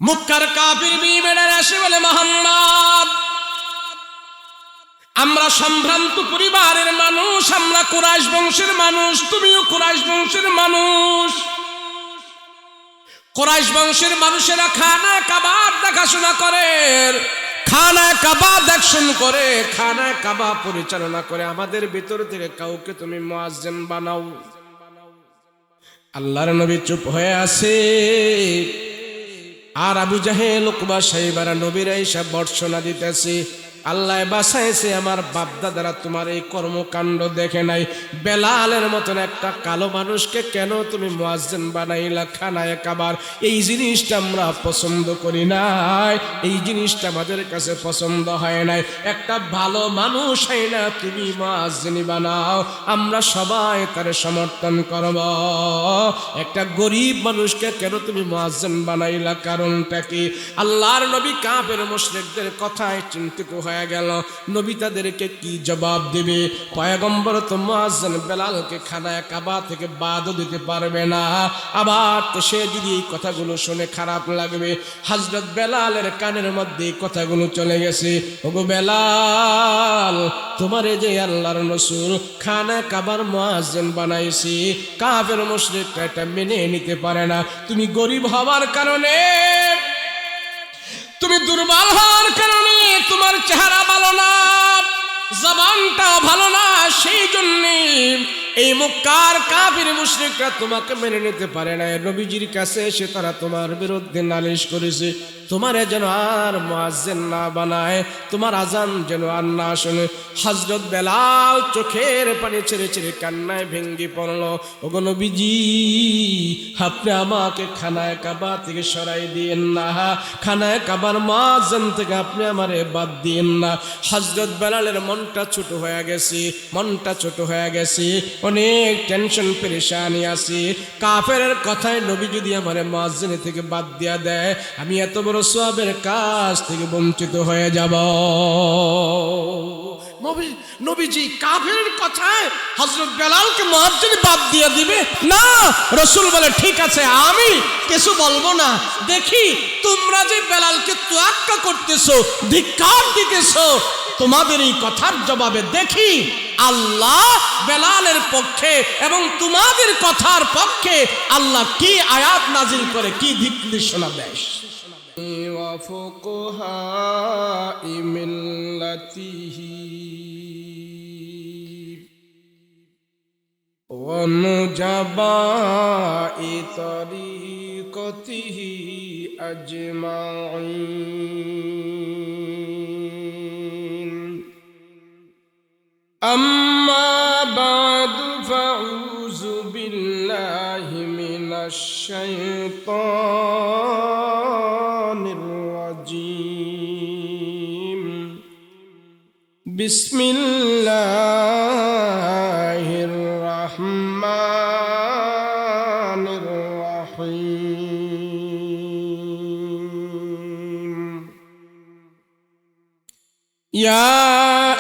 মক্কার কাফির বিবেড়ার আসে বলে মুহাম্মদ, আমরা সম্ভ্রান্ত পরিবারের মানুষ, আমরা কুরাইশ বংশের মানুষ, তুমিও কুরাইশ বংশের মানুষ। কুরাইশ বংশের মানুষেরা খানা কাবার দেখাশোনা করে, খানা কাবা দেখশন করে, খানা কাবা পরিচালনা করে। আমাদের ভিতর থেকে কাউকে তুমি মুয়াজ্জিন বানাও। আল্লাহর নবী চুপ হয়ে আছে, আর আবু জাহেল উকবা সাহেবারা নবীরা এসব বর্ষনা দিতেছে। আল্লাহ বাঁচাইছে, আমার বাপদাদারা তোমার এই কর্মকাণ্ড দেখে নাই। বেলালের মতন একটা কালো মানুষকে কেন তুমি মুয়াজ্জিন বানাইলা খানায় কাবার? এই জিনিসটা আমরা পছন্দ করি নাই, এই জিনিসটা আমাদের কাছে পছন্দ হয় নাই। একটা ভালো মানুষ হয় না তুমি মুয়াজ্জিন বানাও, আমরা সবাই তার সমর্থন করব। একটা গরিব মানুষকে কেন তুমি মুয়াজ্জিন বানাইলা? কারণটা কি? আল্লাহর নবী কাফের মুশরিকদের কথায় চিন্তিত হয়ে গেল। নবী তাদেরকে কি জবাব দেবে? পয়গম্বর তো মুয়াজ্জিন বেলালকে খানায় কাবা থেকে বাদও দিতে পারবে না। আবার তো সে যদি এই কথাগুলো শুনে খারাপ লাগবে। হযরত বেলালের কানের মধ্যে এই কথাগুলো চলে গেছে। ওগো বেলাল, তোমারে যে আল্লাহর রাসূল খানায় কাবার মুয়াজ্জিন বানাইছি, কাফের মুশরিকরা এটা মেনে নিতে পারে না। তুমি গরিব হওয়ার কারণে, তুমি দুর্বল হওয়ার কারণে, তোমার চেহারা ভালো না, জবানটা ভালো না, সেই জন্য এই মক্কার কাফির মুশরিকরা তোমাকে মেনে নিতে পারে না। নবীজির কাছে এসে তারা তোমার বিরুদ্ধে নালিশ করেছে, তোমারে যেন আর মুয়াজ্জিন না বানায়, তোমার আজান যেন আর না শুনে। হযরত বেলাল চোখের পানি ছেড়ে ছেড়ে কান্নায় ভেঙ্গে পড়ল। ওগো নবীজি, আপনি আমাকে খানায় কাবা থেকে সরাই দিয়েন না, খানায় কাবার মুয়াজ্জিন থেকে আপনি আমারে বাদ দিয়েন না। হযরত বেলালের মনটা ছোট হয়ে গেছে, মনটা ছোট হয়ে গেছে, অনেক টেনশন পেরেশানি আছে। কাফেরের কথায় নবী যদি আমারে মুয়াজ্জিন থেকে বাদ দিয়া দেয়, আমি এত বড় সওয়াবের কাজ থেকে বঞ্চিত হয়ে যাব। নবীজি কাফেরের কথায় হযরত বেলালকে মুয়াজ্জিন বাদ দিয়ে দিবে না। রাসূল বলে, ঠিক আছে, আমি কিছু বলবো না। দেখি তোমরা যে বেলালকে তোয়াক্কা করতেছো, ধিক্কার দিতেছো, তোমাদের এই কথার জবাবে দেখি আল্লাহ বেলালের পক্ষে এবং তোমাদের কথার পক্ষে আল্লাহ কি আয়াত নাজিল করে, কি দিক নির্দেশনা দেয়। وفقهاء ملته ونجباء طريقته أجمعين أما بعد فأعوذ بالله من الشيطان الرجيم بسم الله الرحمن الرحيم يا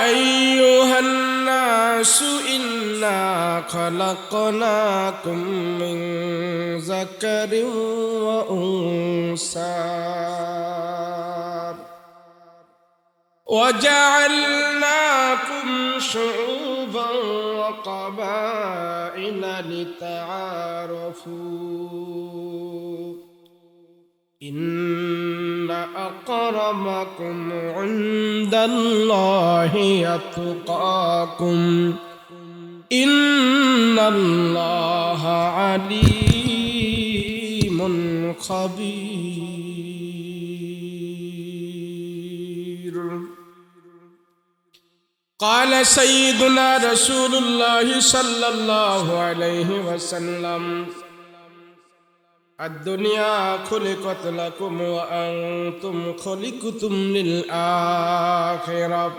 أيها الناس إنا خلقناكم من ذكر وأنثى وجعلناكم شعوبا وقبائل لتعارفوا إن أكرمكم عند الله أتقاكم إن الله عليم خبير قال سيدنا رسول الله صلى الله عليه وسلم الدنيا خلقت لكم وأنتم خلقتم للآخرة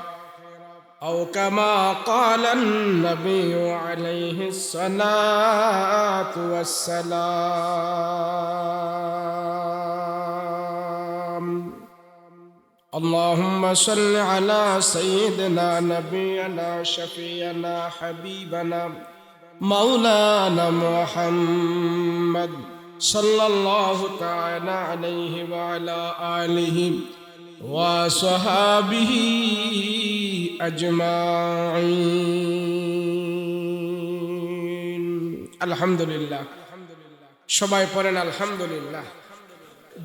أو كما قال النبي عليه الصلاة والسلام اللهم صل على سيدنا نبينا شفيعنا حبيبنا مولانا محمد সাল্লাল্লাহু তাআলা আলাইহি ওয়া আলা আলিহি ওয়া সাহাবিহি আজমাইন। আলহামদুলিল্লাহ। সবাই পড়েন আলহামদুলিল্লাহ।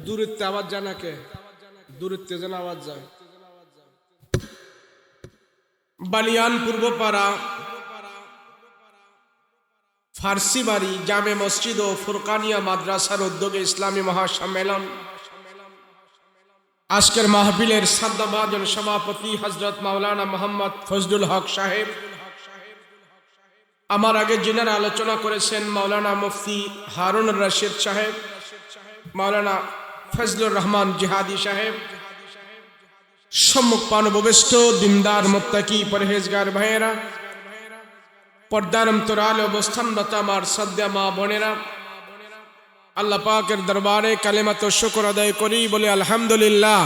দূরত্বে আওয়াজ জানাকে, দূরত্বে যেন আওয়াজ যায়। বালিয়ান পূর্বপাড়া ফার্সি বাড়ি জামে মসজিদ ও ফুরকানিয়া মাদ্রাসার উদ্যোগে ইসলামী মহাসম্মেলন। আজকের মাহফিলের সাদ্দাভাজন সভাপতি হযরত মাওলানা মোহাম্মদ ফজলুল হক সাহেব। আমার আগে যিনারা আলোচনা করেছেন মাওলানা মুফতি হারুন রশিদ সাহেব, মাওলানা ফজলুর রহমান জিহাদি সাহেব, সম্মুখ পানববিষ্ট দিনদার মুত্তাকি পরহেজগার ভাইয়েরা, পর্দার অন্তরালে অবস্থানরত আমার শ্রদ্ধা মা বোনেরা, আল্লাহ পাকের দরবারে কালেমাত শুকর আদায় করি, বলে আলহামদুলিল্লাহ।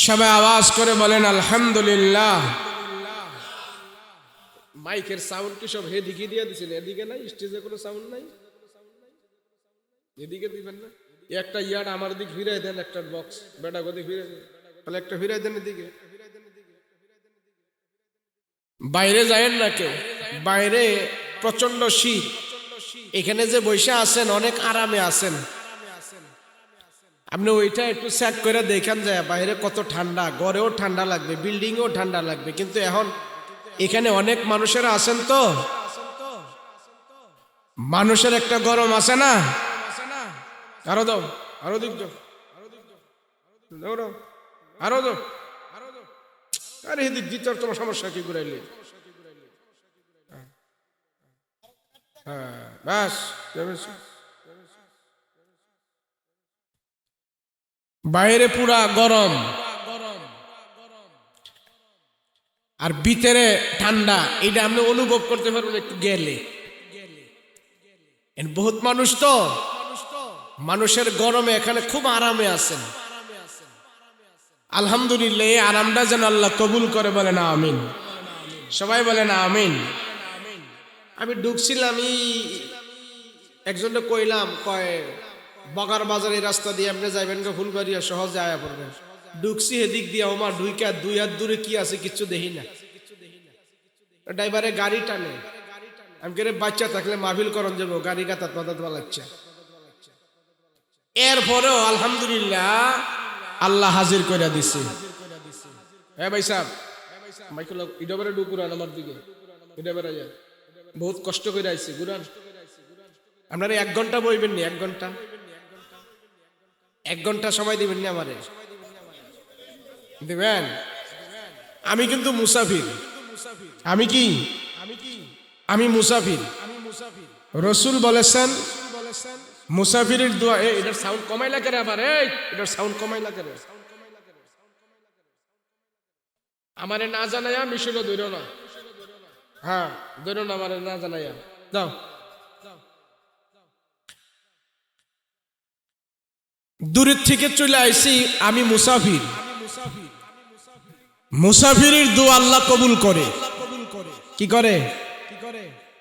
সবাই আওয়াজ করে বলেন আলহামদুলিল্লাহ। মাইকের সাউন্ড কি সব এদিকে দিয়ে দিছেন? এদিকে নাই, স্টেজে কোনো সাউন্ড নাই, এদিকে দিবেন না? একটা ইয়ার আমার দিক ফিরাই দেন, একটা বক্স বেটা গদি ফিরাই দেন, তাহলে একটা ফিরাই দেন এদিকে। বাইরে যায়েন না কেউ, বাইরে প্রচন্ড শীত। এখানে যে বসে আছেন অনেক আরামে আছেন। আপনি ওইটা একটু চেক করে দেখেন যায় বাইরে কত ঠান্ডা, ঘরেও ঠান্ডা লাগবে, বিল্ডিংও ঠান্ডা লাগবে, কিন্তু এখন এখানে অনেক মানুষেরা আছেন তো মানুষের একটা গরম আছে না? আরো দাও, আরো দিক দাও, আরো দাও। আরে এদিক দিতে তোমার সমস্যা কি ঘুরাইলে? হ্যাঁ ব্যাস। বাইরে পুরা গরম আর ভিতরে ঠান্ডা, এটা আপনি অনুভব করতে পারবেন একটু গেলে। বহুত মানুষ তো, মানুষের গরমে এখানে খুব আরামে আছেন। আলহামদুলিল্লাহ, এই আরামটা যেন আল্লাহ কবুল করে, বলে না আমিন। সবাই বলে না আমিন। আমি ঢুকছিলাম, একজনকে কইলাম, কয় বগার বাজারের রাস্তা দিয়ে আপনি যাইবেন ফুলবাড়িয়া, সহজে আয়া পড়বেন। ঢুকছি এদিক দিয়ে, ওমা ঢুইকা 2 হাত দূরে কি আছে কিচ্ছু দেখি না। ড্রাইভারে গাড়ি টানে, আমি কে বাচ্চা থাকলে মাহফিল করন যাবো, গাড়ি গাতাত মাতাত বালাচ্ছে। এরপরেও আলহামদুলিল্লাহ আল্লাহ হাজির করে দিছে। হ্যাঁ ভাই সাহেব, মাইকুল ইডাবারে ঢুকুরান আমার দিকে, ইডাবারে যায়। বহুত কষ্ট করে আইছি, গুরান। আপনারা 1 ঘন্টা বইবেন নি? 1 ঘন্টা সময় দিবেন না আমারে? দিবেন? আমি কিন্তু মুসাফির। আমি কি? আমি মুসাফির। রসুল বলেছেন মুসাফিরের দোয়া। এটার সাউন্ড কমাই লাগে রে আবার, এটার সাউন্ড কমাই লাগে রে। আমারে না জানাইয়া মিশরও ধরো না। হ্যাঁ ধরো না, আমারে না জানাইয়া দাও। দূরের থেকে চলে আইছি, আমি মুসাফির। মুসাফিরের দোয়া আল্লাহ কবুল করে। কি করে?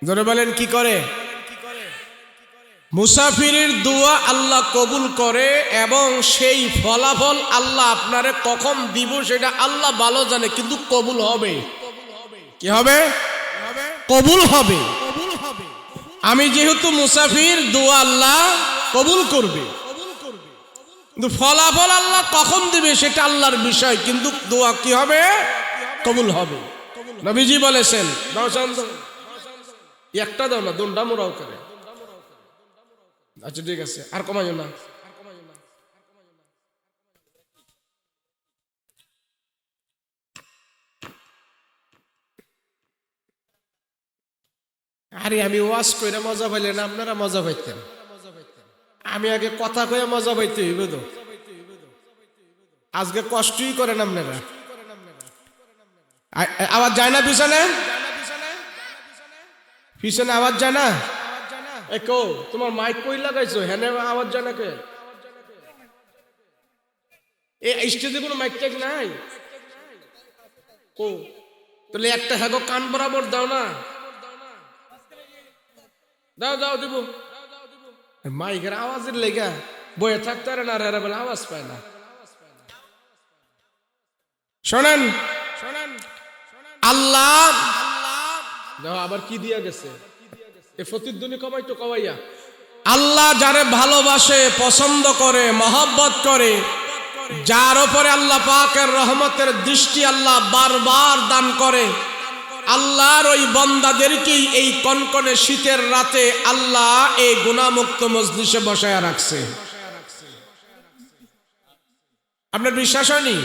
ধরে বলেন কি করে? মুসাফিরের দোয়া আল্লাহ কবুল করে, এবং সেই ফলাফল আল্লাহ আপনারে কখন দিব সেটা আল্লাহ ভালো জানে, কিন্তু কবুল হবে। কি হবে? কবুল হবে। আমি যেহেতু মুসাফির, দোয়া আল্লাহ কবুল করবে, কিন্তু ফলাফল আল্লাহ কখন দিবে সেটা আল্লাহর বিষয়, কিন্তু দোয়া কি হবে? কবুল হবে। নবীজি বলেছেন, একটা দাও না, দোনটা মোরাও করে। আচ্ছা ঠিক আছে, আর কমাইও না। আরে আমি ওয়াজ কইরা মজা পাইলে না আপনারা মজা পাইতেন? আমি আগে কথা কয়ে মজা পাইতে হইব তো। আজকে কষ্টই করেন আপনারা। আওয়াজ যায় না পিছনে? পিছনে আওয়াজ যায় না? কো তোমার মাইক কই লাগাইছো? হ্যাঁ আওয়াজ যায় না কে? এই স্টেজে কোনো মাইক টাইক নাই? কো তাহলে একটা হ্যাঁ কান বরাবর দাও না। দাও দাও দিব। মাইকের আওয়াজের লেগা বয়ে থাকতে পারে না, আর এরা বলে আওয়াজ পায় না। শোনেন আল্লাহ আবার কি দিয়া গেছে, এ প্রতিধ্বনি কমাই তো কমাইয়া। আল্লাহ যারে ভালোবাসে, পছন্দ করে, মহব্বত করে, যার উপরে আল্লাহ পাকের রহমতের দৃষ্টি আল্লাহ বারবার দান করে, আল্লাহর ওই বান্দাদেরকেই এই কনকনে শীতের রাতে আল্লাহ এই গুনাহমুক্ত মজলিসে বসায়া রাখছে। আপনার বিশ্বাস হয়নি?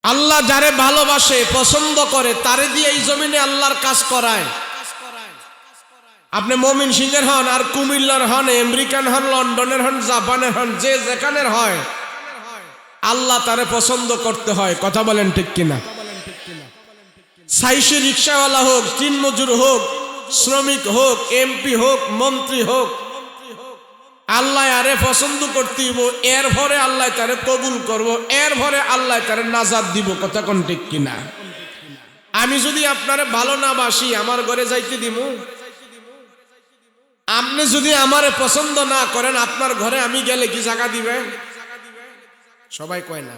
আল্লাহ যারে ভালোবাসে, পছন্দ করে, তারে দিয়ে এই জমিনে আল্লাহর কাজ করায়। আপনি মমিন সিংহের হন, আর কুমিল্লার হন, আমেরিকান হন, লন্ডনের হন, জাপানের হন, যে যেখানের হয়, আল্লাহ তারে পছন্দ করতে হয়। কথা বলেন ঠিক কিনা? সাইসি রিক্সাওয়ালা হোক, দিনমজুর হোক, শ্রমিক হোক, এমপি হোক, মন্ত্রী হোক, আল্লাহ আরে পছন্দ করতে দিব, এর ভরে আল্লাহ তারে কবুল করব, এর ভরে আল্লাহ তারে নাজাত দিব। কথা কোন ঠিক কিনা? আমি যদি আপনারে ভালো না বাসি, আমার ঘরে যাইতে দিব? আপনি যদি আমারে পছন্দ না করেন, আপনার ঘরে আমি গেলে কি জায়গা দিবেন? সবাই কয় না।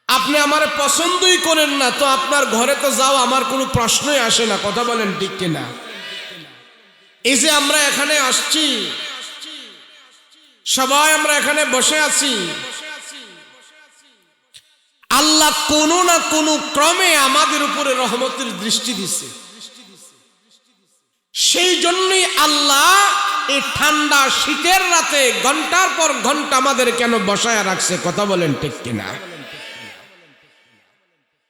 আপনি আমারে পছন্দই করেন না, তো আপনার ঘরে তো যাও আমার কোনো প্রশ্নই আসে না। কথা বলেন ঠিক কিনা? এই যে আমরা এখানে আসছি, সবাই আমরা এখানে বসে আছি, আল্লাহ কোনো না কোনো ক্রমে আমাদের উপরে রহমতের দৃষ্টি দিছে। সেই জন্যই আল্লাহ এই ঠান্ডা শীতের রাতে ঘন্টার পর ঘন্টা আমাদের কেন বসায় রাখছে। কথা বলেন ঠিক কিনা?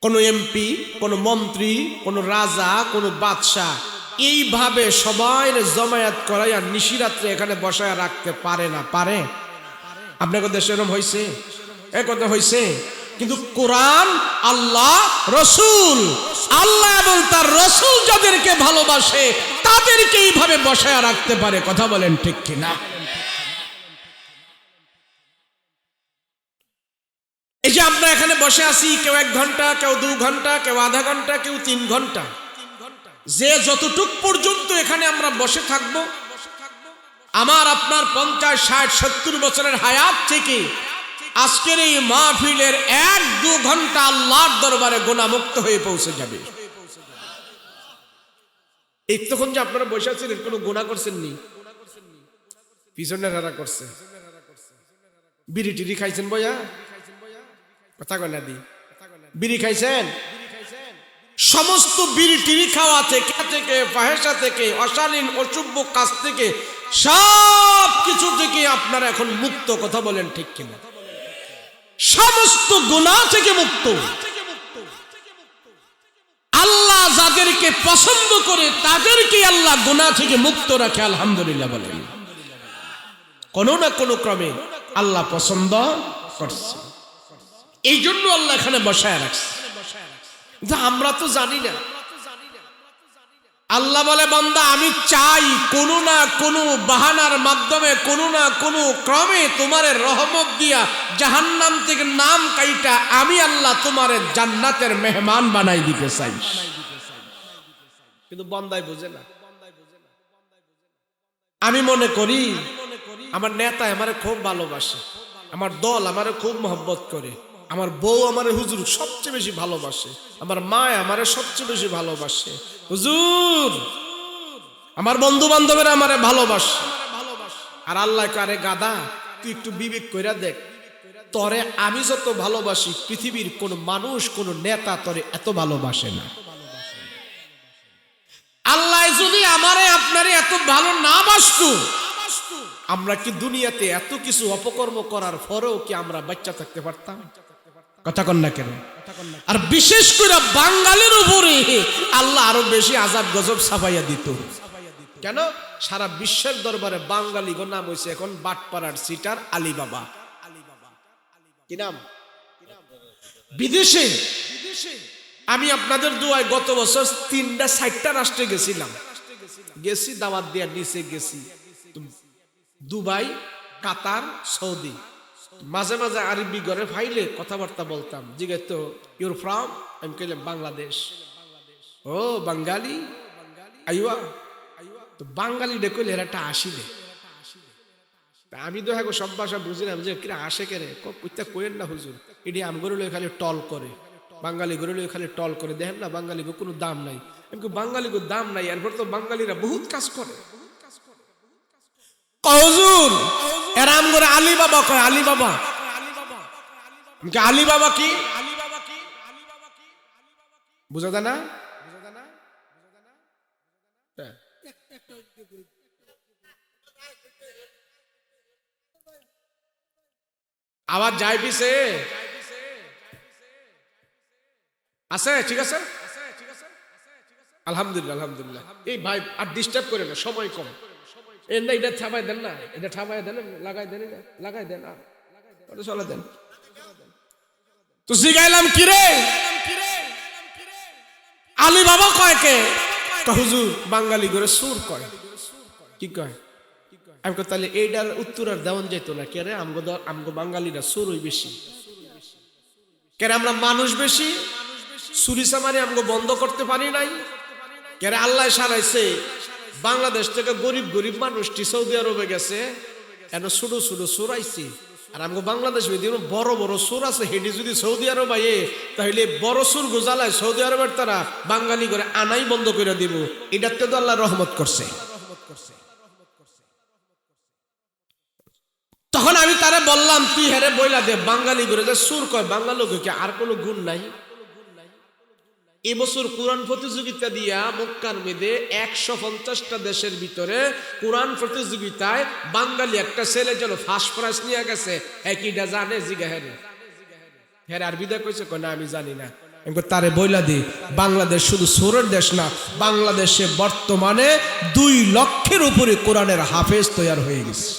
কোন এমপি, কোন মন্ত্রী, কোন রাজা, কোন বাদশাহ এইভাবে সবাই জমায়েত করাইয়া নিশিরাত্রে এখানে বসায় রাখতে পারে না? পারে? আপনাকে দেশে এরকম হয়েছে? এ কথা হয়েছে? কিন্তু কোরআন, আল্লাহ, রসুল, আল্লাহ এবং তার রসুল যাদেরকে ভালোবাসে তাদেরকে এইভাবে বসায় রাখতে পারে। কথা বলেন ঠিক কিনা? এই যে আমরা এখানে বসে আছি, কেউ 1 ঘন্টা, কেউ 2 ঘন্টা, কেউ আধা ঘন্টা, কেউ 3 ঘন্টা, যে যতটুক পর্যন্ত এখানে আমরা বসে থাকব, আমার আপনার 50, 60, 70 বছরের হায়াত থেকে আজকের এই মাহফিলের 1-2 ঘন্টা আল্লাহর দরবারে গুনাহমুক্ত হয়ে পৌঁছে যাবে। এই তখন যে আপনারা বসে আছেন, কোনো গুনাহ করছেন নি? পিছনে হারা করছে। বিড়ি টিড়ি খাইছেন বয়া? কথা কয় না দি? বিড়ি খাইছেন? সমস্ত বিড়ি টিড়ি খাওয়া থেকে, ফাহেসা থেকে, অশালীন অশুভ কাজ থেকে, সব কিছু থেকে আপনারা এখন মুক্ত। কথা বলেন ঠিক কিনা? সমস্ত গুনাহ থেকে মুক্ত। আল্লাহ যাদেরকে পছন্দ করে তাদেরকে আল্লাহ গুনাহ থেকে মুক্ত রাখে। আলহামদুলিল্লাহ বলেন। কোন না কোন ক্রমে আল্লাহ পছন্দ করছে, এই জন্য আল্লাহ এখানে বসায় রাখছে। আমরা তো জানি না। আল্লাহ বলে, বান্দা আমি চাই কোনো না কোনো বাহানার মাধ্যমে, কোনো না কোনো ক্রমে তোমার রহমত দিয়া জাহান্নাম থেকে নাম কাইটা আমি আল্লাহ তোমার জান্নাতের মেহমান বানাই দিতে চাই। কিন্তু বান্দাই বোঝে না। আমি মনে করি আমার নেতা আমারে খুব ভালোবাসে, আমার দল আমারে খুব মহব্বত করে, আমার বউ আমার হুজুর সবচেয়ে বেশি ভালোবাসে, আমার মা আমারে সবচেয়ে বেশি ভালোবাসে, হুজুর আমার বন্ধু বান্ধবেরা আমারে ভালোবাসে। আর আল্লাহ কারে গাদা, তুই একটু বিবেক কইরা দেখ, তরে আমি যত ভালোবাসি পৃথিবীর কোন মানুষ, কোন নেতা তরে এত ভালোবাসে না। আল্লাহ যদি আমারে আপনারে এত ভালো না বাসতো, আমরা কি দুনিয়াতে এত কিছু অপকর্ম করার পরেও কি আমরা বাচ্চা থাকতে পারতাম? কথা কন না কেন? আর বিশেষ করে বাঙালির উপরে আল্লাহ আরো বেশি আযাব গজব ছাপাইয়া দিত। কেন? সারা বিশ্বের দরবারে বাঙালি গো নাম হয়েছে এখন বাটপাড়ার সিটার আলীবাবা। কি নাম? বিদেশে আমি আপনাদের দোয়ায় গত বছর 3-4টা রাষ্ট্রে গেছিলাম। গেছি দাওয়াত দেওয়ার নিচে গেছি দুবাই, কাতার, সৌদি। মাঝে মাঝে আরবি ঘরে ফাইলে কথাবার্তা বলতাম। জিজ্ঞেস তো ইউর ফ্রম? আমি কইলাম বাংলাদেশ। ও বাঙালি, আইওয়া তো বাঙালি ডেকলে এরা একটা আসি দে। আমি তো হ্যাঁ সব ভাষা বুঝলাম যে কিরা আসে কেরে কইতে কইেন না হুজুর, এটি আমগরুল খালি টল করে, বাঙালি গরুল খালি টল করে, দেখেন না বাঙালি কোনো দাম নাই। আমি বাঙালি দাম নাই, এরপর তো বাঙালিরা বহুত কাজ করে। হুজুর এরা আমগরে আলী বাবা কয়, আলী বাবা আলী বাবা কি বুঝা যায় না? আবার যাই পিছে আছে, ঠিক আছে আলহামদুলিল্লাহ আলহামদুলিল্লাহ। এই ভাই আর ডিস্টার্ব করে না, সময় কম। না এটা থামাই দেন না, এটা থামাই দেন, লাগাই দেন, লাগাই দেন, চলে দেন। তো জিগাইলাম কিরে আলী বাবা কয় কে? হুজুর বাঙালি করে সুর কয়। কি কয়? আমি কই তাহলে এইটার উত্তর আর দেওয়ান যেত না কেরে? আমগো বাঙালিরা সুরই বেশি কেরে, আমরা মানুষ বেশি, সুরি সামারি আমগো বন্ধ করতে পারি নাই কেরে? আল্লাহ সারাইছে বাংলাদেশ থেকে গরিব গরিব মানুষটি সৌদি আরবে গেছে, এন ছোট ছোট সুর আইছে। আর আমগো বাংলাদেশ বড় বড় সুর আছে, হেডি যদি সৌদি আরব আইয়ে তাহলে বড় সুর গোজালায় সৌদি আরবের তারা বাঙালি করে আনাই বন্ধ করে দিব। এটাতে তো আল্লাহ রহমত করছে। তখন আমি তারে বললাম তুই হেরে বইলা দে, বাঙালি করে যে সুর কয় বাঙালি কি আর কোনো গুণ নাই? এবছর কোরআন প্রতিযোগিতা দিয়া মক্কার মেদে 150টা দেশের ভিতরে কোরআন প্রতিযোগিতায় বাঙালি একটা ছেলে যেন ফার্স্ট প্রাইজ নিয়ে গেছে। একইটা জানে জিগা হেরে হেরে আর বিদায় কইছে কয় না আমি জানি না। তারে বইলা দি বাংলাদেশ শুধু সুরের দেশ না, বাংলাদেশে বর্তমানে 2 লক্ষের উপরে কোরআনের হাফেজ তৈরি হয়ে গেছে।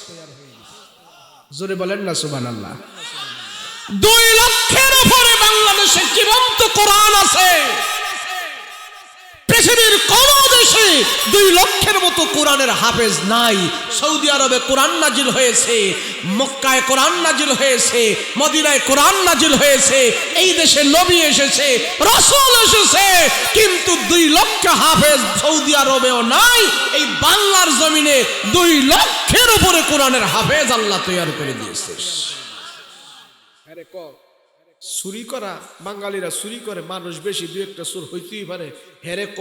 জোরে বলেন না সুবহানাল্লাহ। 2 লক্ষের উপরে বাংলাদেশে জীবন্ত কোরআন আছে। পৃথিবীর কোন দেশে 2 লক্ষের মতো কোরআনের হাফেজ নাই। সৌদি আরবে কোরআন নাজিল হয়েছে, মক্কায় কোরআন নাজিল হয়েছে, মদিনায় কোরআন নাজিল হয়েছে, এই দেশে নবী এসেছে, রাসূল এসেছে, কিন্তু 2 লক্ষ হাফেজ সৌদি আরবেও নাই। এই বাংলার জমিনে 2 লক্ষের উপরে কোরআনের হাফেজ আল্লাহ তৈরি করে দিয়েছে। আরে ক চুরি করা, বাঙালিরা চুরি করে, মানুষ বেশি, 2-1টা সুর হইতেই পারে। হেরে ক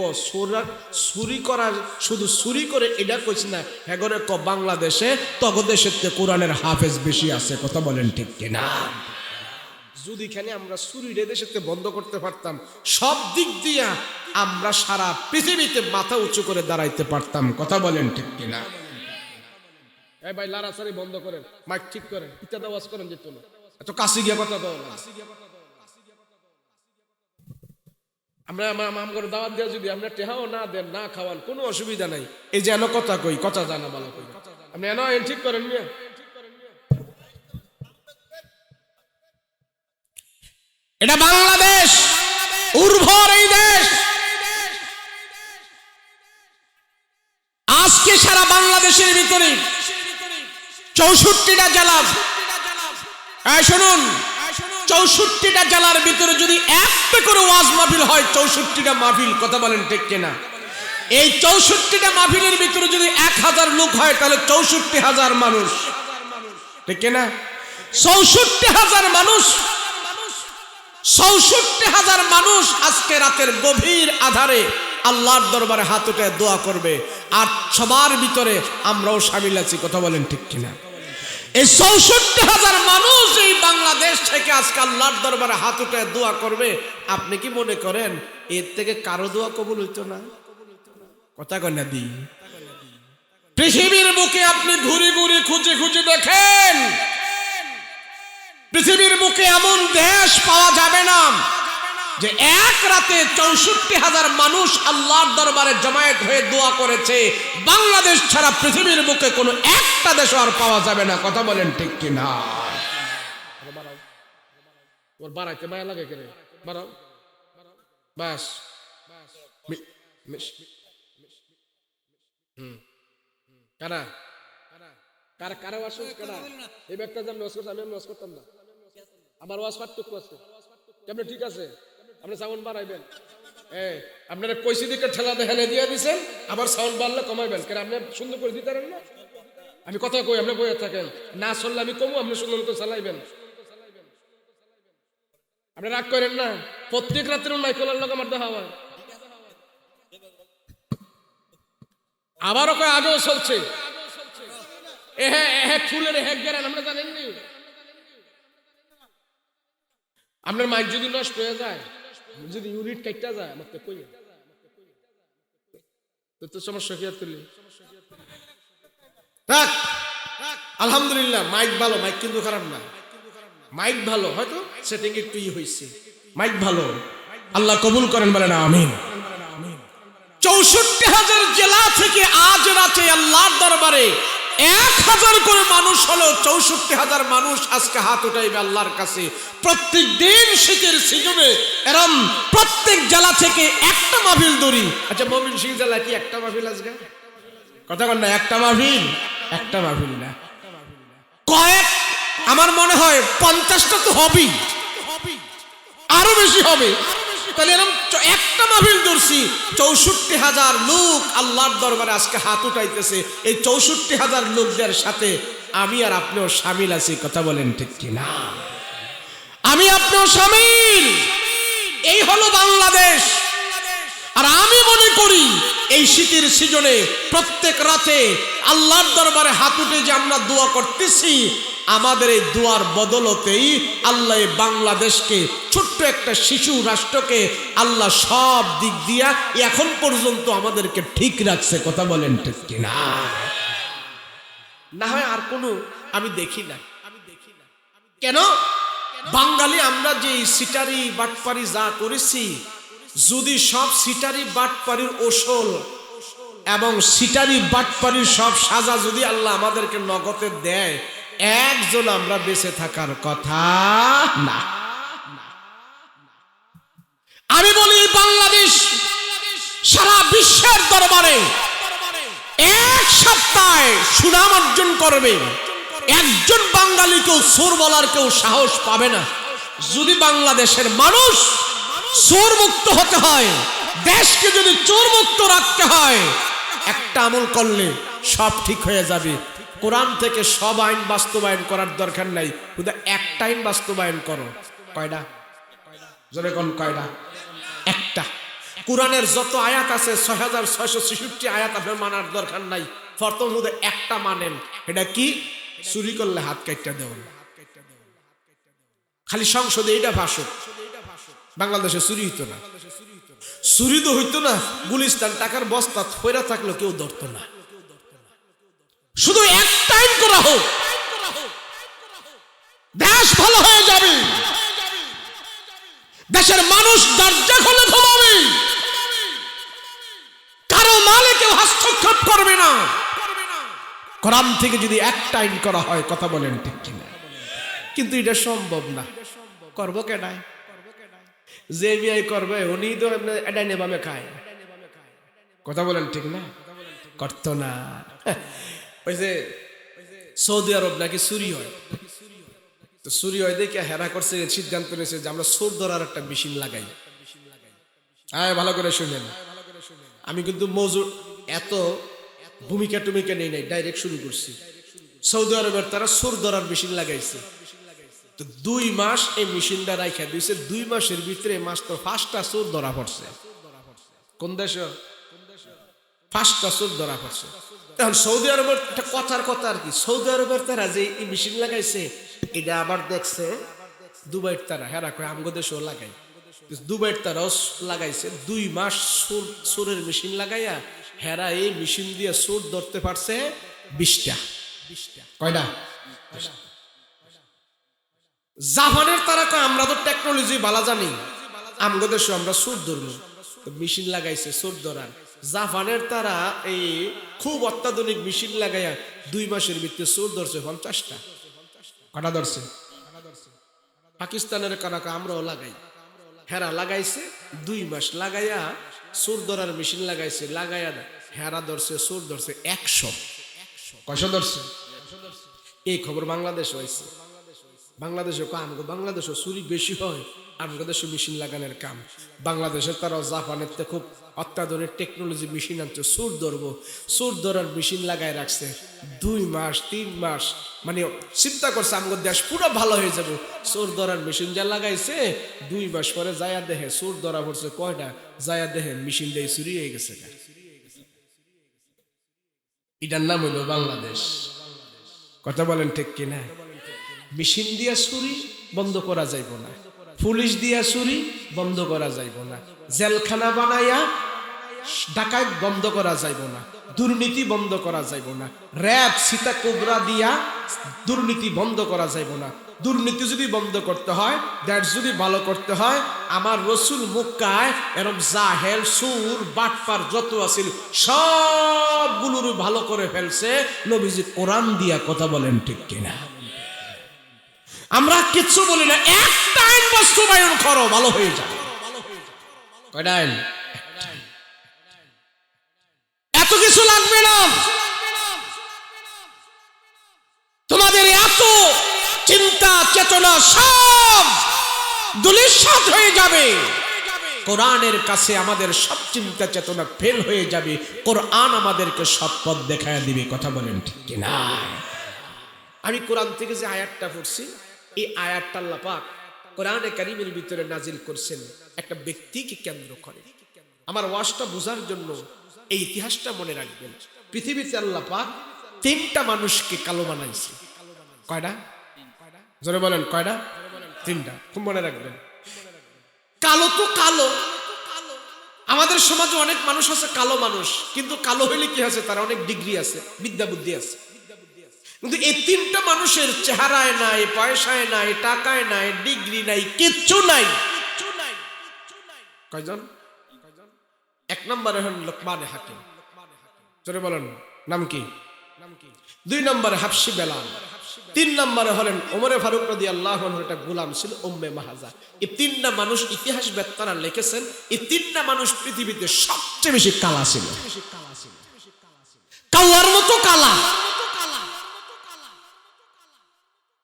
চুরি করা, শুধু চুরি করে এটা কইছি না, হেগরে ক বাংলাদেশে তগদেশের কোরআনের হাফেজ বেশি আছে। কথা বলেন ঠিক কিনা? যদি খানে আমরা চুরির দেশের বন্ধ করতে পারতাম, সব দিক দিয়া আমরা সারা পৃথিবীতে মাথা উঁচু করে দাঁড়াইতে পারতাম। কথা বলেন ঠিক কিনা? এই ভাই লাড়াচাড়ি বন্ধ করেন, মাইক ঠিক করেন, ইত্যাদি আওয়াজ করেন যেত না, এত কাছে গিয়া কথা দাও না। আমরা আমগর দাওয়াত দেওয়া যদি আমরা টেহাও না দেন, না খাওয়ান, কোনো অসুবিধা নাই। এই যে এন কথা কই, কথা জানা ভালো কই, আপনি এন ঠিক করেন নিয়ে। এটা বাংলাদেশ, উর্বর এই দেশ। আজকে সারা বাংলাদেশের ভিতরে 64টা জেলা, শুনুন, 64টা জেলার ভিতরে যদি একটা করে ওয়াজ মাহফিল হয়, 64টা মাহফিল। কথা বলেন ঠিক কিনা? এই 64টা মাহফিলের ভিতরে যদি 1000 লোক হয় তাহলে 64,000 মানুষ, ঠিক কিনা? 64,000 মানুষ, 64,000 মানুষ আজকে রাতের গভীর আধারে আল্লাহর দরবারে হাত উঠে দোয়া করবে, আর সবার ভিতরে আমরাও শামিল আছি। কথা বলেন ঠিক কিনা? এই 64,000 মানুষ এই বাংলাদেশ থেকে আজকে আল্লাহর দরবারে হাত উঠে দোয়া করবে। আপনি কি মনে করেন এর থেকে কারো দোয়া কবুল হইতো না? কথা কয় না দি? পৃথিবীর বুকে আপনি ঘুরে ঘুরে খুঁজে খুঁজে দেখেন, পৃথিবীর বুকে এমন দেশ পাওয়া যাবে না যে এক রাতে 64,000 মানুষ আল্লাহর দরবারে জমায়েত হয়ে দোয়া করেছে। বাংলাদেশ ছাড়া পৃথিবীর বুকে কোনো একটা দেশ আর পাওয়া যাবে না। কথা বলেন ঠিক কিনা? ওর বাড়াইতে মায়া লাগে কেন? বাড়াও বাস। কারা কারা কারা ওয়াজ কারা? এই ব্যক্তি আমি ওয়াজ করতাম না, আবার ওয়াজ পার্থক্য আছে। কেমন ঠিক আছে? আপনি সাউন্ড বাড়াইবেন, আপনারা কইসি দিকে ঠেলা হেলে দিয়ে দিছেন, আবার সাউন্ড বাড়লে কমাইবেন, কারণ আপনি সুন্দর করে দিতে পারেন না। আমি কথা কই, আপনি বইয়ে থাকেন, না চললে আমি কমু, আপনি সুন্দর মতো চালাইবেন। আপনি রাগ করেন না, প্রত্যেক রাত্রে মাইকেলের লোক আমার দেখা হয়। আবারও কয় আগেও চলছে, ফুলের হ্যাক গেলেন, আমরা জানেননি। আপনার মাইক যদি নষ্ট হয়ে যায়, যদি ইউনিট কাটটা যায়, আমার তো কই তো সমস্যা কি আর তুলি। আলহামদুলিল্লাহ মাইক ভালো, মাইক কিন্তু খারাপ না, মাইক ভালো, হয়তো সেটিং একটু হয়েছে, মাইক ভালো, আল্লাহ কবুল করেন, বলেন আমিন। 64,000 জেলা থেকে আজ রাতে আল্লাহর দরবারে 1,000 করে মানুষ হলো, 64,000 মানুষ আজকে হাত উঠাইবে আল্লাহর কাছে। প্রত্যেক দিন শীতের সিজনে এরম প্রত্যেক জেলা থেকে একটা মাহফিল দৌড়ি। আচ্ছা ময়মনসিংহ জেলা কি একটা মাহফিল আজকে? কথা বল না, একটা মাহফিল, একটা মাহফিল না, কয়েক, আমার মনে হয় 50টা তো হবেই, আরো বেশি হবে। তাহলে এরকম একটা মাহফিল ধরছি, 64,000 লোক আল্লাহর দরবারে আজকে হাত উঠাইতেছে। এই 64,000 লোকদের সাথে আমি আর আপনিও শামিল আছি, কথা বলেন ঠিক কিনা? আমি আপনিও শামিল। এই হলো বাংলাদেশ। আর আমি মনে করি এই শীতের সিজনে প্রত্যেক রাতে আল্লাহর দরবারে হাত উঠে যে আমরা দোয়া করতেছি, আমাদের এই দোয়ার বদলতেই আল্লাহ বাংলাদেশকে, ছোট্ট একটা শিশু রাষ্ট্রকে আল্লাহ সব দিক দিয়া এখন পর্যন্ত আমাদেরকে ঠিক রাখছে, কথা বলেন ঠিক কিনা? না হয় আর কোনো আমি দেখি না। কেন বাঙালি আমরা যে সিটারি বাটপারি যা করেছি, যদি সব সিটারি বাটপারির ওসল এবং সিটারি বাটপারির সব সাজা যদি আল্লাহ আমাদেরকে নগদে দেয়, একজন আমরা বেঁচে থাকার কথা না। আমি বলি বাংলাদেশ সারা বিশ্বের দরবারে এক সপ্তাহে সুনাম অর্জন করবে, একজন বাঙালিকেও চোর বলার কেউ সাহস পাবে না। যদি বাংলাদেশের মানুষ চোর মুক্ত হতে হয়, দেশকে যদি চোর মুক্ত রাখতে হয়, একটা আমল করলে সব ঠিক হয়ে যাবে। কোরআন থেকে সব আইন বাস্তবায়ন করার দরকার নাই, শুধু একটা আইন বাস্তবায়ন করো। কয়টা? জোরে কোন কয়টা? একটা। কোরআনের যত আয়াত আছে 6,666 আয়াত আপনার মানার দরকার নাই, প্রথম শুধু একটা মানেন। এটা কি? চুরি করলে হাত কাটটা দেওয়া। খালি সংসদে এইটা ভাষণ। বাংলাদেশে চুরি হইতো না, চুরি তো হইতো না, গুলিস্তান টাকার বস্তা ফেরা থাকলো কেউ ধরতো না। শুধু একটা আইন করা হোক, দেশ ভালো হয়ে যাবে, দেশের মানুষ দরজা খুলে ঘুমাবে, কারো মালে কেউ হস্তক্ষেপ করবে না। কোরআন থেকে যদি একটা আইন করা হয়, কথা বলেন ঠিক কিনা? কিন্তু এটা সম্ভব না। করবো কেডায়? যে বিয়াই করবে উনি তো এটাই নেবামে খায়, কথা বলেন ঠিক না? করতো না। ওই যে সৌদি আরব নাকি চুরি হয়, তো চুরি হয় দেখে হেরা করছে, সিদ্ধান্ত নিয়েছে যে আমরা চোর ধরার একটা মেশিন লাগাই। হ্যাঁ ভালো করে শুনেন, আমি কিন্তু মজুর এত ভূমিকা টুমিকা নেই নাই, ডাইরেক্ট শুরু করছি। সৌদি আরবের তারা চোর ধরার মেশিন লাগাইছে, তো 2 মাস এই মেশিনটা রাখা দিয়েছে। 2 মাসের ভিতরে মাত্র 5টা চোর ধরা পড়ছে। কোন দেশে? 5টা চোর ধরা পড়ছে। এখন সৌদি আরবের একটা কথার কথা আর কি, সৌদি আরবের তারা যে এই মেশিন লাগাইছে, এটা আবার দেখছে দুবাইয়ের তারা, হেরা করে আমগো দেশেও লাগাই, দুবাইয়ের তারাও লাগাইছে। 2 মাস চোরের মেশিন লাগাইয়া হেরা এই মেশিন দিয়ে চোর ধরতে পারছে 20টা। কয়টা? জাপানের তারা কয় আমরা তো টেকনোলজি ভালো জানি, আমগো দেশে আমরা চোর ধরবো, মেশিন লাগাইছে চোর ধরার। জাপানের তারা এই খুব অত্যাধুনিক মেশিন লাগাইয়া 2 মাসের ভিতরে চোর ধরছে 50টা। কটা ধরছে? পাকিস্তানের কারা আমরাও লাগাই, হেরা লাগাইছে 2 মাস লাগাইয়া চোর ধরার মেশিন লাগাইছে, লাগাইয়া হেরা ধরছে চোর ধরছে 100। কয়শো ধরছে? এই খবর বাংলাদেশ হয়েছে। বাংলাদেশে আমগো বাংলাদেশে চুরি বেশি হয়, আমগো দেশে মেশিন লাগানোর কাম। বাংলাদেশে তারা জাপানের থেকে খুব অত্যাধুনিক টেকনোলজি মেশিন আনছে, সুর ধরবো, সুর ধরার মেশিন লাগাই রাখছে 2 মাস 3 মাস, মানে চিন্তা করছে আমগো দেশ পুরো ভালো হয়ে যাবে। সুর ধরার মেশিন যা লাগাইছে 2 মাস পরে যায়া দেখে সুর ধরা পড়ছে কয়টা, যায়া দেখে মেশিন দিয়ে চুরি হয়ে গেছে। এটার নাম হইল বাংলাদেশ। কথা বলেন ঠিক কিনা? মেশিন দিয়া চুরি বন্ধ করা যাইব না, পুলিশ দিয়া চুরি বন্ধ করা যাইব না, জেলখানা বানাইয়া ডাকাত বন্ধ করা যাইব না, দুর্নীতি বন্ধ করা যাইব না, র‍্যাব সীতা কোবরা দিয়া দুর্নীতি বন্ধ করা যাইব না। দুর্নীতি যদি বন্ধ করতে হয়, দ্যাট যদি ভালো করতে হয়, আমার রসুল মক্কায় এরকম জাহেল সুর বাটপার যত আছিল সবগুলোর ভালো করে ফেলছে নবীজি কোরআন দিয়া। কথা বলেন ঠিক কিনা? আমরা কিচ্ছু বলি না, একটা আইন বাস্তবায়ন করো, ভালো হয়ে যাবে। কয়টা আইন? এত কিছু লাগবে না তোমাদের, এত চিন্তা চেতনা সব দুলিশাত হয়ে যাবে। কোরআনের কাছে আমাদের সব চিন্তা চেতনা ফেল হয়ে যাবে। কোরআন আমাদেরকে সৎ পথ দেখায় দিবে। কথা বলেন ঠিক কিনা? আমি কোরআন থেকে যে আয়াতটা পড়ছি, এই আয়াতটা আল্লাহ পাক কোরআনে কারীমের ভিতরে নাজিল করছেন একটা ব্যক্তিকে কেন্দ্র করে। আমার ওয়াজটা বোঝার জন্য এই ইতিহাসটা মনে রাখবেন। পৃথিবীতে আল্লাহ পাক 3টা মানুষকে কালো বানাইছে। কয়টা? জোরে বলেন কয়টা? 3টা। খুব মনে রাখবেন। কালো তো কালো, আমাদের সমাজে অনেক মানুষ আছে কালো মানুষ, কিন্তু কালো হইলে কি আছে, তার অনেক ডিগ্রি আছে, বিদ্যা বুদ্ধি আছে। কিন্তু এই 3টা মানুষের চেহারায় নাই, পয়সায় নাই, টাকায় নাই, ডিগ্রি নাই, কিচ্ছু নাই। কয়জন? 1 নম্বরে হলেন লোকমানে হাকিম। জোরে বলেন নাম কি? 2 নম্বরে হাফসি বেলাল। 3 নম্বরে হলেন ওমরে ফারুক রাদিয়াল্লাহু আনহু, একটা গোলাম ছিল উম্মে মাহাজা। এই 3টা মানুষ ইতিহাস বেত্তারা লিখেছেন, এই 3টা মানুষ পৃথিবীতে সবচেয়ে বেশি কালা ছিল। কালার মতো কালা।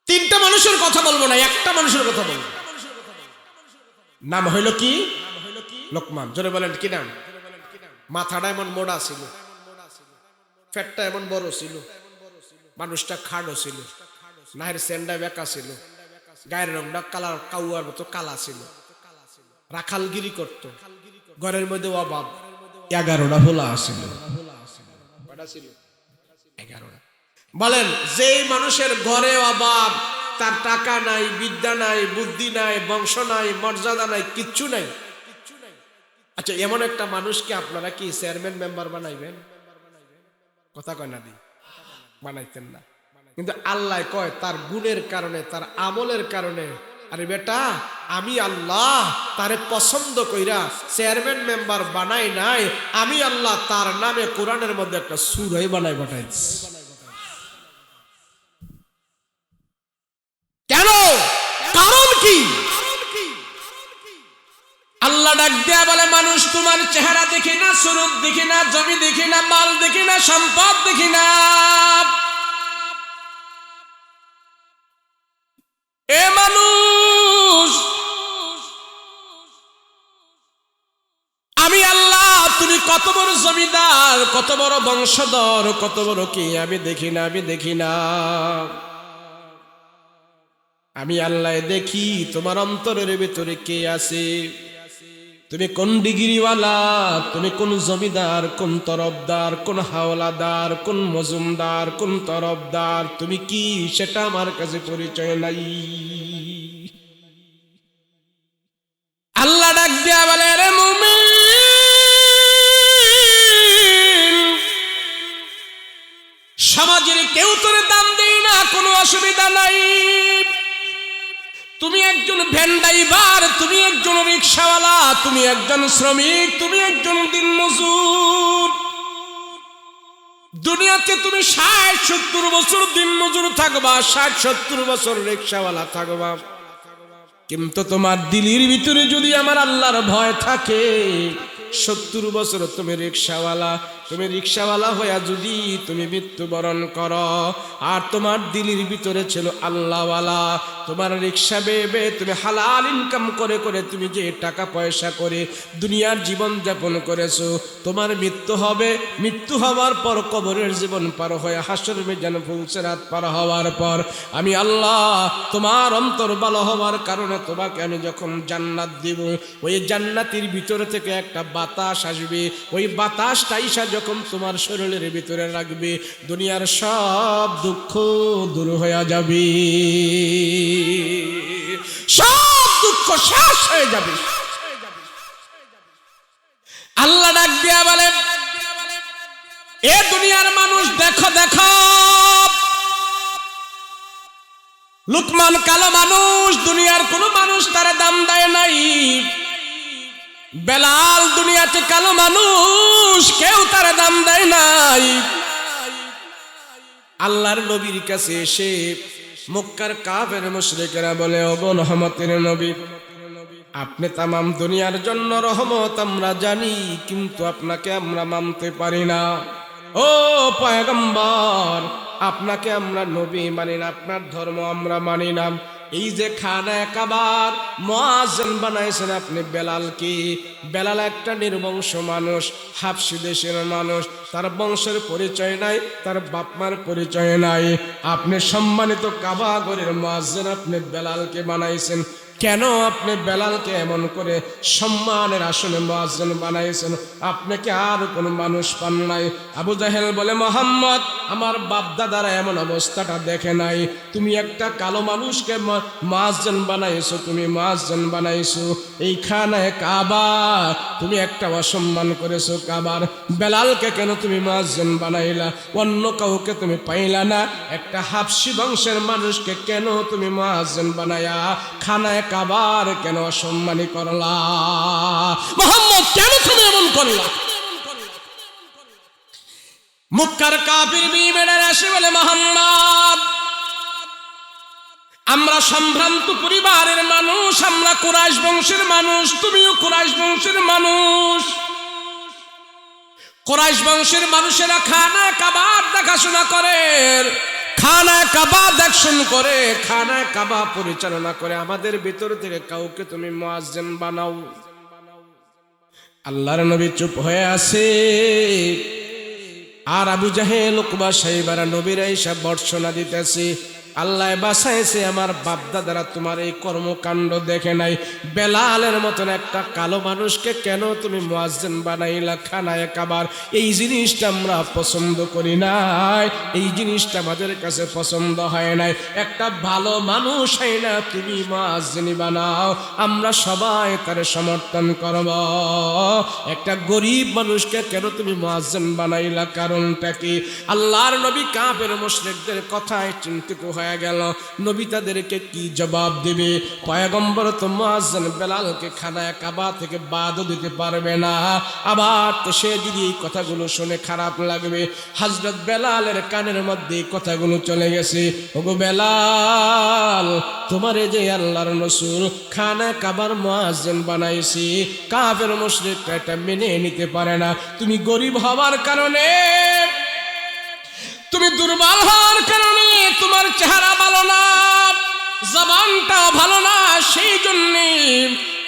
3টা মানুষের কথা বলবো না, একটা মানুষের কথা বলবো। নাম হইল কি? লোকমান। জোরে বলেন কি নাম? মাথাটা এমন মোড়া ছিল, ফ্যাটটা এমন বড় ছিল, মানুষটা খাড়ো ছিল, নাহের সেন্ডা বেঁকা ছিল, গায়ের রংটা কালার কাউয়ার মতো কালা ছিল, রাখালগিরি করত, ঘরের মধ্যে অভাব, 11টা হোলা ছিল। 11টা। বলেন, যে মানুষের ঘরে অভাব, তার টাকা নাই, বিদ্যা নাই, বুদ্ধি নাই, বংশ নাই, মর্যাদা নাই, কিচ্ছু নাই, আচ্ছা এমন একটা মানুষকে আপনারা কি চেয়ারম্যান মেম্বার বানাইবেন? কথা কয় না? বানাইতেন না। কিন্তু আল্লাহ কয় তার গুণের কারণে, তার আমলের কারণে, আরে বেটা আমি আল্লাহ তারে পছন্দ কইরা চেয়ারম্যান মেম্বার বানাই নাই, আমি আল্লাহ তার নামে কোরআনের মধ্যে একটা সূরা বানাই পাঠাইছি। কেন? কারণ কি? আল্লাহ ডাক দেয়া বলে, মানুষ তোমার চেহারা দেখি না, সুরত দেখি না, জমি দেখি না, মাল দেখি না, সম্পদ দেখি না, এ মানুষ আমি আল্লাহ তুমি কত বড় জমিদার, কত বড় বংশধর, কত বড় কি আমি দেখি না, আমি দেখি না। আমি আল্লাহ দেখি তোমার অন্তরের ভিতরে কে আছে, তুমি কোন ডিগ্রিওয়ালা, তুমি কোন জমিদার, কোন তরফদার, কোন হাওলাদার, কোন মজুমদার, কোন তরফদার, তুমি কি সেটা আমার কাছে পরিচয় নাই। আল্লাহ ডাক দিয়া বলে, রে মুমিন, সমাজের কেউ তোরে দাম দেয় না, কোনো অসুবিধা নাই। তুমি একজন ভ্যান ড্রাইভার, তুমি একজন রিকশাওয়ালা, তুমি একজন শ্রমিক, তুমি একজন দিনমজুর, দুনিয়াতে তুমি 60-70 বছর দিনমজুর থাকবা, 60-70 বছর রিকশাওয়ালা থাকবা, কিন্তু তোমার দিলের ভিতরে যদি আমার আল্লাহর ভয় থাকে, 70 বছর তুমি রিকশাওয়ালা, তুমি রিকশাওয়ালা হইয়া যদি তুমি মৃত্যুবরণ করো, আর তোমার দিলের ভিতরে ছিল আল্লাহওয়ালা, তোমার রিকশা বেয়ে তুমি হালাল ইনকাম করে করে তুমি যে টাকা পয়সা করে দুনিয়ার জীবন যাপন করেছো, তোমার মৃত্যু হবে। মৃত্যু হওয়ার পর কবরের জীবন পার হয়ে হাসর মিজান ফুলসিরাত পার হওয়ার পর আমি আল্লাহ তোমার অন্তর ভালো হওয়ার কারণে তোমাকে আমি যখন জান্নাত দিব, ওই জান্নাতের ভিতরে থেকে একটা বাতাস আসবে, ওই বাতাসটা আইসা যখন তোমার শরীরের ভিতরে রাখবে, দুনিয়ার সব দুঃখ দূর হয়ে যাবে, সব দুঃখ শেষ হয়ে যাবে। আল্লাহ ডাক দিয়া বলেন, এ দুনিয়ার মানুষ দেখো দেখো, লুকমান কালো মানুষ, দুনিয়ার কোন মানুষ তার দাম দেয় নাই। বেলাল দুনিয়াতে কালো মানুষ, কেউ তার দাম দেয় নাই। আল্লাহর নবীর কাছে এসে মক্কার কাফের মুশরিকেরা বলে, ওগো রহমতের নবী, আপনি তামাম দুনিয়ার জন্য রহমত আমরা জানি, কিন্তু আপনাকে আমরা মানতে পারি না। ও পয়গম্বর, আপনাকে আমরা নবী মানি না, আপনার ধর্ম আমরা মানি না। এই যে খানায়ে কাবার মুয়াজ্জিন বানাইছেন আপনি বেলালকে, বেলাল একটা নির্বংশ মানুষ, হাবশী দেশের মানুষ, তার বংশের পরিচয় নাই, তার বাপমার পরিচয় নাই। আপনি সম্মানিত কাবা ঘরের মুয়াজ্জিন আপনি বেলালকে বানাইছেন, কেন আপনি বেলালকে এমন করে সম্মানের আসনে মুয়াজ্জিন বানাইছেন? আপনাকে আর কোনো মানুষ পান নাই। আবু জাহেল বলে, মুহাম্মদ আমার বাপ দাদারা এমন অবস্থাটা দেখে নাই, তুমি একটা কালো মানুষকে মুয়াজ্জিন বানাইছো, তুমি মুয়াজ্জিন বানাইছো। এই খানায়ে কাবা তুমি একটা অসম্মান করেছো কাবার। বেলালকে কেন তুমি মুয়াজ্জিন বানাইলা? অন্য কাউকে তুমি পাইলা না? একটা হাবশী বংশের মানুষকে কেন তুমি মুয়াজ্জিন বানায়া খানায়ে কাবার কেন অসম্মানী করলা? মুহাম্মদ কেন তুমি এমন করলা? মক্কার কাফির বিবেরা আসে বলে, মুহাম্মদ আমরা সম্ভ্রান্ত পরিবারের মানুষ, আমরা কুরাইশ বংশের মানুষ, তুমিও কুরাইশ বংশের মানুষ। কুরাইশ বংশের মানুষেরা খানায়ে কাবার দেখাশোনা করে, খানায়ে কাবা দেখশন করে, খানায়ে কাবা পরিচালনা করে। আমাদের ভিতর থেকে কাউকে তুমি মুয়াজ্জিন বানাও। আল্লাহর নবী চুপ হয়ে আছে, আর আবু জাহেল উকবা সাইবারা নবীরা এসব বর্ষনা দিতেছে, আল্লাহ বাঁচাইছে আমার বাপদাদারা তোমার এই কর্মকাণ্ড দেখে নাই। বেলালের মতন একটা কালো মানুষকে কেন তুমি মুয়াজ্জিন বানাইলা খানায়ে কাবার? এই জিনিসটা আমরা পছন্দ করি নাই, এই জিনিসটা আমাদের কাছে পছন্দ হয় নাই। একটা ভালো মানুষ হয় না তুমি মুয়াজ্জিন বানাও, আমরা সবাই তার সমর্থন করব। একটা গরিব মানুষকে কেন তুমি মুয়াজ্জিন বানাইলা? কারণটা কি? আল্লাহর নবী কাফের মুশরিকদের কথায় চিন্তিত হয়ে গেল। নবী তাদেরকে কি জবাব দেবে? পয়গম্বর তো মুয়াজ্জিন বেলালকে খানায়ে কাবা থেকে বাদও দিতে পারবে না, আবার তো সে যদি এই কথাগুলো শুনে খারাপ লাগবে। হযরত বেলালের কানের মধ্যে এই কথাগুলো চলে গেছে, ওগো বেলাল, তোমারে যে আল্লাহর রাসূল খানায়ে কাবার মুয়াজ্জিন বানাইছি, কাফের মুশরিকরা এটা মেনে নিতে পারে না। তুমি গরিব হওয়ার কারণে, তুমি দুর্বল হওয়ার কারণে, তোমার চেহারা ভালো না, জবানটা ভালো না, সেই জন্য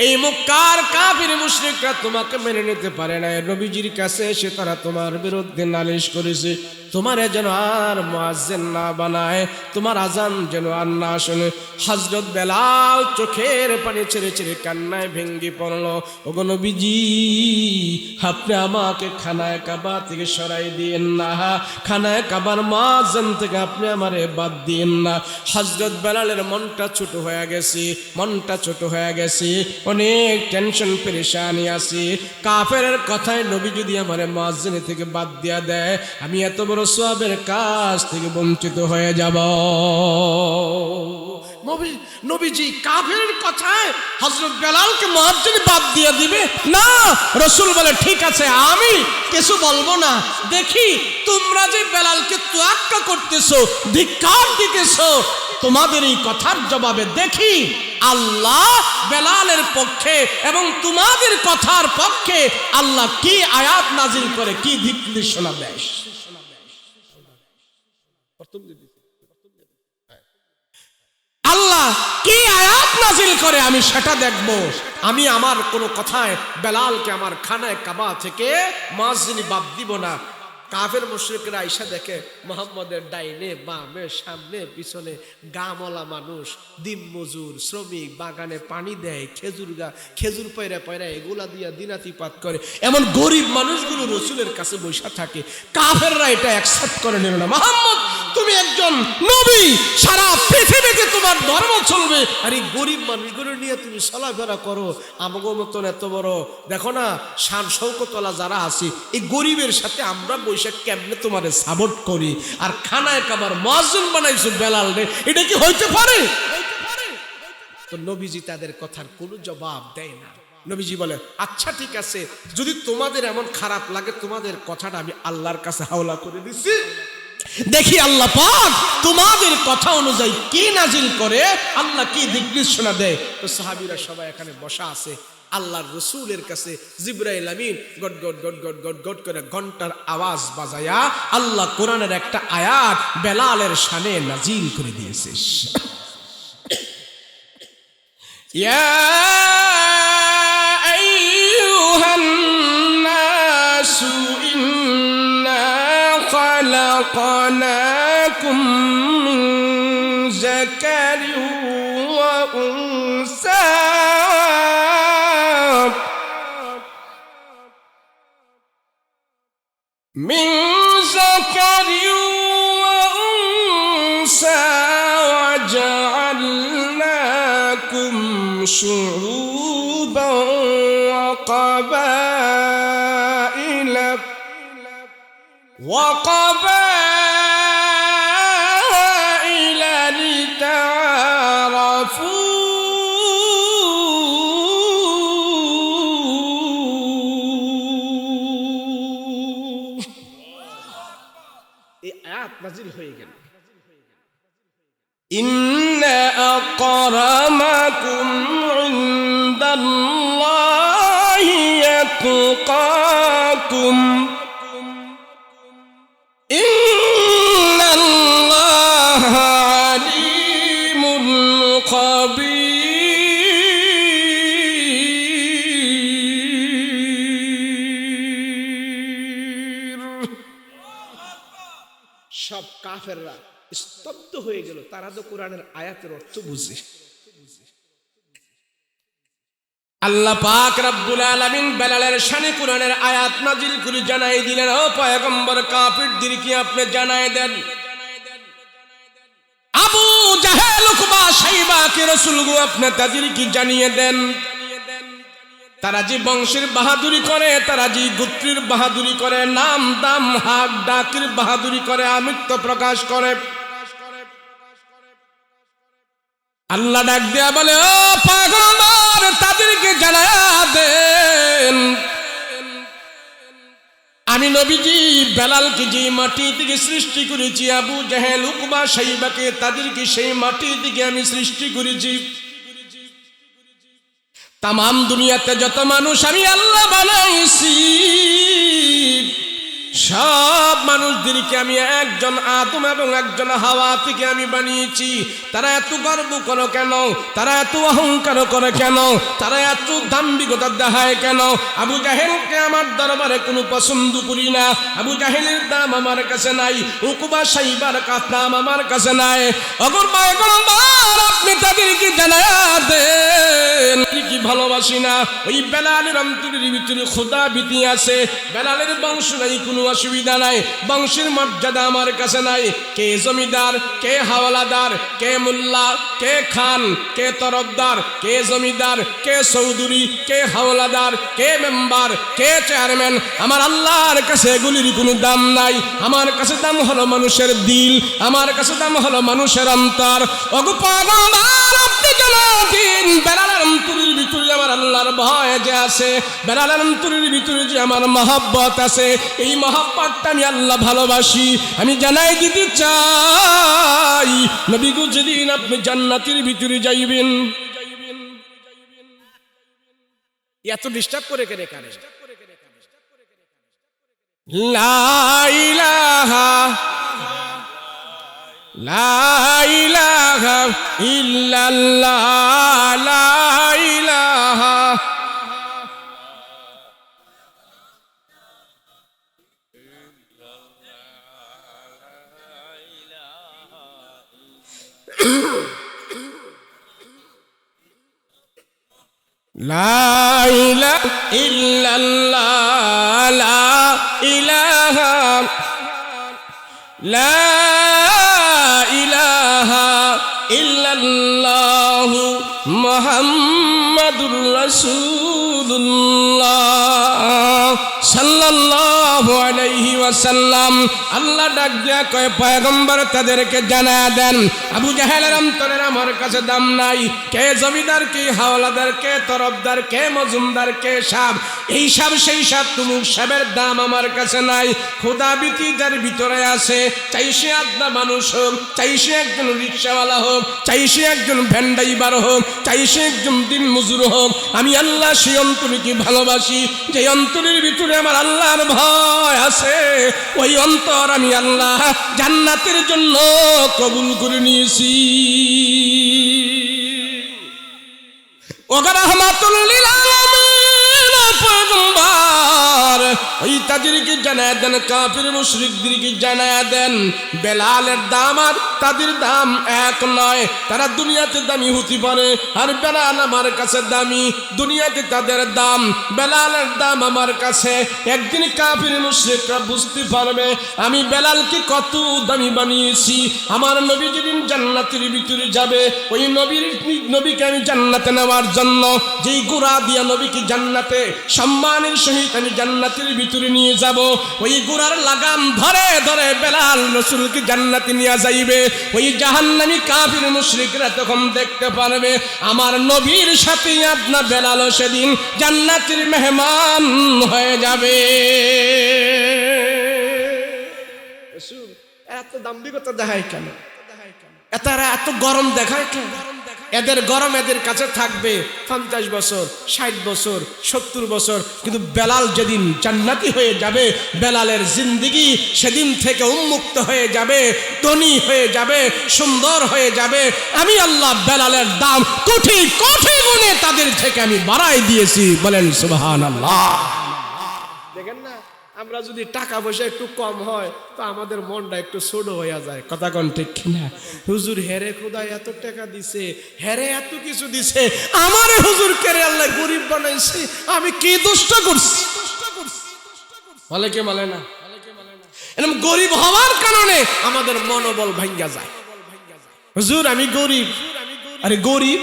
এই মক্কার কাফির মুশরিকরা তোমাকে মেনে নিতে পারে না। নবীজির কাছে এসে তারা তোমার বিরুদ্ধে নালিশ করেছে, তোমারে যেন আর মুয়াজ্জিন না বানায়, তোমার আজান যেন আর না শোনে। হযরত বেলাল চোখের পানি ছেড়ে ছেড়ে কান্নায় ভেঙ্গে পড়ল, ওগো নবীজি, আপনি আমাকে খানায়ে কাবা থেকে সরাই দিয়েন না, খানায়ে কাবার মুয়াজ্জিন থেকে আপনি আমারে বাদ দিয়েন না। হযরত বেলালের মনটা ছোট হয়ে গেছে, মনটা ছোট হয়ে গেছে, অনেক টেনশন পেরেশানি আছে। কাফেরের কথায় নবী যদি আমারে মুয়াজ্জিন থেকে বাদ দিয়া দেয়, আমি এত বড় সওয়াবের কাজ থেকে বঞ্চিত হয়ে যাব। নবীজি কাফেরের কথায় হযরত বেলালকে মুয়াজ্জিন বাদ দিয়ে দিবে না। রাসূল বলে, ঠিক আছে, আমি কিছু বলবো না, দেখি তোমরা যে বেলালকে তোয়াক্কা করতেছো, ধিক্কার দিতেছো, তোমাদের এই কথার জবাবে দেখি আল্লাহ বেলালের পক্ষে এবং তোমাদের কথার পক্ষে আল্লাহ কি আয়াত নাজিল করে, কি দিক নির্দেশনা দেয়। আল্লাহ কি আয়াত নাজিল করে আমি সেটা দেখব। আমি আমার কোনো কথায় বেলালকে আমার খানায় কাবা থেকে মুয়াজ্জিনি বাদ দিব না। কাফের মুশরিকরা আইসা দেখে মুহাম্মদের ডাইনে বামে সামনে পিছনে গামলা মানুষ, দিন মজুর, শ্রমিক, বাগানে পানি দেয়, খেজুর পয়রা পয়রা এগুলা দিয়া দিনাতিপাত করে, এমন গরিব মানুষগুলো রসুলের কাছে বসা থাকে। কাফেররা এটা অ্যাকসেপ্ট করে নিল না। মুহাম্মদ তুমি একজন নবী, সারা পৃথিবীতে তোমার ধর্ম চলবে, আর এই গরিব মানুষগুলো নিয়ে তুমি চলাফেরা করো। আমাগো মতন এত বড় দেখো না শান শৌকতলা যারা আছে, এই গরিবের সাথে আমরা বৈশাখ কেমনে তোমার সাপোর্ট করি, আর খানায় কাবার মুয়াজ্জিন বানাইছো বেলাল রে, এটা কি হইতে পারে? তো নবীজি তাদের কথার কোনো জবাব দেয় না। নবীজি বলে আচ্ছা ঠিক আছে, যদি তোমাদের এমন খারাপ লাগে তোমাদের কথাটা আমি আল্লাহর কাছে হাওলা করে দিচ্ছি, দেখি আল্লাহ পাক তোমাদের কথা অনুযায়ী কি নাজিল করে, আল্লাহ কি দিক নির্দেশনা দেয়। তো সাহাবীরা সবাই এখানে বসা আছে। আল্লাহর রসুলের কাছে জিবরাইল আমিন গট গট গট গট গট গট করে ঘন্টার আওয়াজ বাজায়া আল্লাহ কোরআনের একটা আয়াত বেলালের শানে নাজিল করে দিয়েছে। ইয়া আইয়ুহান নাসু ইন্না খালাকনাকুম মিন যাকারিন ওয়া উনসা من ذكر وأنثى وجعلناكم شعوبا وقبائل لتعارفوا নাজিল হয়ে গেল। ইন্না আকরামাকুম ইনদাল্লাহি ইয়াতকাকুম ইন্নাল্লাহা আলিমুল খাবীর। সব কাফেররা স্তব্ধ হয়ে গেল, তারা তো কোরআনের আয়াতের অর্থ বুঝে। আল্লাহ পাক রব্বুল আলামিন বেলালের শানে কোরআনের আয়াত নাজিল করে জানাই দিলেন, ও পয়গম্বর কাফিরদেরকে আপনি জানাই দেন, আবু জাহেল উকবা শাইবা কে রাসূলগো আপনি তাদেরকে জানিয়ে দেন, তারা যে বংশের বাহাদুরি করে, তারা যে গোত্রের বাহাদুরি করে, নাম দাম হাক ডাকের বাহাদুরি করে, আমিত্ব প্রকাশ করে। আল্লাহ ডাক দেয়া বলে, ও পয়গম্বর তাদেরকে জানায়া দেন, আমি নবীজি বেলালকে যে মাটি থেকে সৃষ্টি করেছি, আবু জাহেল উকবা শাইবাকে তাদেরকে সেই মাটি থেকে আমি সৃষ্টি করেছি। তামাম দুনিয়াতে যত মানুষ আমি আল্লাহ বানাইছি, সব মানুষদেরকে আমি একজন আদম এবং একজন হাওয়া থেকে আমি বানিয়েছি। তারা এত গর্ব করে কেন? তারা এত অহংকার করে কেন? তারা এত দাম্ভিকতা দেখায় কেন? আবু জাহেলকে আমার দরবারে কোনো পছন্দ করি না, আবু জাহেলের দাম আমার কাছে নাই, উকবা শাইবার দাম আমার কাছে নাই। অগর পয়গম্বর আপনি তাদেরকে জানায়া দেন কি ভালোবাসি না। ওই বেলালের অন্তরের ভিতরে খোদা ভীতি আছে, বেলালের বংশ নাই, কোনো অসুবিধা নাই, বংশের মর্যাদা আমার কাছে নাই। কে জমিদার, কে হাওলাদার, কে মোল্লা, কে খান, কে তরফদার, কে জমিদার, কে চৌধুরী, কে হাওলাদার, কে মেম্বার, কে চেয়ারম্যান, আমার আল্লাহর কাছে এগুলির কোনো দাম নাই। আমার কাছে দাম হলো মানুষের দিল, আমার কাছে দাম হলো মানুষের অন্তর। ওগো পয়গম্বর আপনি জানাবেন বেলালের অন্তরের ভিতরে আমার আল্লাহর ভয় যে আছে, বেলালের অন্তরের ভিতরে যে আমার মহব্বত আছে, এই মহব্বতটা আমি আল্লাহ ভালোবাসি। আমি জানাই দিতে চাই নবী গো যেদিন আপনি জান্নাতের ভিতরে যাইবেন, এত ডিস্টার্ব করে কেন কানে? লা ইলাহা লা ইলাহা ইল্লাল্লাহ লা ইলাহা লা ইলাহা ইল্লাল্লাহ লা ইলাহা লা ইলাহা ইল্লাল্লাহ মুহাম্মাদুর রাসূলুল্লাহ সাল্লাল্লাহু আলাইহি ওয়াসাল্লাম। আল্লাহ ডাক দিয়া কয় পয়গম্বর তাদেরকে জানায়া দেন, আবু জাহেলের অন্তরের আমার কাছে দাম নাই। কে জমিদার, কে হাওলাদার, কে তরফদার, কে মজুমদার, কে সাব, এই সাব সেই সাব তুমুক সাবের দাম আমার কাছে নাই। খোদা বিতি যার ভিতরে আছে, চাই সে আদনা মানুষ হোক, চাই সে একজন রিক্সাওয়ালা হোক, চাই সে একজন ভ্যান ড্রাইভার হোক, চাই সে একজন দিন মজুর হোক, আমি আল্লাহ সেই অন্তরকে ভালোবাসি। যে অন্তরের ভিতরে আমার আল্লাহর ভয় আছে, ওই অন্তর আমি আল্লাহ জান্নাতের জন্য কবুল করে নিয়েছি। ওগো রাহমাতুল লিল আলামিন পয়গম্বর, ওই তাদেরকে জানায়া দেন, কাফির মুশরিকদেরকে জানায়া দেন, বেলালের দাম আর তাদের দাম এক নয়। তারা দুনিয়াতে দামি হতে পারে, আর বেলাল আমার কাছে দামি। দুনিয়াতে তাদের দাম, বেলালের দাম আমার কাছে। একদিন কাফির মুশরিকরা বুঝতে পারবে আমি বেলালকে কত দামি বানিয়েছি। আমার নবী যেদিন জান্নাতের ভিতরে যাবে, ওই নবীকে আমি জান্নাতে নেওয়ার জন্য যেই গোড়া দিয়া নবীকে জান্নাতে সম্মানের সহিত আমি জান্নাতের ভিতরে নিয়ে যাব, ওই গোড়ার লাগাম ধরে ধরে বেলাল রাসূলকে জান্নাতে নিয়ে যাইবে। ওই জাহান্নামী কাফির মুশরিকরা তখন দেখতে পারবে আমার নবীর সাথে আপনার বেলালও সেদিন জান্নাতের মেহমান হয়ে যাবে। এত দাম্ভিকতা দেখায় কেন? এতারা এত গরম দেখায় কেন? এদের গরম এদের কাছে থাকবে 50 বছর, 60 বছর, 70 বছর, কিন্তু বেলাল যেদিন জান্নাতি হয়ে যাবে, বেলালের জিন্দেগি সেদিন থেকে উন্মুক্ত হয়ে যাবে, ধনী হয়ে যাবে, সুন্দর হয়ে যাবে। আমি আল্লাহ বেলালের দাম কোটি কোটি গুণে তাদের থেকে আমি বাড়াই দিয়েছি। বলেন সুবহানাল্লাহ। দেখেন না, আমরা যদি টাকা পয়সা একটু কম হয় তো আমাদের মনটা একটু ছোট হয়ে যায়। কথা কোন ঠিক কিনা? হুজুর হেরে খোদা এত টাকা দিছে, হেরে এত কিছু দিছে, আমারে হুজুর কেরে আল্লাহ গরিব বানাইছে, আমি কি দুষ্ট করছি? বলে কে বলে না? এরকম গরিব হওয়ার কারণে আমাদের মনোবল ভাঙ্গা যায়। হুজুর আমি গরিব। আরে গরিব,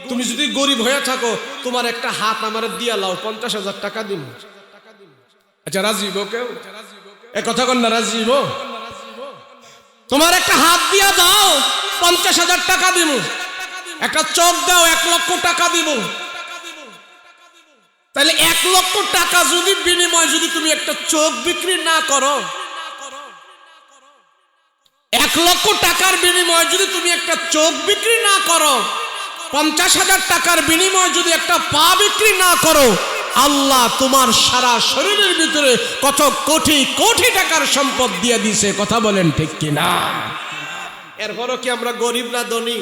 তুমি যদি গরিব হয়ে থাকো, তোমার একটা হাত আমার দিয়া লাও, 50,000 টাকা দিন। আচ্ছা রাজিব কেউ? এ কথা কন না, রাজিব? তোমার একটা হাত দিয়া দাও, 50,000 টাকা দিব। একটা চোখ দাও, 1 লক্ষ টাকা দিব। তাহলে 1 লক্ষ টাকা যদি বিনিময় যদি তুমি একটা চোখ বিক্রি না করো, 1 লক্ষ টাকার বিনিময় যদি তুমি একটা চোখ বিক্রি না করো, 50,000 টাকার বিনিময় যদি একটা পা বিক্রি না করো, আল্লাহ তোমার সারা শরীরের ভিতরে কত কোটি কোটি টাকার সম্পদ দিয়ে দিছে। কথা বলেন ঠিক কিনা? এরপরও কি আমরা গরিব না ধনী?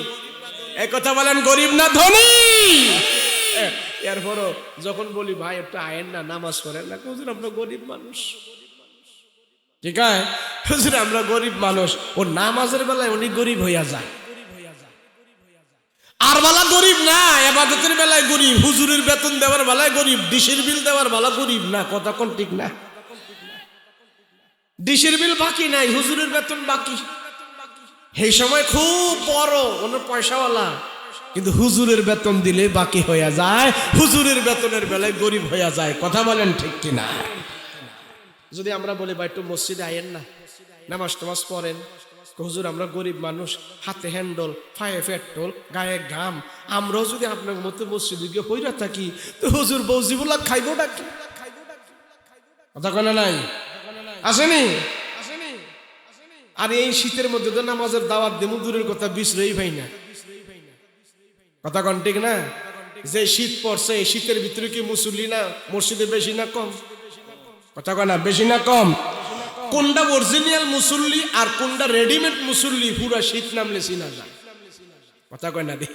এই কথা বলেন, গরিব না ধনী? এরপরও যখন বলি ভাই একটু আয়েন না, নামাজ পড়েন না, হুজুর আমরা গরিব মানুষ। ঠিক আছে হুজুর আমরা গরিব মানুষ, ও নামাজের বেলায় উনি গরিব হইয়া যায়, আর বেলা গরিব না, ইবাদতের বেলায় গরিব, হুজুরের বেতন দেওয়ার বেলায় গরিব, ডিশের বিল দেওয়ার বেলা গরিব না। কথা কোন ঠিক না? ডিশের বিল বাকি নাই, হুজুরের বেতন বাকি। এই সময় খুব বড় ওনার পয়সাওয়ালা, কিন্তু হুজুরের বেতন দিলে বাকি হয়ে যায়, হুজুরের বেতনের বেলায় গরিব হয়ে যায়। কথা বলেন ঠিক কিনা? যদি আমরা বলি ভাই একটু মসজিদে আইয়েন না, নামাজ টামাজ পড়েন, হুজুর আমরা গরিব মানুষ, হাতে হ্যান্ডল, পায়ে পেট্রোল, গায়ে ঘাম, আমরাও যদি আপনার মতো মসজিদে গিয়ে পইরা থাকি তো হুজুর বৌজিবুলা খাইবো ডাকি। কথা কেন নাই? আসেনি? আর এই শীতের মধ্যে তো নামাজের দাওয়াত দেমু দূরের কথা বিশ্রয়ই ভাই না, কথা কন ঠিক না? যে শীত পড়ছে এই শীতের ভিতরে কি মুসল্লি না মসজিদে বেশি না কম? কথা কয় না, বেশি না কম? কোনটা অরিজিনাল মুসল্লি আর কোনটা রেডিমেড মুসল্লি পুরা শীত নামলে চিনা যায়, কথা কয় না দে?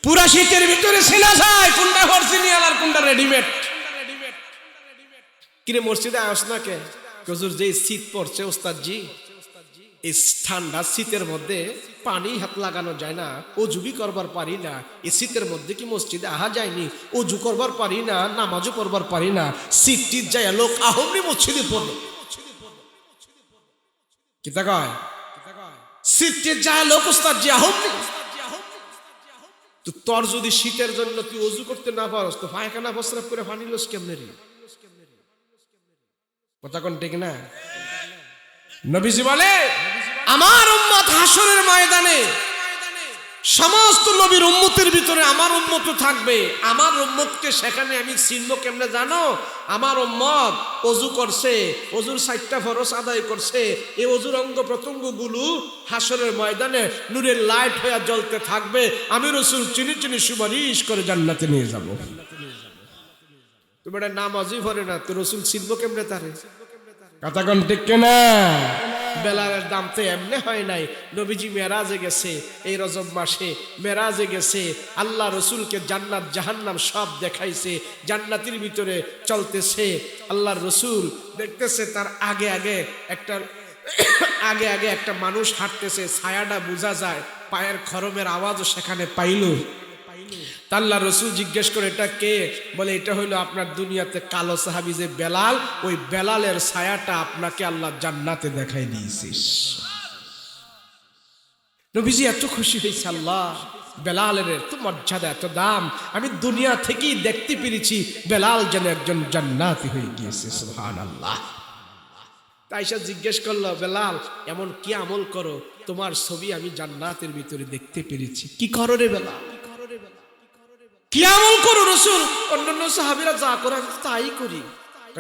পুরা শীতের ভিতরে চেনা যায় কোনটা অরিজিনাল আর কোনটা রেডিমেড। কিরে মসজিদে আস না কে? হুজুর যে শীত পড়ছে ওস্তাদজি, এই ঠান্ডা শীতের মধ্যে পানি হাত লাগানো যায় না, অজুবি করবার পারি না, এই শীতের মধ্যে কি মসজিদে আহা যায়নি, অজু করবার পারি না, নামাজও পড়বার পারি না, শীত যায় লোক আহমনি মসজিদে পড়লো, কি তা কয়? শীত যায় লোক ওস্তাদজি আহমনি। তো তোর যদি শীতের জন্য তুই অজু করতে না পারস তো পায়খানা প্রস্রাব করে পানি লস কেমনে রে? কথা কোন ঠিক না? নবীজি বলে আমার উম্মত হাসরের ময়দানে সমস্ত নবীর উম্মতের ভিতরে আমার উম্মত থাকবে। আমার উম্মতকে সেখানে আমি চিনব কেমনে জানো? আমার উম্মত ওযু করছে, ওযুর 4টা ফরজ আদায় করছে, এই ওযুর অঙ্গ প্রত্যঙ্গগুলো হাসরের ময়দানে নূরের লাইট হয়ে জ্বলতে থাকবে। আমি রাসূল চিনি চিনি সুপারিশ করে জান্নাতে নিয়ে যাব। তুমি এটা নামাজই পড়ে না, তো রাসূল চিনব কেমনে তারে? কথা কোন ঠিক কিনা? বেলালের দাম তো এমনি হয় নাই। নবীজি মেরাজে গেছে, এই রজব মাসে মেরাজে গেছে, আল্লাহ রসুলকে জান্নাত জাহান্নাম সব দেখাইছে, জান্নাতের ভিতরে চলতেছে, আল্লাহর রসুল দেখতেছে তার আগে আগে একটা মানুষ হাঁটতেছে, ছায়াটা বোঝা যায়, পায়ের খরমের আওয়াজও সেখানে পাইল। আল্লাহ রসুল জিজ্ঞেস করে এটা কে? বলে এটা হইলো আপনার দুনিয়াতে কালো সাহাবী যে বেলাল, ওই বেলালের ছায়াটা আপনাকে আল্লাহ জান্নাতে দেখাই দিয়েছিস। নবীজি এত খুশি হয়েছে, আল্লাহ বেলালের এত মর্যাদা এত দাম, আমি দুনিয়া থেকেই দেখতে পেরেছি বেলাল যেন একজন জান্নাতি হয়ে গিয়েছে। সুবহানাল্লাহ। তাই সে জিজ্ঞেস করলো, বেলাল এমন কি আমল করো তোমার ছবি আমি জান্নাতের ভিতরে দেখতে পেরেছি? কি করো রে বেলাল? কি আমল করো রসুল? অন্যান্য সাহাবীরা যা করে আমি তাই করি।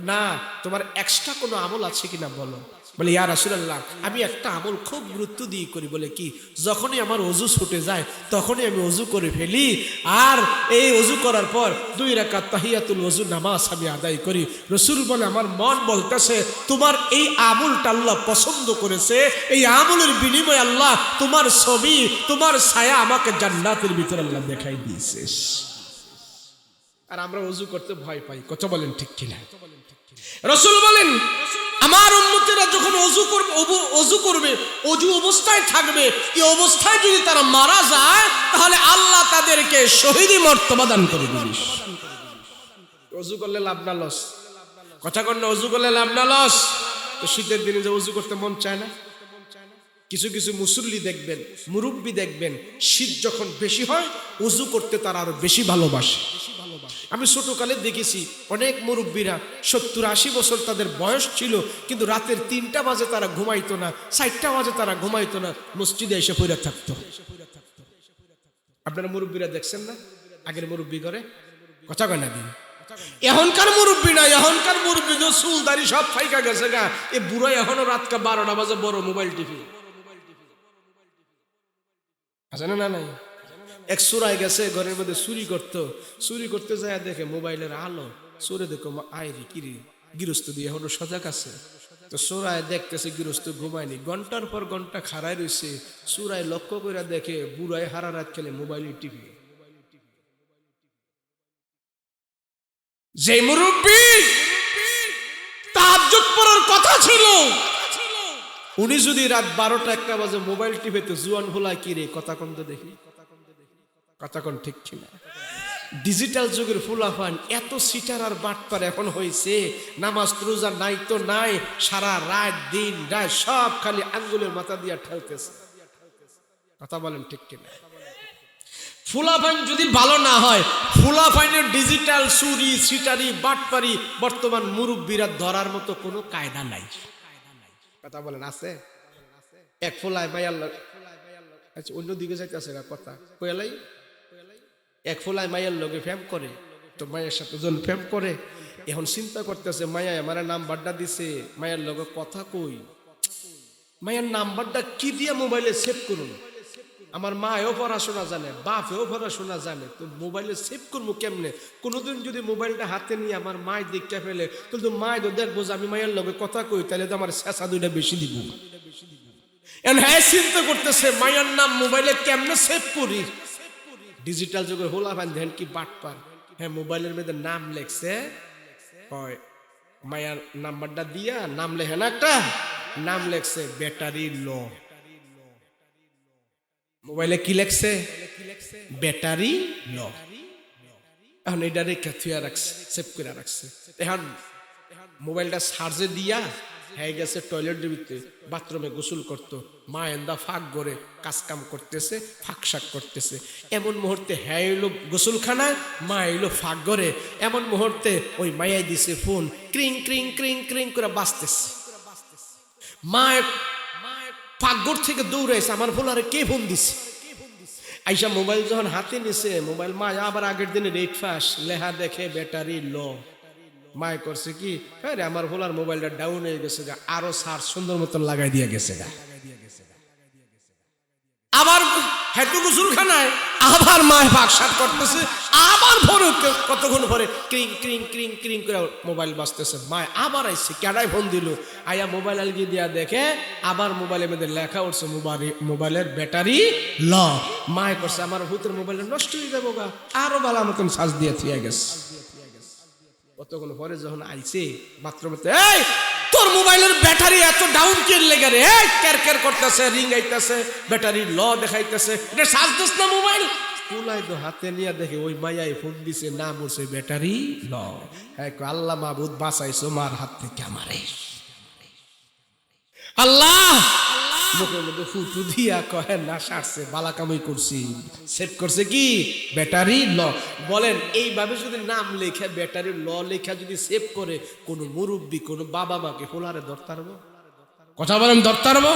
না, তোমার এক্সট্রা কোনো আমল আছে কিনা বলো। বলে ইয়া রাসূলুল্লাহ আমি একটা আমল খুব গুরুত্ব দিয়ে করি। বলে কি? যখনই আমার ওযু ছুটে যায় তখনই আমি ওযু করে ফেলি, আর এই ওযু করার পর 2 রাকাত তাহিয়াতুল ওযু নামাজ আমি আদায় করি। রাসূল বলে আমার মন বলতেছে তোমার এই আমলটা আল্লাহ পছন্দ করেছে, এই আমলের বিনিময়ে আল্লাহ তোমার ছবি তোমার ছায়া আমাকে জান্নাতের ভিতরে আল্লাহ দেখাই দিয়েছে। আর আমরা ওযু করতে ভয় পাই, কথা বলেন ঠিক কিনা? রাসূল বলেন আমার উম্মতেরা যখন ওযু করবে ওযু অবস্থায় থাকবে, এই অবস্থায় যদি তারা মারা যায় তাহলে আল্লাহ তাদেরকে শহীদি মর্তবা দান করে দিবেন। ওযু করলে লাভ না লস? কথা কন না, ওযু করলে লাভ না লস? তো শীতের দিনে যে ওযু করতে মন চায় না, কিছু কিছু মুসল্লি দেখবেন, মুরব্বী দেখবেন, শীত যখন বেশি হয় ওযু করতে তারা আরো বেশি ভালোবাসে। আমি ছোটকালে দেখেছি অনেক মুরব্বীরা 70-80 বছর তাদের বয়স ছিল, কিন্তু রাতের 3টা বাজে তারা ঘুমাইতো না, 4টা বাজে তারা ঘুমাইতো না, মসজিদে এসে পড়ে থাকতো। আপনারা মুরব্বীরা দেখছেন না আগের মুরব্বী করে? কথা কয় না দিন। এখনকার মুরব্বী না, এখনকার মুরব্বী যে চুলদারি সব ফাইকা গেছে গা, এ বুড়ো এখনো রাতকা 12টা বাজে বড় মোবাইল টিভি আছে না? নাই এক চোরাই গেছে ঘরের মধ্যে চুরি করতে যায়, দেখে মোবাইলের আলো, চোরে দেখো আইরি কিরি গৃহস্থ দিয়ে এখনো সজাগ আছে। তো চোরাই দেখতেছে গৃহস্থ ঘুমায়নি, ঘন্টার পর ঘন্টা খাড়াই রয়েছে, চোরাই লক্ষ্য করে দেখে বুড়াই হারা রাত খেলে মোবাইলের টিভি। যে মুরব্বী তাহাজ্জুদ পড়ার কথা ছিল, উনি যদি রাত 12টা-1টা বাজে মোবাইল টিভিতে জুয়ান ভোলায় কি রে? কথা কোন তো দেখি, কথা কোন ঠিক কিনা? ডিজিটাল যুগের ফুলাফান এত সিটার আর বাটপার এখন হয়েছে, নামাজ রোজা নাই তো নাই, সারা রাত দিন রাত সব খালি আঙ্গুলের মাথা দিয়া ঠেলতেছে। কথা বলেন ঠিক কিনা? ফুলাফাইন যদি ভালো না হয়, ফুলাফাইনের ডিজিটাল চুরি সিটারি বাটপারি বর্তমান মুরব্বীরা ধরার মতো কোনো কায়দা নাই। কথা বলেন আছে? এক ফুলায় মাইয়ার আচ্ছা অন্যদিকে যাইতেছে না কথা কয়ালাই, এক ফুলায় মাইয়ার লগে ফ্যাম করে, তো মায়ের সাথে জন ফ্যাম করে, এখন চিন্তা করতেছে মায়া আমার নাম বাড্ডা দিছে, মায়ের লগে কথা কই, মায়ের নাম্বারটা কি দিয়ে মোবাইলে সেভ করুন? আমার মাও পড়াশোনা জানে, বাপেও পড়াশোনা জানে, তো মোবাইলে সেভ করবো কেমনে? কোনোদিন যদি মোবাইলটা হাতে নিয়ে আমার মায় দেখতে ফেলে, তো মায় তো দেখবো যে আমি মায়ের লগে কথা কই, তাহলে তো আমার শেষা দুইটা বেশি দিব। হ্যাঁ, চিন্তা করতেছে মায়ের নাম মোবাইলে কেমনে সেভ করি। ডিজিটাল যুগে হোলা ভান ধ্যান কি বাট পার। হ্যাঁ, মোবাইলের মধ্যে নাম লেখছে, হয় মায়ার নাম্বারটা দিয়া নাম লেখে না, একটা নাম লেখছে ব্যাটারি লো। মোবাইলে কি লেখছে? ব্যাটারি লো। এখন এটা রেখে থুয়া রাখছে, সেভ করে রাখছে। এখন মোবাইলটা চার্জে দিয়া হয়ে গেছে টয়লেটের ভিতরে, বাথরুমে গোসল করতো, মা এন্দা ফাঁক করে কাজ কাম করতেছে, ফাঁক শাক করতেছে। এমন মুহূর্তে হ্যাঁ এলো গোসলখানায়, মা এলো ফাঁক করে। এমন মুহূর্তে ওই মায়াই দিছে ফোন, ক্রিং ক্রিং ক্রিং ক্রিং করে বাজতেছে। মা পাকঘর থেকে দৌড়াইছে, আমার ফোলারে কে ফোন দিছে। আইসা মোবাইল যখন হাতে নিছে, মোবাইল মা আবার আগের দিনে রেট ফাঁস লেহা দেখে ব্যাটারি লো। মায় করছে কি, আরে আমার ফোলার মোবাইলটা ডাউন হয়ে গেছে গা, আরো সার সুন্দর মতন লাগাই দিয়ে গেছে গা। আবার হেঁটু গোসলখানায় আবার মায় বাকশাট করতেছে, আবার ফোন কতক্ষণ পরে ক্রিং ক্রিং ক্রিং ক্রিং করে মোবাইল বাজতেছে। মায় আবার আইছে, কেডাই ফোন দিল, আয়া মোবাইল আলগিয়ে দিয়া দেখে আবার মোবাইলের মধ্যে লেখা উঠছে মোবাইলের ব্যাটারি ল। মায় করছে আমার ভূতের মোবাইলটা নষ্ট হয়ে যাবো গা, আরো বালা মতন সাজ দিয়ে থিয়া গেছে। কতক্ষণ পরে যখন আইছে বাথরুমে, এই তোর মোবাইলের ব্যাটারি এত ডাউন কে লেগে রে, কের কের করতেছে, রিং আইতেছে, ব্যাটারি ল দেখাইতেছে, এটা সাজ দিস না মোবাইল। তুলাই তো হাতে নিয়ে দেখে ওই মাইয়াই ফোন দিছে, নাম উঠছে ব্যাটারি ল। হ্যাঁ, আল্লাহ মাহবুদ বাঁচাইছো মার হাত থেকে আমারে। আল্লাহ মুখের মধ্যে ফুটু দিয়া কহে না, সারছে বালা কামাই করছি, সেভ করছে কি ব্যাটারি ল। বলেন এইভাবে যদি নাম লেখা ব্যাটারি ল লেখা যদি সেভ করে কোনো মুরব্বী, কোনো বাবা মাকে হোলারে ধরতে পারবো? কথা বলেন, ধরতে পারবো?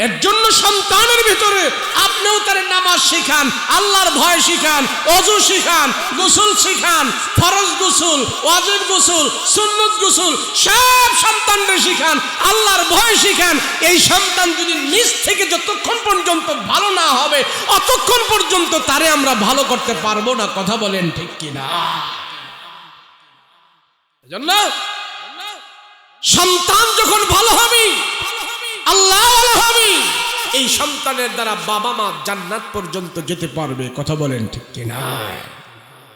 এর জন্য সন্তানের ভিতরে আপনিও তার নামাজ শিখান, আল্লাহর ভয় শিখান, ওযু শিখান, গোসল শিখান, ফরজ গোসল, ওয়াজিব গোসল, সুন্নত গোসল, সব সন্তানদের শিখান, আল্লাহর ভয় শিখান। এই সন্তান যদি নিজ থেকে যতক্ষণ পর্যন্ত ভালো না হবে, অতক্ষণ পর্যন্ত তারে আমরা ভালো করতে পারবো না। কথা বলেন ঠিক কিনা? এজন্য সন্তান যখন ভালো হবে, আল্লাহ ভালো হবে, এই সন্তানের দ্বারা বাবা মা জান্নাত পর্যন্ত যেতে পারবে। কথা বলেন ঠিক কিনা?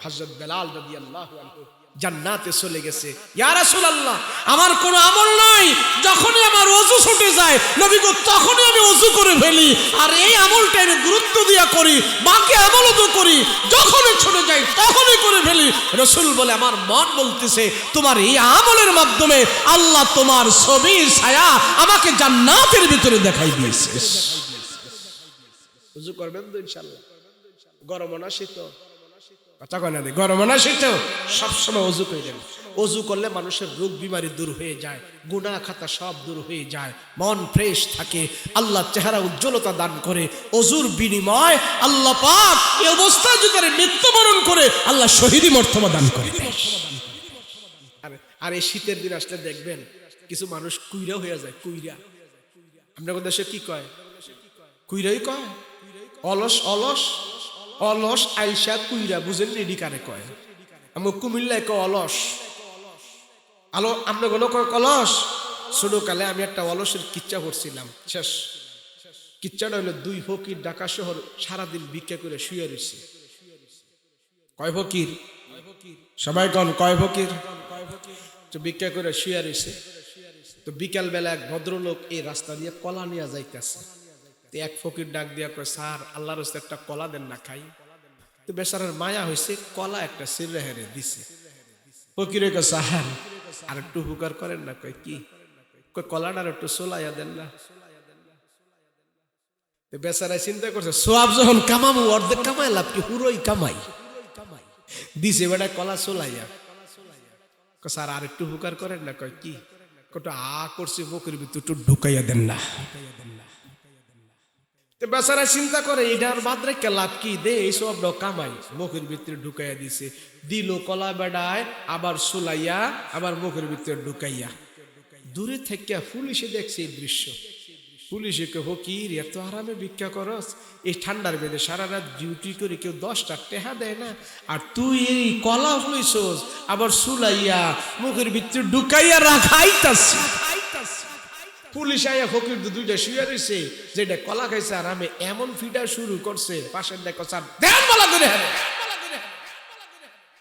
হযরত বেলাল রাদিয়াল্লাহু আনহু জান্নাতে চলে গেছে। ইয়া রাসূলুল্লাহ, আমার কোনো আমল নাই, যখনই আমার ওযু ছুটে যায় নবী গো তখনই আমি ওযু করে ফেলি, আর এই আমলটা আমি গুরুত্ব দিয়া করি, বাকি আমলও তো করি, যখনই ছুটে যায় তখনই করে ফেলি। রাসূল বলে আমার মন বলতেছে তোমার এই আমলের মাধ্যমে আল্লাহ তোমার ছবির ছায়া আমাকে জান্নাতের ভিতরে দেখাই দিয়েছে। ওযু করবেন তো ইনশাআল্লাহ? গরম না শীত? কথা কয় না, গরম না শীত সবসময় ওযু করে দেন। ওযু করলে মানুষের রোগ বিমারি দূর হয়ে যায়, গুনাহ খাতা সব দূর হয়ে যায়, মন ফ্রেশ থাকে, আল্লাহ চেহারা উজ্জ্বলতা দান করে। ওযুর বিনিময় আল্লাহ পাক এই অবস্থায় যদি মৃত্যুবরণ করে আল্লাহ শহীদি মর্তবা দান করে দেয়। আর এই শীতের দিন আসলে দেখবেন কিছু মানুষ কুইরা হয়ে যায়। কুইরা আপনাদের দেশে কি কয়? কুইরাই কয়, অলস অলস অলস আইসা কুইরা, বুঝেন রেডি কারে কয়? আমার কুমিল্লায় কয় অলস। আলো আপনার কোনো কয় অলস। ছোট কালে আমি একটা অলসের কিচ্ছা করছিলাম, শেষ কিচ্ছাটা হলো দুই ফকির ঢাকা শহর সারাদিন ভিক্ষা করে শুয়ে রয়েছে। কয় ফকির? সবাই কন কয় ফকির? তো ভিক্ষা করে শুয়ে রয়েছে। তো বিকাল বেলা এক ভদ্রলোক এই রাস্তা দিয়ে কলা নিয়ে যাইতেছে। এক ফকির ডাক দিয়া কয়, স্যার আল্লাহর রাস্তায় একটা কলা দেন না খাই। তো বেচারার মায়া হয়েছে, কলা একটা সিরে হেরে দিছে। ফকিরে কয়, স্যার আর একটু উপকার করেন না। কয় কি? কয় কলাটার একটু সোলাইয়া দেন না। বেচারায় চিন্তা করছে, সোয়াব যখন কামাবো অর্ধেক কামাই লাভ কি, পুরোই কামাই। দিছে বেটা কলা সোলাইয়া। কয় স্যার আর একটু উপকার করেন না। কয় কি? কটা করছে মুখের ভিতর একটু ঢুকাইয়া দেন না। বেচারা চিন্তা করে এটার বাদ রেখে লাভ কি, দে এই সব কামাই। মুখের ভিতরে ঢুকাইয়া দিছে, দিল কলা বেড়ায়, আবার সোলাইয়া, আবার মুখের ভিতরে ঢুকাইয়া। দূরে থেকে পুলিশে দেখছে এই দৃশ্য। পুলিশে কে ফকির এত আরামে ভিক্ষা করস, এই ঠান্ডার বেদে সারা রাত ডিউটি করে কেউ 10টা টেহা দেয় না, আর তুই এই কলা হইছস আবার সুলাইয়া মুখের ভিতরে ঢুকাইয়া রাখাইতাছি। পুলিশ আইয়া ফকির দুইটা শুয়ে রয়েছে, যেটা কলা খাইছে আরামে এমন ফিডা শুরু করছে, পাশের দেখো স্যার দেন বলা করে হারে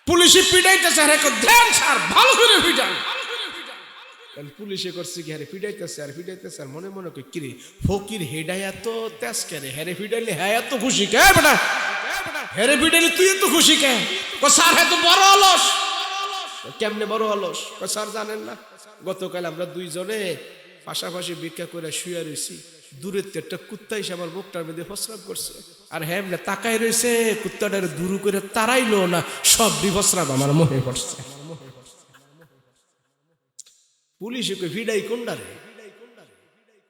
পুলিশে পিটাইতেছে, আরে দেন স্যার ভালো করে পিটান। পুলিশে করছে কি হারে পিটাইতেছে আর পিটাইতেছে, আর মনে মনে কই কিরে ফকির হেডাই এত তেজ কেন, হেরে পিটাইলে হ্যাঁ এত খুশি কে বেটা, হেরে পিটাইলে তুই এত খুশি কে? স্যার হ্যাঁ তো বড় অলস। কেমনে বড় অলস? স্যার জানেন না, গতকাল আমরা দুইজনে পাশাপাশি ভিক্ষা করে শুয়ে রয়েছি, দূরের একটা কুত্তা এসে আমার মুখটার মধ্যে প্রস্রাব করছে, আর হ্যাঁ তাকাই রয়েছে, কুত্তাটার দূর করে তারাইলো না, সব বিপ্রস্রাব আমার মুখে পড়ছে। পুলিশে কই ভিড়াই কোনডারে,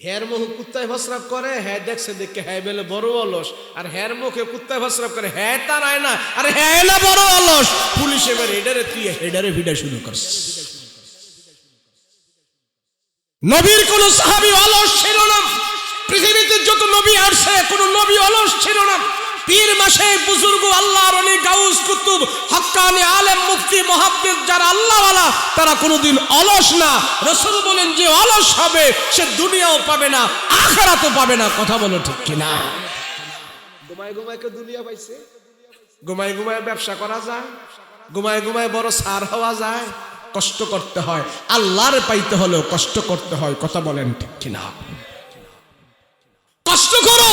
হ্যার মুখ কুত্তায় প্রস্রাব করে, হ্যাঁ দেখছে দেখে হ্যাঁ বেলে বড় অলস, আর হ্যার মুখে কুত্তায় প্রস্রাব করে, হ্যাঁ তারায় না, আর হ্যাঁ না বড় অলস। পুলিশ এবার হেডারে তুই হেডারে ভিড়া শুরু করছে। নবীর কোন সাহাবী অলস ছিল না, পৃথিবীতে যত নবী আসছে কোন নবী অলস ছিল না। পীর মাশায়েখ বুজুর্গ আল্লাহর ওলি গাউস কুতুব হক্কানি আলেম মুফতি মুহাদ্দিস যারা আল্লাহওয়ালা তারা কোনোদিন অলস না। রাসূল বলেন যে অলস হবে সে দুনিয়াও পাবে না আখিরাতও পাবে না। কথা বলো ঠিক কিনা? ঘুমায় ঘুমায় কে দুনিয়া পাইছে? ঘুমায় ঘুমায় ব্যবসা করা যায়, ঘুমায় ঘুমায় বড় সার হওয়া যায়? কষ্ট করতে হয়, আল্লাহর পাইতে হলেও কষ্ট করতে হয়। কথা বলেন ঠিক কিনা? কষ্ট করো।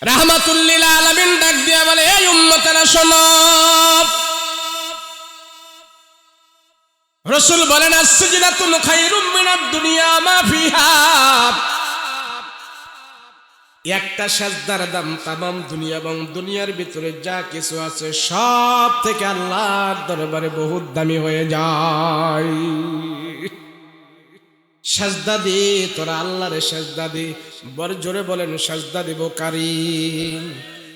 রাহমাতুল লিল আলামিন ডাক দিয়া বলে, এই উম্মতেরা শোনো, রাসূল বলেন আস-সিজদাতুল খায়রুম মিনাদ দুনিয়া মা ফিহা। একটা সাজদার দাম তামাম দুনিয়া এবং দুনিয়ার ভিতরে যা কিছু আছে সব থেকে আল্লাহর দরবারে বহুত দামি হয়ে যায়। সাজদা দে তোরা আল্লাহরে, সাজদা দে। বড় জোরে বলেন সাজদা দেব কারি।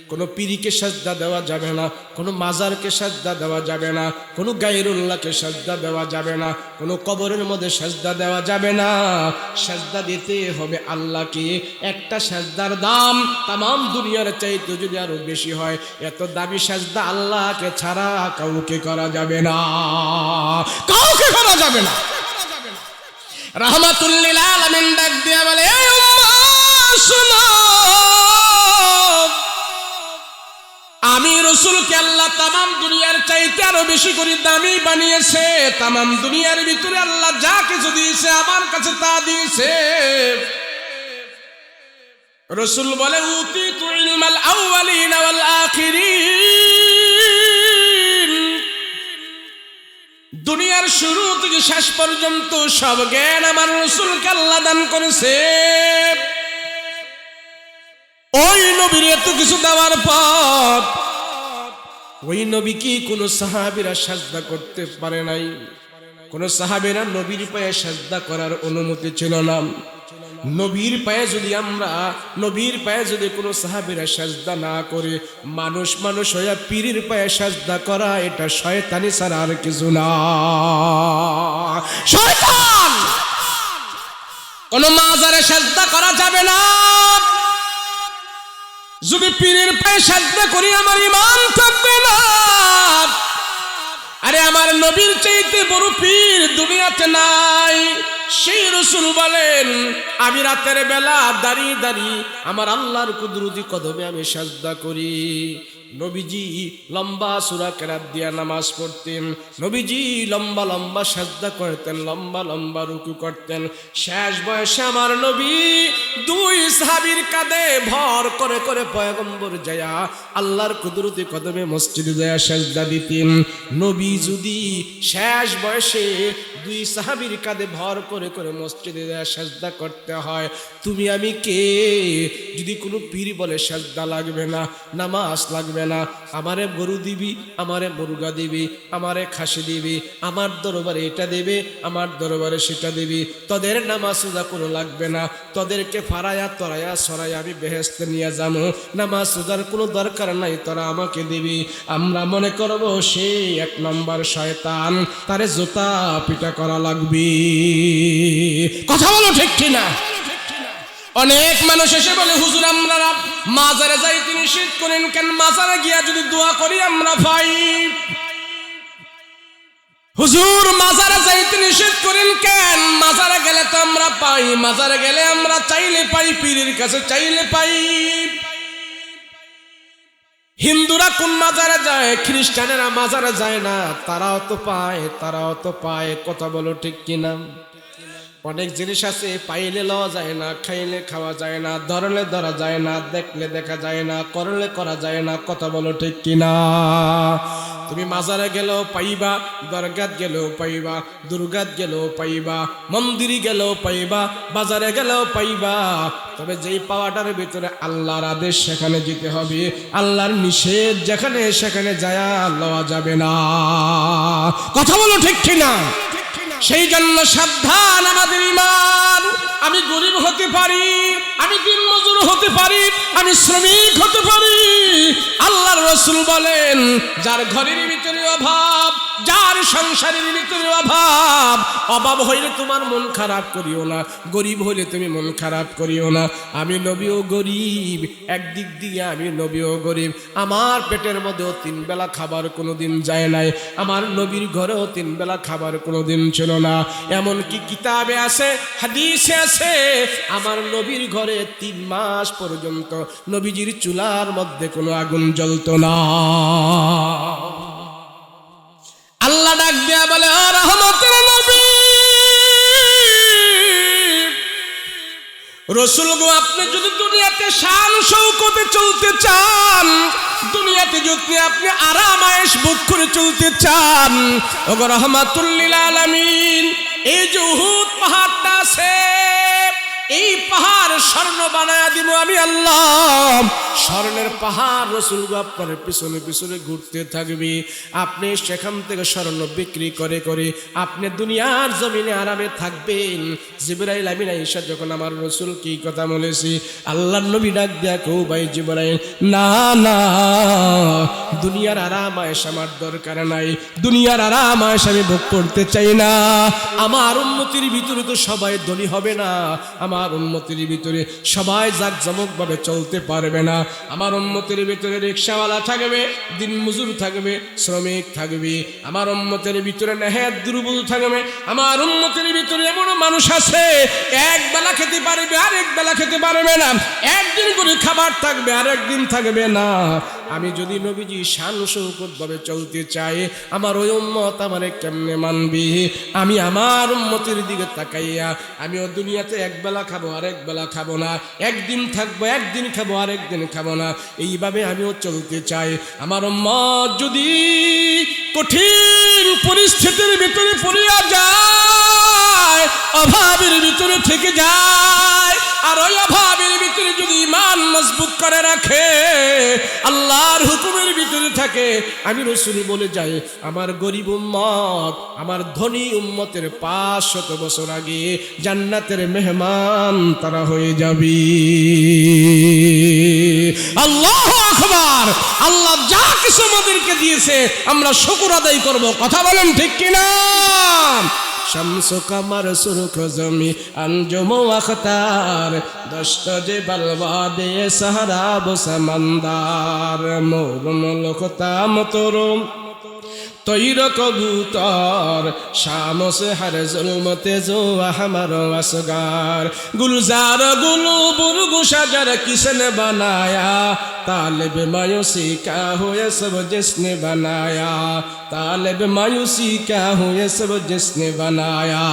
কোনো পীরকে সাজদা দেওয়া যাবে না, কোনো মাজারকে সাজদা দেওয়া যাবে না, কোনো গায়রুল্লাহকে সাজদা দেওয়া যাবে না, কোনো কবরের মধ্যে সাজদা দেওয়া যাবে না। সাজদা দিতে হবে আল্লাহকে। একটা সাজদার দাম তামাম দুনিয়ার চাইতে যদি আরো বেশি হয়, এত দামি সাজদা আল্লাহকে ছাড়া কাউকে করা যাবে না, কাউকে করা যাবে না। রাহমাতুল লিল আলামিন ডাক দিয়া বলে, এই উম্মাহ শোনো, আমি রাসূলকে আল্লাহ তামাম দুনিয়ার চাইতে আরো বেশি করে দামি বানিয়েছে। তামাম দুনিয়ার ভিতরে আল্লাহ যা কিছু দিয়েছে আমার কাছে তা দিয়েছে। রাসূল বলে, উতিতু ইলমাল আউয়ালিন ওয়াল আখিরিন। দুনিয়ার শুরু থেকে শেষ পর্যন্ত সব জ্ঞান আমার রাসূলকে আল্লাহ দান করেছে। ওই নবীর এত কিছু দেওয়ার পর ওই নবী কি কোন সাহাবীরা সাজদা করতে পারে নাই? কোন সাহাবীরা নবীর পায়ে সাজদা করার অনুমতি ছিল না। নবীর পায়ে যদি আমরা, নবীর পায়ে যদি কোনো সাহাবীরা সাজদা না করে, মানুষ হইয়া পীরের পায়ে সাজদা করা এটা শয়তানি ছাড়া আর কিছু না। শয়তান। কোন মাজারে সাজদা করা যাবে না। যদি পীরের পায়ে সাজদা করি আমার ঈমান থাকবে না। আরে আমার নবীর চাইতে বড় পীর দুনিয়াতে নাই। সেই রাসূল বলেন, আমি রাতের বেলা দাঁড়িয়ে দাঁড়িয়ে আমার আল্লাহর কুদরতি কদমে আমি সাজদা করি। নবীজি লম্বা সূরা কেরাত দিয়া নামাজ পড়তেন, নবীজি লম্বা লম্বা সাজদা করতেন, লম্বা লম্বা রুকু করতেন। শেষ বয়সে আমার নবী দুই সাহাবীর কাঁধে ভর করে করে পয়গম্বর যায়া আল্লাহর কুদরতি কদমে মসজিদে যায়া সাজদা দিতেন। নবী যদি শেষ বয়সে দুই সাহাবীর কাঁধে ভর করে করে মসজিদে যায়া সাজদা করতে হয়, তুমি আমি কে? যদি কোনো পীর বলে সাজদা লাগবে না, নামাজ লাগবে না, আমারে গরু দিবি, আমারে মুরগা দিবি, আমারে খাসি দিবি, আমার দরবারে এটা দেবে, আমার দরবারে সেটা দিবি, তোদের নামাজ রোজা কোনো লাগবে না, তোদেরকে ফারায়া তরায়া সরাইয়া আমি বেহেশতে নিয়ে যাবো, নামাজ রোজার কোনো দরকার নাই, তোরা আমাকে দিবি। আমরা মনে করবো সেই 1 নম্বর শয়তান, তারে জুতা পিটা করা লাগবে। কথা বলো ঠিক কিনা? অনেক মানুষ এসে বলে হুজুর আমরা মাজারে যাইতে নিষেধ করেন কেন? মাজারে গিয়া যদি দোয়া করি আমরা পাই। হুজুর মাজারে যাইতে নিষেধ করেন কেন? মাজারে গেলে তো আমরা পাই, মাজারে গেলে আমরা চাইলে পাই, পীরের কাছে চাইলে পাই। হিন্দুরা কোন মাজারে যায়? খ্রিস্টানেরা মাজারে যায় না, তারাও তো পায়, তারাও তো পায়। কথা বলো ঠিক কিনা? অনেক জিনিস আছে পাইলে লওয়া যায় না, খাইলে খাওয়া যায় না, ধরলে ধরা যায় না, দেখলে দেখা যায় না, করলে করা যায় না। কথা বলো ঠিক কিনা? তুমি মাজারে গেলেও পাইবা, দরগাত গেলেও পাইবা, দুর্গাত গেলেও পাইবা, মন্দিরে গেলেও পাইবা, বাজারে গেলেও পাইবা। তবে যেই পাওয়াটার ভিতরে আল্লাহর আদেশ সেখানে যেতে হবে, আল্লাহর নিষেধ যেখানে সেখানে যায়া লওয়া যাবে না। কথা বলো ঠিক কিনা? সেই জন্য সাবধান আমাদের ঈমান। আমি গরিব হতে পারি, আমি দিনমজুর হতে পারি, আমি শ্রমিক হতে পারি। আল্লাহর রাসূল বলেন যার ঘরের ভিতরে অভাব, যার সংসারের ভিতরে অভাব, অভাব হইলে তোমার মন খারাপ করিও না, গরিব হইলে তুমি মন খারাপ করিও না। আমি নবীও গরিব, একদিক দিয়ে আমি নবীও গরিব। আমার পেটের মধ্যেও 3 বেলা খাবার কোনোদিন যায় নাই, আমার নবীর ঘরেও 3 বেলা খাবার কোনোদিন ছিল না। এমনকি কিতাবে আছে, হাদিসে আছে, আমার নবীর ঘরে 3 মাস পর্যন্ত নবীজির চুলার মধ্যে কোনো আগুন জ্বলত না। আল্লাহ ডাক দিয়া বলে ও রহমতের নবী, রাসূল গো আপনি যদি দুনিয়াতে শান শৌকতে চলতে চান, দুনিয়াতে যদি আপনি আরাম আয়েশ ভোগ করে চলতে চান, ওগো রাহমাতুল লিল আলামিন, এই যে উহুদ পাহাড়টা আছে, এই পাহাড় স্বর্ণ বানায়া দিব আমি আল্লাহ। স্বর্ণের পাহাড় রাসূল গো আপনার পিছনে পিছনে ঘুরতে থাকবে। আপনি সেখান থেকে স্বর্ণ বিক্রি করে করে আপনি দুনিয়ার জমিনে আরামে থাকবেন। জিবরাইল আমিন আয়েশা যখন আমার রাসূল কি কথা বলেছি, আল্লাহর নবী ডাক দিয়া কও ভাই জিবরাইল, না না, দুনিয়ার আরাম আয়েশ আমার দরকার নাই, দুনিয়ার আরাম আয়েশ আমি ভোগ করতে চাই না। আমার উম্মতের ভিতরে তো সবাই ধনী হবে না, আমার উম্মতের ভিতরে সবাই জাকজমক ভাবে চলতে পারবে না। আমার উম্মতের ভিতরে রিকশাওয়ালা থাকবে, দিনমজুর থাকবে, শ্রমিক থাকবে। আমার উম্মতের ভিতরে নেহাত দুর্বল থাকবে। আমার উম্মতের ভিতরে এমন মানুষ আছে এক বেলা খেতে পারবে, আরেক বেলা খেতে পারবে না, একদিন করে খাবার থাকবে, আরেক দিন থাকবে না। আমি যদি নবীজি শান শৌকত ভাবে চলতে চাই, আমার ওই উম্মত আমারে কেমনে মানবে? আমি আমার উম্মতের দিকে তাকাইয়া আমিও দুনিয়াতে এক বেলা খাবো, আরেক বেলা খাবো না, একদিন থাকবো, একদিন খাবো, আরেক দিন খাবো না, এইভাবে আমিও চলতে চাই। আমার উম্মত যদি কঠিন পরিস্থিতির ভিতরে পড়িয়া যায়, অভাবের ভিতরে থেকে যায়, আর ওই অভাবের ভিতরে যদি ঈমান মজবুত করে রাখে, আল্লাহর হুকুমের ভিতরে থাকে, আমি রাসূল বলে যাই আমার গরিব উম্মত আমার ধনী উম্মতের 500 বছর আগে জান্নাতের মেহমান তারা হয়ে যাবে। আল্লাহু আকবার। আল্লাহ যা কিছু আমাদেরকে দিয়েছে আমরা শুকর আদায় করব। কথা বলেন ঠিক কিনা? শামসু কামার সুরখ জমি আঞ্জুম আখতার, দশত যে বলবাদে সাহারাব সমন্দার, মোর মুলক তাম তরুম তৈর কবুতর, শামস হর জুলমতে জো আহমর আসগার, গুলজার গুলু বুরগু শাজর কিসনে বানায়া, तालिब मायूसी क्या हुए सब जिसने बनाया, तालिब मायूसी क्या हुए सब जिसने बनाया।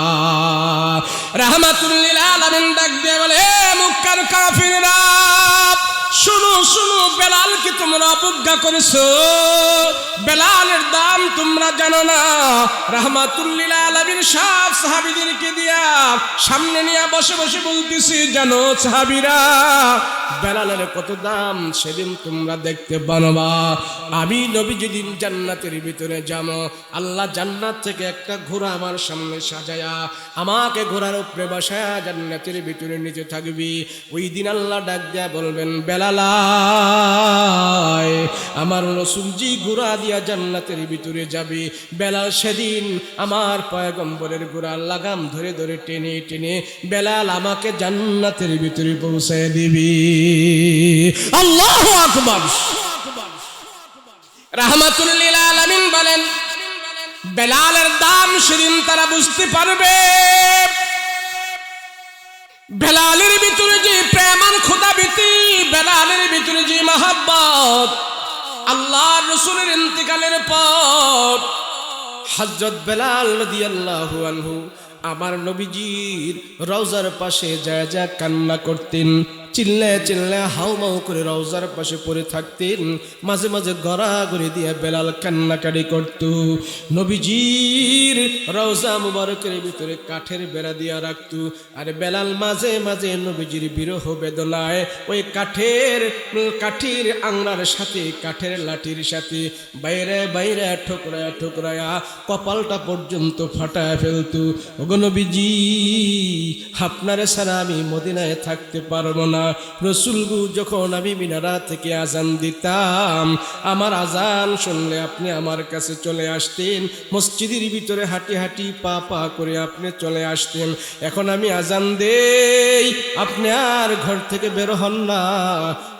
रहमतुल लिल आलमीन डाक दे बोले मुक्कर काफिररा, শুনো শুনো, বেলালকে তোমরা অবজ্ঞা করেছো, বেলালের দাম তোমরা জানো না। রাহমাতুল লিল আলামিন সব সাহাবীদেরকে দিয়া সামনে নিয়ে বসে বসে বলতেছি, জানো সাহাবীরা, বেলালের কত দাম সেদিন তোমরা দেখতে পারবা। আমি নবী যেদিন জান্নাতের ভিতরে যাবো, আল্লাহ জান্নাত থেকে একটা ঘোড়া আমার সামনে সাজায়া আমাকে ঘোড়ার উপরে বসায়া জান্নাতের ভিতরে নিচে থাকবি। ওই দিন আল্লাহ ডাক দেয়া বলবেন, বেলাল আমার রাসূলজি ঘোড়া দিয়া জান্নাতের ভিতরে যাবে। বেলাল সেদিন আমার পয়গম্বরের ঘোড়ার লাগাম ধরে ধরে টেনে টেনে বেলাল আমাকে জান্নাতের ভিতরে পৌঁছায় দিবি। আল্লাহু আকবার। রাহমাতুল লিল আলামিন বলেন, বেলালের দাম সেদিন তারা বুঝতে পারবে। বেলালের ভিতরে যে প্রেম আর খোদাভীতি, বেলালের ভিতরে যে মহব্বত, আল্লাহর রাসূলের ইন্তেকালের পর হযরত বেলাল রাদিয়াল্লাহু আনহু আমার নবীজির রওজার পাশে যায় যা কান্না করতেন, চিল্লায় চিল্লায় হাউমাউ করে রওজার পাশে পড়ে থাকতেন। মাঝে মাঝে গড়াগড়ি দিয়ে বেলাল কান্নাকাটি করত। নবীজির রওজা মুবারকের ভিতরে কাঠের বেড়া দিয়া রাখত, আর বেলাল মাঝে মাঝে নবীজির বিরহ বেদনায় ওই কাঠের আংনার সাথে কাঠের লাঠির সাথে বাইরে বাইরে ঠোকরায়া ঠোকরায়া কপালটা পর্যন্ত ফাটায় ফেলত। ওগো নবীজি, আপনারে ছাড়া আমি মদিনায় থাকতে পারবো না। রাসূলগু, যখন আমি মিনারা থেকে আজান দিতাম, আমার আজান শুনলে আপনি আমার কাছে চলে আসতেন, মসজিদের ভিতরে হাঁটি হাঁটি পা পা করে আপনি চলে আসতেন। এখন আমি আজান দেই, আপনি আর ঘর থেকে বের হন না,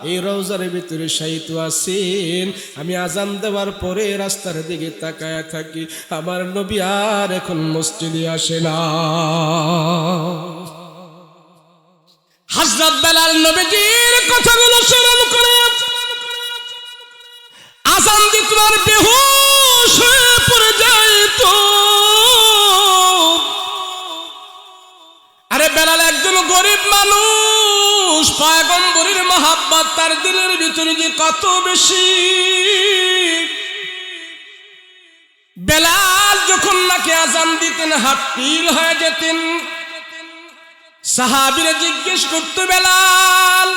এই রওজার ভিতরে শায়িত আছেন। আমি আজান দেওয়ার পরে রাস্তার দিকে তাকায়া থাকি, আমার নবী আর এখন মসজিদে আসে না। হযরত বেলাল নবীজির কথাগুলো স্মরণ করে আজান দিত আর বেহুশ হয়ে পড়ে যাইত। আরে বেলাল একজন গরিব মানুষ, পয়গম্বরের মহব্বত তার দিলের ভিতরে যে কত বেশি। বেলাল যখন নাকি আজান দিতেন হাট্টিল হয়ে যেতেন। সাহাবীরা জিজ্ঞেস করত, বেলাল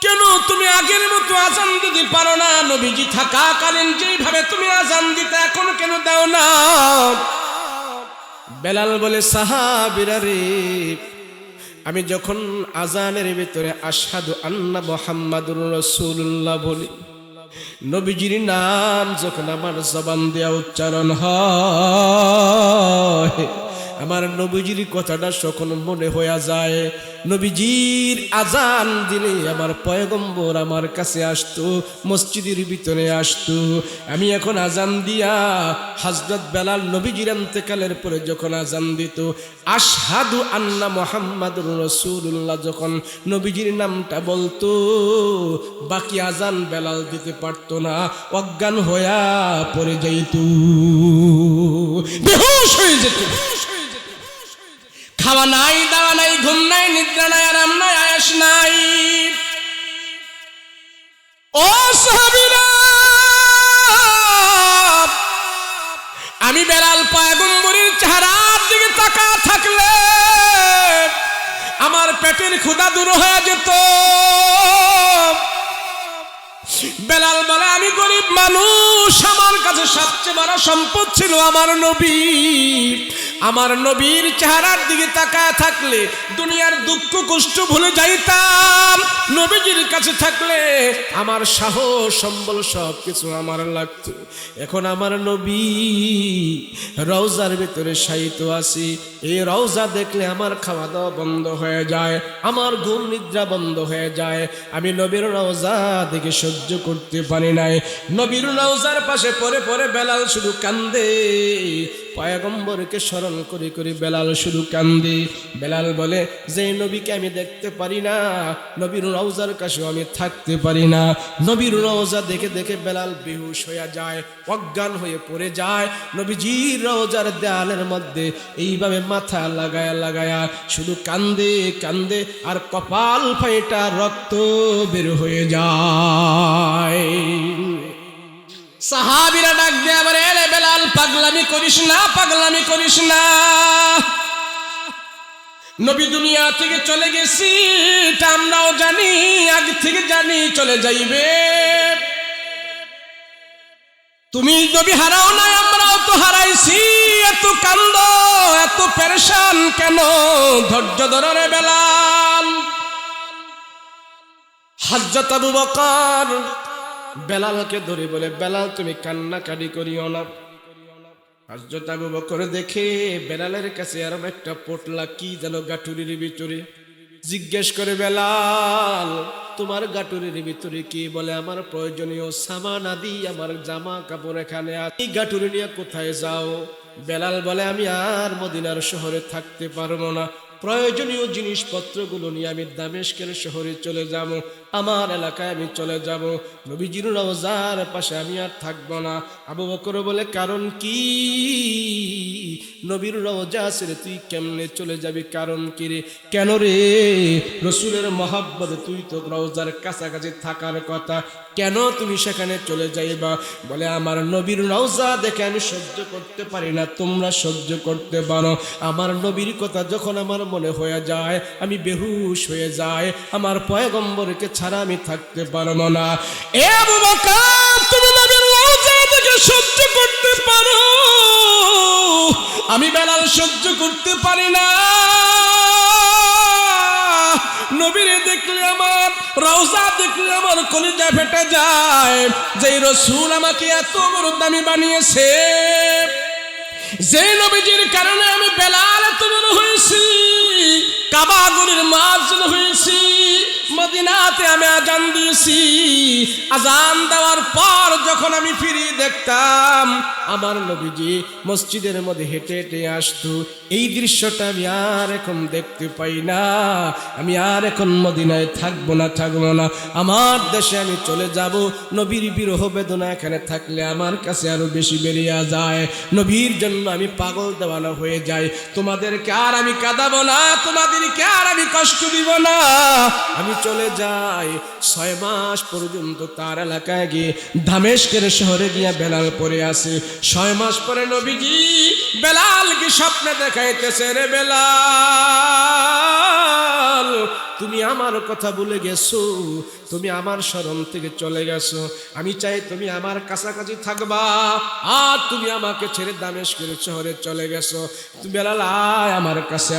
কেন তুমি আগের মতো আজান দিতে পারো না? নবীজি থাকাকালীন যেভাবে তুমি আজান দিতে এখন কেন দাও না? বেলাল বলে, সাহাবীরা রে, আমি যখন আজানের ভিতরে আশহাদু আন্না মুহাম্মাদুর রাসূলুল্লাহ বলি, নবীজির নাম যখন আমার জবান দিয়ে উচ্চারণ হয়, আমার নবীজির কথাটা যখন মনে হয়ে যায়, নবীজির আজান দিলে আমার পয়গম্বর আমার কাছে আসতো, মসজিদের ভিতরে আসতো। আমি এখন আজান দিয়া হযরত বেলাল নবীজির ইন্তেকালের পরে যখন আজান দিত, আশহাদু আন্না মুহাম্মাদুর রাসূলুল্লাহ যখন নবীজির নামটা বলতো, বাকি আজান বেলাল দিতে পারতো না, অজ্ঞান হইয়া পড়ে যাইত, বেহুশ হয়ে যেত। খাওয়া নাই, দাওয়া নাই, ঘুম নাই, নিদ্রা নাই, আরাম নাই, আয়েশ নাই। ও সাহাবীরা, আমি বেলাল পয়গম্বরের চেহারার দিকে তাকায়া থাকলে আমার পেটের ক্ষুধা দূর হয়ে যেত। বেলাল বলে, আমি গরিব মানুষ, আমার কাছে সবচেয়ে বড় সম্পদ ছিল আমার নবী। আমার নবীর চেহারার দিকে তাকায় থাকলে দুনিয়ার দুঃখ কষ্ট ভুলে যাইতাম। নবীজির কাছে থাকলে আমার সাহস সম্বল সব কিছু আমার লাগতো। এখন আমার নবী রওজার ভিতরে শায়িত আছি, এই রওজা দেখলে আমার খাওয়া দাওয়া বন্ধ হয়ে যায়, আমার ঘুম নিদ্রা বন্ধ হয়ে যায়। আমি নবীর রওজা দেখে সহ্য করতে পারি নাই। নবীর রওজার পাশে পড়ে পড়ে বেলাল শুধু কান্দে, পয়গম্বরকে স্মরণ করে করে বেলাল শুধু কান্দে। বেলাল বলে, যে নবীকে আমি দেখতে পারি না, নবীর রওজার কাছে আমি থাকতে পারি না। নবীর রওজা দেখে দেখে বেলাল বেহুশ হয়ে যায়, অজ্ঞান হয়ে পড়ে যায়। নবীজির রওজার দেয়ালের মধ্যে এইভাবে মাথা লাগায়া লাগায়া শুধু কান্দে কান্দে, আর কপাল ফাইটা রক্ত বের হয়ে যায়। সাহাবীরা ডাক দিয়ে আবার, এরে বেলাল, পাগলামি করিস না, পাগলামি করিস না। নবী দুনিয়া থেকে চলে গেছি, এটা আমরাও জানি, থেকে জানি চলে যাইবে। তুমি নবী হারাও নাই, আমরাও তো হারাইছি। এত কান্দ, এত পেরেশান কেন? ধৈর্য ধরো রে বেলাল। হযরত আবু বকর বেলালকে ধরে বলে, বেলাল তুমি কান্নাকাটি করিও না। হযরত আবু বকর দেখে বেলালের কাছে আরো একটা পোটলা কি যেন গাটুরির ভিতরে। জিজ্ঞেস করে, বেলাল তোমার গাটুরির ভিতরে কি? বলে, আমার প্রয়োজনীয় সামান আদি, আমার জামা কাপড় এখানে আছে। এই গাটুরি নিয়ে কোথায় যাও? বেলাল বলে, আমি আর মদিনার শহরে থাকতে পারবো না, প্রয়োজনীয় জিনিসপত্রগুলো নিয়ে আমি দামেস্কের শহরে চলে যাব, আমার এলাকায় আমি চলে যাব, নবীজির রওজার পাশে আমি আর থাকবো না। আবু বকর বলে, কারণ কি? নবীর রওজা ছেড়ে তুই কেমনে চলে যাবি? কারণ কি রে? কেন রে? রসুলের মহব্বতে তুই তো রওজার কাছাকাছি থাকার কথা, কেন তুমি সেখানে চলে যাইবা? বলে, আমার নবীর রওজা দেখে আমি সহ্য করতে পারি না, তোমরা সহ্য করতে পারো। আমার নবীর কথা যখন আমার মনে হয়ে যায়, আমি বেহুশ হয়ে যায়, আমার পয়গম্বরকে ছাড়া আমি থাকতে পারবো না। এ আবু বকর, তুমি নবীর রওজা দেখে সহ্য করতে পারো, আমি বেলাল সহ্য করতে পারি না। নবীরে দেখলে আমার, রওজা দেখলে আমার কলিজা ফেটে যায়। যে রাসূল আমাকে এত বড় দামি বানিয়েছে, যে নবীজির কারণে আমি বেলাল এত বড় হয়েছি, কাবা ঘরের মাঝখান হয়েছি, মদিনাতে আমি আজান দিয়েছি। আজান দেওয়ার পর যখন আমি ফিরে দেখতাম আমার নবীজি মসজিদের মধ্যে হেঁটে হেঁটে আসতো, এই দৃশ্যটা আমি আর এখন দেখতে পাই না। আমি আর এখন মদিনায় থাকবো না, আমার দেশে আমি চলে যাব। নবীর বিরহ বেদনা এখানে থাকলে আমার কাছে আরো বেশি বেরিয়ে যায়। নবীর জন্য আমি পাগল দেওয়ানো হয়ে যাই। তোমাদেরকে আর আমি কাঁদাবো না, তোমাদেরকে আর আমি কষ্ট দিব না। আমি চলে যাই। 6 মাস পর্যন্ত তার এলাকায় গিয়ে দামেস্কের শহরে গিয়া বেলাল পড়ে আছে। 6 মাস পরে নবীজি বেলালকে স্বপ্নে দেখাইতেছে, রে বেলাল তুমি আমার কথা ভুলে গেছো, তুমি আমার স্মরণ থেকে চলে গেছো। আমি চাই তুমি আমার কাছাকাছি থাকবা, আর তুমি আমাকে ছেড়ে দামেস্কের শহরে চলে গেছো। তুমি বেলাল আয়, আমার কাছে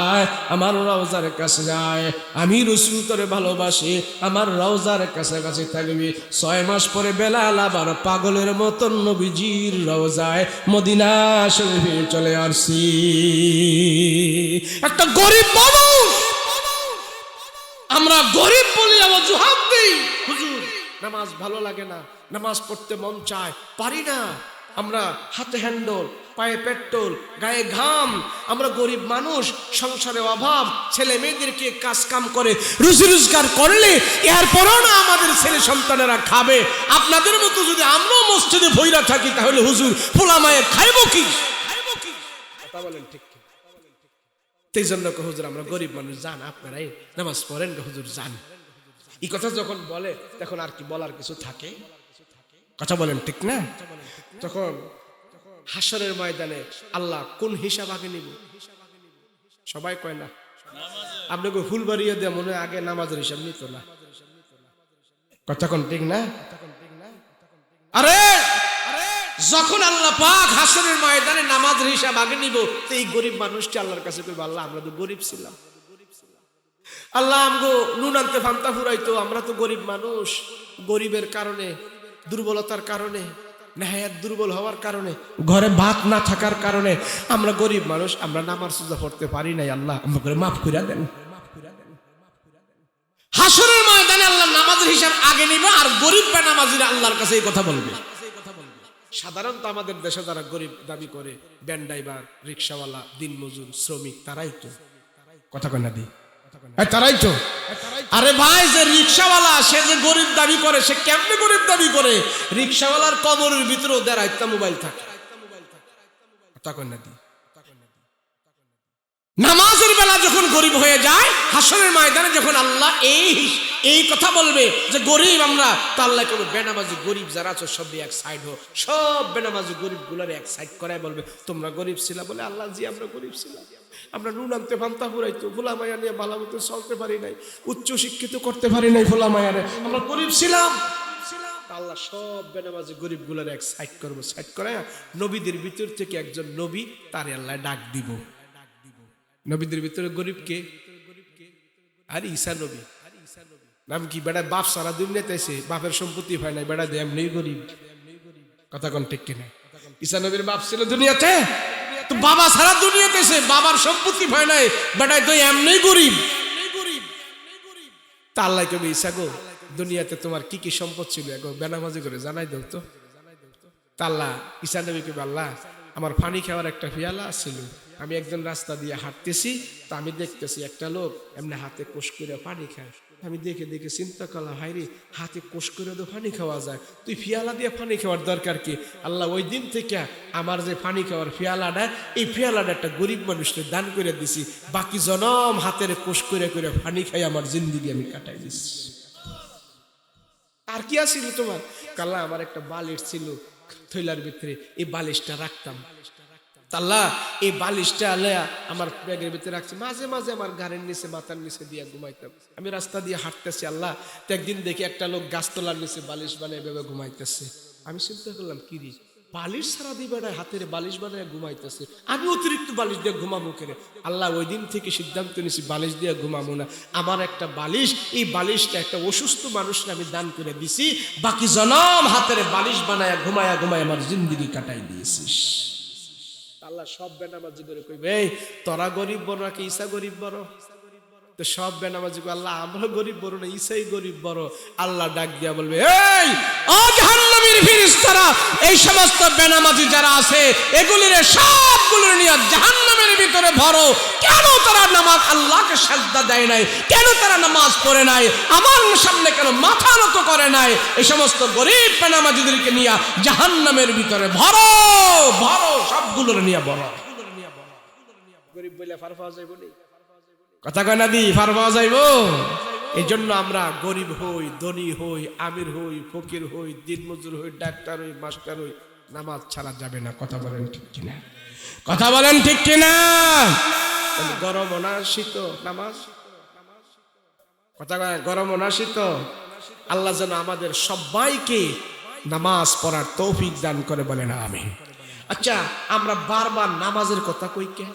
আয়, আমার রওজার কাছে আয়। আমি রাসূল তোরে ভালোবাসি, আমার রওজার কাছাকাছি থাকবি। 6 মাস পরে বেলাল আবার পাগলের মতন নবীজির রওজায় মদিনা শরীফে চলে আসছি। একটা গরিব মানুষ, আমরা গরিব বলি অজুহাত দিই, হুজুর নামাজ ভালো লাগে না, নামাজ পড়তে মন চায়, পারি না। আমরা হাতে হ্যান্ডল, পায়ে পেট্রোল, গায়ে ঘাম, আমরা গরিব মানুষ, সংসারে অভাব, ছেলে মেয়েদেরকে কাজ কাম করে রুজি রোজগার করলে এরপরও না আমাদের ছেলে সন্তানেরা খাবে। আপনাদের মতো যদি আমরাও মসজিদে ভৈরা থাকি তাহলে হুজুর পোলা মায়ে খাইব কি? কথা বলেন ঠিক? এই জন্য হুজুর আমরা গরিব মানুষ, যান আপনারাই নামাজ পড়েন, হুজুর যান। এই কথা যখন বলে তখন আর কি বলার কিছু থাকে? কথা বলেন ঠিক না? তখন হাসরের ময়দানে আল্লাহ কোন হিসাব আগে নিব? সবাই কয় না, আপনাকে ফুল বাড়িয়ে দেয় মনে হয় আগে নামাজের হিসাব নিত না। কথা কোন ঠিক না? আরে যখন আল্লাহ পাক হাসরের ময়দানে নামাজের হিসাব আগে নিব, তো এই গরিব মানুষটি আল্লাহর কাছে কইবে, আল্লাহ আমরা তো গরিব ছিলাম, আল্লাহ আমগো নুন আনতে ফান্তা ফুরাইতো, আমরা তো গরিব মানুষ, গরিবের কারণে, দুর্বলতার কারণে, নেহায়াত দুর্বল হওয়ার কারণে, ঘরে ভাত না থাকার কারণে আমরা গরিব মানুষ, আমরা নামাজ রোজা পড়তে পারি নাই, আল্লাহ আমাকে মাফ করে দেন। হাসরের ময়দানে আল্লাহ নামাজের হিসাব আগে নিবে, আর গরিব বা নামাজিরা আল্লাহর কাছে এই কথা বলবে। সাধারণত আমাদের দেশে যারা গরিব দাবি করে, ভ্যান ড্রাইভার, রিক্সাওয়ালা, দিনমজুর, শ্রমিক, তারাই তো কথা কয় না দি, তারাই তো। আরে ভাই, যে রিক্সাওয়ালা সে যে গরিব দাবি করে, সে কেমনে গরিব দাবি করে? রিক্সাওয়ালার কবরের ভিতরেও 1.5টা মোবাইল থাকে, কথা কয় না দি। নামাজের বেলা যখন গরিব হয়ে যায়, হাসরের ময়দানে যখন আল্লাহ এই কথা বলবে যে গরিব আমরা, তো আল্লাহ করবে বেনামাজি গরিব যারা আছো সব এক সাইড হো, সব বেনামাজি গরিব গুলার এক সাইড করায় বলবে তোমরা গরিব ছিলা বলে আল্লাহ জি আমরা গরিব ছিলাম, আমরা নুন আনতে ভান্তা ফুরাইতো, ভোলা মায়া নিয়ে ভালো মতো চলতে পারি নাই, উচ্চ শিক্ষিত করতে পারি নাই, ভোলা মায়ারে আমরা গরিব ছিলাম। আল্লাহ সব বেনামাজি গরিব গুলার এক সাইড করবো, সাইড করে নবীদের ভিতর থেকে একজন নবী তারে আল্লাহ ডাক দিব। নবীদের ভিতরে গরিব কে? আরে ঈসা নবী। নাম কি? বেটা বাপ সারা দুনিয়াতে এসে বাপের সম্পত্তি হয় নাই, বেটা দে এমনি গরিব। কথা কোন ঠিক কিনা? ঈসা নবীর বাপ ছিল দুনিয়াতে, তো বাবা সারা দুনিয়াতে এসে বাবার সম্পত্তি হয় নাই, বেটা তো এমনি গরিব। তা আল্লাহ কবে ঈসা গো দুনিয়াতে তোমার কি কি সম্পদ ছিল এগো বেনামাজি করে জানাই দাও তো। তা আল্লাহ ঈসা নবী কবে আল্লাহ আমার পানি খাওয়ার একটা পিয়ালা ছিল, আমি একজন রাস্তা দিয়ে হাঁটতেছি, তা আমি দেখতেছি একটা লোক এমনি হাতে কোষ করে পানি খায়, আমি দেখে দেখে চিন্তা করলাম হাইরে হাতে কোষ করে তো পানি খাওয়া যায়, তুই ফিয়ালা দিয়ে পানি খাওয়ার দরকার কি? আল্লাহ ওই দিন থেকে আমার যে পানি খাওয়ার ফিয়ালাটা, এই ফিয়ালাটা একটা গরিব মানুষকে দান করে দিছি, বাকি জনম হাতের কোষ করে করে পানি খাই আমার জিন্দিগি আমি কাটাই দিচ্ছি। আর কি আছিল তোমার? কাল্লা আমার একটা বালিশ ছিল থৈলার ভিতরে, এই বালিশটা রাখতাম, আল্লাহ এই বালিশটা আল্লাহ আমার ব্যাগের ভিতরে রাখছি, মাঝে মাঝে আমার গাড়ির নিচে মাথার নিচে দিয়ে ঘুমাইতাম। আমি রাস্তা দিয়ে হাঁটতেছি আল্লাহ, তো একদিন দেখি একটা লোক গাছতলার নিচে বালিশ বানিয়ে ভেবে ঘুমাইতেছে। আমি চিন্তা করলাম কি রে বালিশ ছাড়া দিয়ে বেড়ায় হাতের বালিশ বানিয়ে ঘুমাইতেছে, আমি অতিরিক্ত বালিশ দিয়ে ঘুমাবো কেন? আল্লাহ ওই দিন থেকে সিদ্ধান্ত নিয়েছি বালিশ দিয়ে ঘুমাবো না, আমার একটা বালিশ, এই বালিশটা একটা অসুস্থ মানুষকে আমি দান করে দিছি, বাকি জনম হাতের বালিশ বানায় ঘুমায়া ঘুমায় আমার জিন্দিগি কাটাই দিয়েছিস। আল্লাহ সব বেনামাজি করে কইবে এই তোরা গরিব বড় নাকি ঈসা গরিব বড়? তো সব বেনামাজি আল্লাহ আমরা গরিব বড় না ঈসাই গরিব বড়। আল্লাহ ডাক দিয়া বলবে এই ও জাহান্নামীর ফেরেশতারা, এই সমস্ত বেনামাজি যারা আছে এগুলির সবগুলো নিয়ে জাহান্নামের ভিতরে ভরো। কেন তারা নামাজ আল্লাহকে সাজদা দেয় নাই? কেন তারা নামাজ পড়ে নাই? আমার সামনে কেন মাথা নত করে নাই? এই সমস্ত গরিব বেনামাজিদেরকে নিয়ে জাহান্নামের ভিতরে ভরো ভরো, সবগুলোর নিয়ে ভরো। গরিব বলে ফার পাওয়া যাইব নি? কথা কয় না দি ফার পাওয়া যাইব? এই জন্য আমরা গরিব হই, ধনী হই, আমির হই, ফকির হই, দিনমজুর হই, ডাক্তার হই, মাস্টার হই, নামাজ ছাড়া যাবে না। কথা বলেন ঠিক কিনা? কথা বলেন ঠিক কিনা? গরম না শীত নামাজ? কথা কয় গরম না শীত? আল্লাহ যেন আমাদের সবাইকে নামাজ পড়ার তৌফিক দান করে, বলেন আমিন। আচ্ছা আমরা বারবার নামাজের কথা কই কে?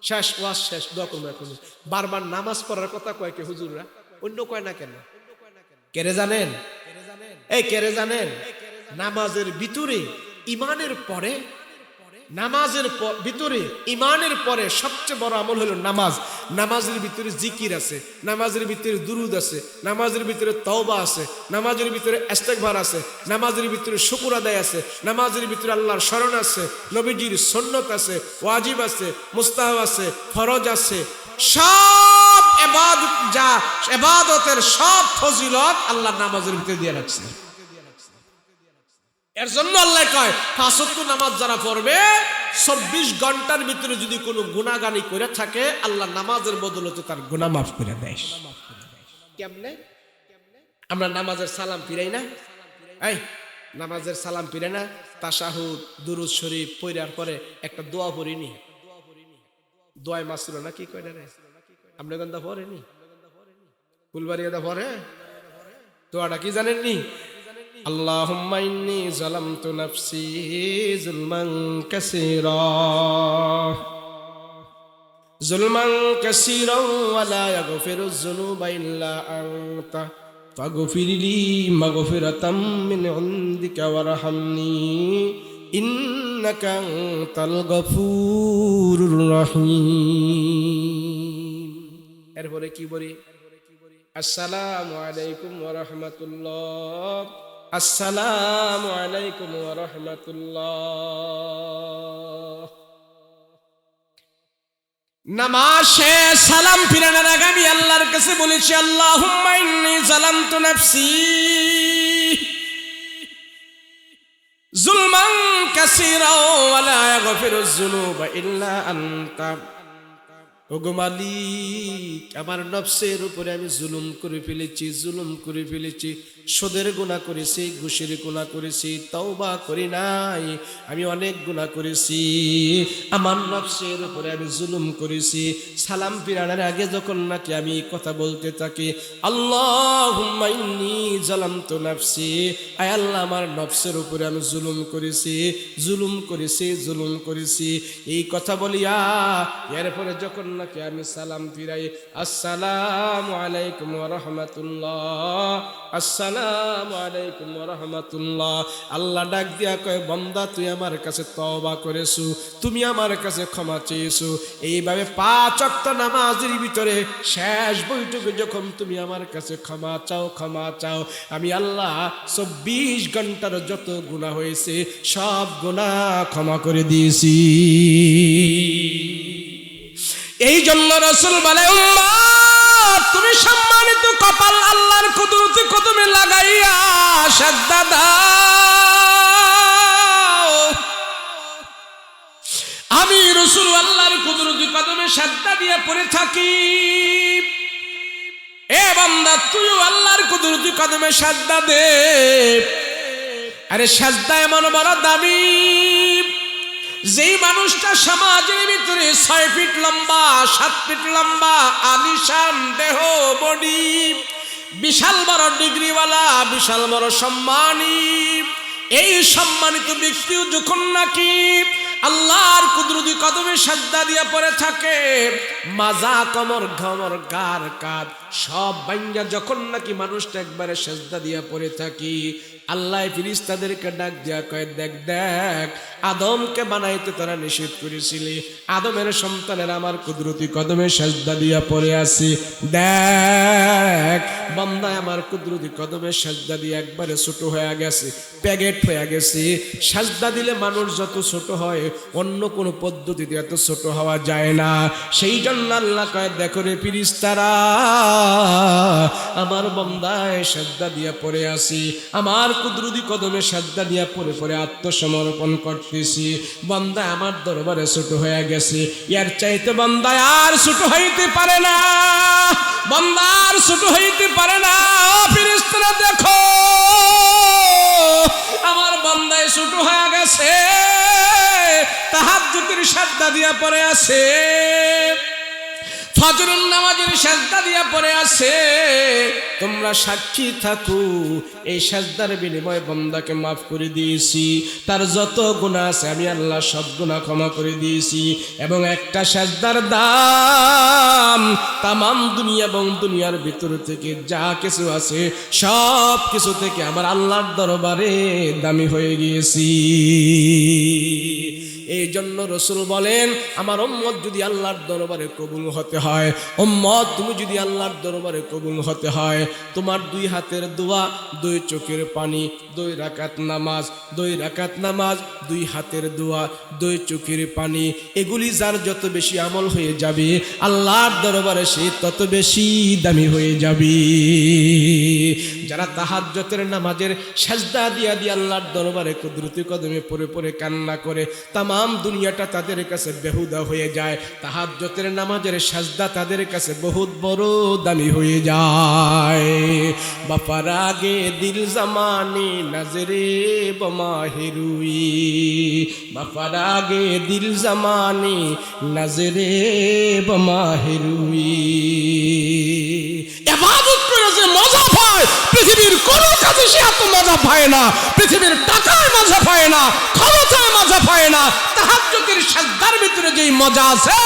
শেষ ওয়াজ শেষ দোয়া করবো এখন। বারবার নামাজ পড়ার কথা কয় কে হুজুররা? অন্য কয় না কেন? কেরে জানেন? এই কেরে জানেন? নামাজের ভিতরে ইমানের পরে, নামাজের ভিতরে ইমানের পরে সবচেয়ে বড় আমল হলো নামাজ। নামাজের ভিতরে জিকির আছে, নামাজের ভিতরে দুরুদ আছে, নামাজের ভিতরে তওবা আছে, নামাজের ভিতরে ইস্তেগফার আছে, নামাজের ভিতরে শুকর আদায় আছে, নামাজের ভিতরে আল্লাহর শরণ আছে, নবীজির সুন্নত আছে, ওয়াজিব আছে, মুস্তাহাব আছে, ফরজ আছে। সব ইবাদত যা ইবাদতের সব ফজিলত আল্লাহ নামাজের ভিতরে দিয়ে রাখছে। এর জন্য আল্লাহ কয় পাঁচ ওয়াক্ত নামাজ যারা পড়বে 24 ঘন্টার ভিতরে যদি কোনো গুনাহগানি করে থাকে আল্লাহ নামাজের বদলতে তার গুনাহ মাফ করে দেয়। কেমনে? আমরা নামাজের সালাম ফিরাই না? এই নামাজের সালাম ফিরে না, তাশাহুদ দুরুদ শরীফ পড়ার পরে একটা দোয়া পড়িনি? দোয়ায় মাসুরা না কি কয় না রে? আপনি গন্ধা পড়েনি? ফুলবাড়িয়াদা পড়ে দোয়াটা কি জানেননি? আল্লাহুম্মা ইন্নী যালামতু নাফসি যুলমান কাসীরা ওয়া লা ইয়াগফিরুয যুনুবা ইল্লা আনতা ফাগফিরলি মাগফিরাতাম মিন ইনদিকা ওয়ারহামনি ইন্নাকা আনতাল গফুরুর রহিম। এরপরে কি বলি? আসসালামু আলাইকুম ওয়া রাহমাতুল্লাহ, আসসালামু আলাইকুম ওয়া রাহমাতুল্লাহ। নামাজ শেষ সালাম ফিরানোর আগে আমি আল্লাহর কাছে বলেছি আল্লাহুম্মা ইন্নী যালামতু নাফসি যুলমান কাসীরা ওয়া লা ইয়াগফিরুয যুনুবা ইল্লা আনতা ওগো মালিক, আমার নফসের উপরে আমি জুলুম করে ফেলেছি, সুদের গুনাহ করেছি, ঘুষের গুনাহ করেছি, তওবা করি নাই, আমি অনেক গুনাহ করেছি। আমার নফসের উপরে আমি জুলুম করেছি। সালাম ফিরানোর আগে যখন নাকি আমি কথা বলতে থাকি, আল্লাহুম্মা ইন্নী যালামতু নাফসি, আয় আল্লাহ আমার নফসের উপরে আমি জুলুম করেছি, এই কথা বলিয়া এরপরে যখন নাকি আমি সালাম ফিরাই, আসসালামু আলাইকুম ওয়া রাহমাতুল্লাহ, আসসালামু আলাইকুম ওয়া রাহমাতুল্লাহ, আল্লাহ ডাক দিয়া কয়, বান্দা তুই আমার কাছে তওবা করেছো, তুমি আমার কাছে ক্ষমা চেয়েছো। এইভাবে 5 ওয়াক্ত নামাজের ভিতরে শেষ বৈঠকে যখন তুমি আমার কাছে ক্ষমা চাও, আমি আল্লাহ 24 ঘন্টার যত গুনাহ হয়েছে সব গুনাহ ক্ষমা করে দিয়েছি। এই জন্য রাসূল বলে, উম্মত তুমি সম্মানিত কপাল আল্লাহর কুদরতি কদমে লাগাইয়া সাজদা দাও। আমি রাসূল আল্লাহর কুদরতি কদমে সাজদা দিয়ে পড়ে থাকি। এ বান্দা তুইও আল্লাহর কুদরতি কদমে সাজদা দে। আরে সাজদা এমন বড় দামি, যেই মানুষটা সমাজের ভিতরে 6 ফিট লম্বা, 7 ফিট লম্বা, আলিশান দেহ, বডি, বিশাল বড় ডিগ্রিওয়ালা, বিশাল বড় সম্মানী, এই সম্মানিত ব্যক্তিও যখন নাকি আল্লাহর কুদরতি কদমে সাজদা দিয়ে পড়ে থাকে, মাজা, কমর, ঘমর, গার, কাঁধ সব ভাঙ্গা যখন নাকি মানুষটা একবারে সাজদা দিয়ে পড়ে থাকি, আল্লাহ ফেরেশতাদেরকে ডাক দিয়া কয়, দেখ আদমকে বানাইতে তোরা নিষেধ করেছিলি, আদমের সন্তানের আমার কুদরতি কদমে সাজদা দিয়া পড়ে আছে, দেখ বান্দা আমার কুদরতি কদমে সাজদা দিয়ে একবারে ছোট হয়ে গেছে, প্যাকেট হয়ে গেছে। সাজদা দিলে মানুষ যত ছোট হয় অন্য কোনো পদ্ধতিতে এত ছোট হওয়া যায় না। সেই জন্য আল্লাহ কয়, দেখো রে ফেরেশতারা, আমার বান্দায় সাজদা দিয়া পড়ে আছি, আমার কুদরতি কদমে সাজদা দিয়া পড়ে আত্মসমর্পণ করতেছি। বান্দা আমার দরবারে ছোট হয়ে গেছে, এর চাইতে বান্দা আর ছোট হইতে পারে না, বান্দা আর ছোট হইতে পারে না। ফেরেশতারা দেখো, আমার বান্দায় ছোট হয়ে গেছে, তাহাজ্জুদের সাজদা দিয়া পড়ে আছে, ফজরের নামাজের সাজদা দিয়া পড়ে আছে। তোমরা সাক্ষী থাকো, এই সাজদার বিনিময়ে বান্দাকে মাফ করে দিয়েছি, তার যত গুনাহ আছে আমি আল্লাহ সব গুনাহ ক্ষমা করে দিয়েছি। এবং একটা সাজদার দাম তামাম দুনিয়া এবং দুনিয়ার ভিতর থেকে যা কিছু আছে সব কিছু থেকে আমার আল্লাহর দরবারে দামি হয়ে গিয়েছি। এই জন্য রাসূল বলেন, আমার উম্মত যদি আল্লাহর দরবারে কবুল হতে হয়, উম্মত তুমি যদি আল্লাহর দরবারে কবুল হতে হয়, তোমার 2 হাতের দোয়া, 2 চোখের পানি, 2 রাকাত নামাজ, 2 রাকাত নামাজ, 2 হাতের দোয়া, 2 চোখের পানি, এগুলি যার যত বেশি আমল হয়ে যাবে আল্লাহর দরবারে সে তত বেশি দামি হয়ে যাবে। যারা তাহাজ্জুদের নামাজের সাজদা দিয়া দিয়ে আল্লাহর দরবারে কুদরতি কদমে পড়ে কান্না করে, তামাম দুনিয়াটা তাদের কাছে বেহুদা হয়ে যায়। তাহাজ্জুদের নামাজের সাজদা তাদের কাছে বহুত বড় দামি হয়ে যায়। বাপার আগে দিল জামানে নজরে বমাহিরুই, বাপার আগে দিল জামানে নজরে বমাহিরুই। ইবাদত করে যে মজা পায় পৃথিবীর কোন কাজে সে এত মজা পায় না, পৃথিবীর টাকায় মজা পায় না, ক্ষমতায় মজা পায় না। তাহাজ্জুদের সাজদার ভিতরে যেই মজা আছে,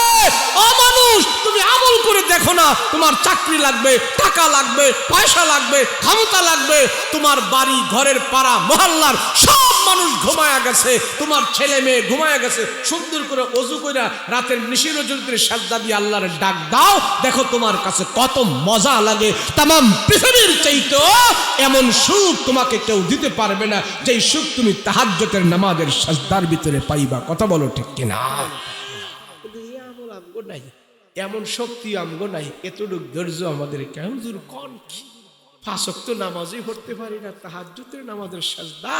ও মানুষ তুমি আমল করে দেখো না, তোমার চাকরি লাগবে, টাকা লাগবে, পয়সা লাগবে, ক্ষমতা লাগবে, তোমার বাড়ি ঘরের পাড়া মহল্লার সব মানুষ ঘুমায়া গেছে, তোমার ছেলে মেয়ে ঘুমায়া গেছে, সুন্দর করে ওযু করে রাতের নিশির রজনীতে সাজদা দিয়ে আল্লাহর ডাক দাও, দেখো তোমার কাছে কত মজা লাগে। তামাম পৃথিবীর চাইতে এমন সুখ তোমাকে কেউ দিতে পারবে না যেই সুখ তুমি তাহাজ্জুদের নামাজের সাজদার ভিতরে পাইবা। কথা বলো ঠিক কিনা? এমন শক্তি আমগো নাই, এতটুক ধৈর্য আমাদের কেমন কোন কি পাঁচ ওয়াক্ত নামাজই পড়তে পারি না, তাহাজ্জুদের নামাজের সাজদা।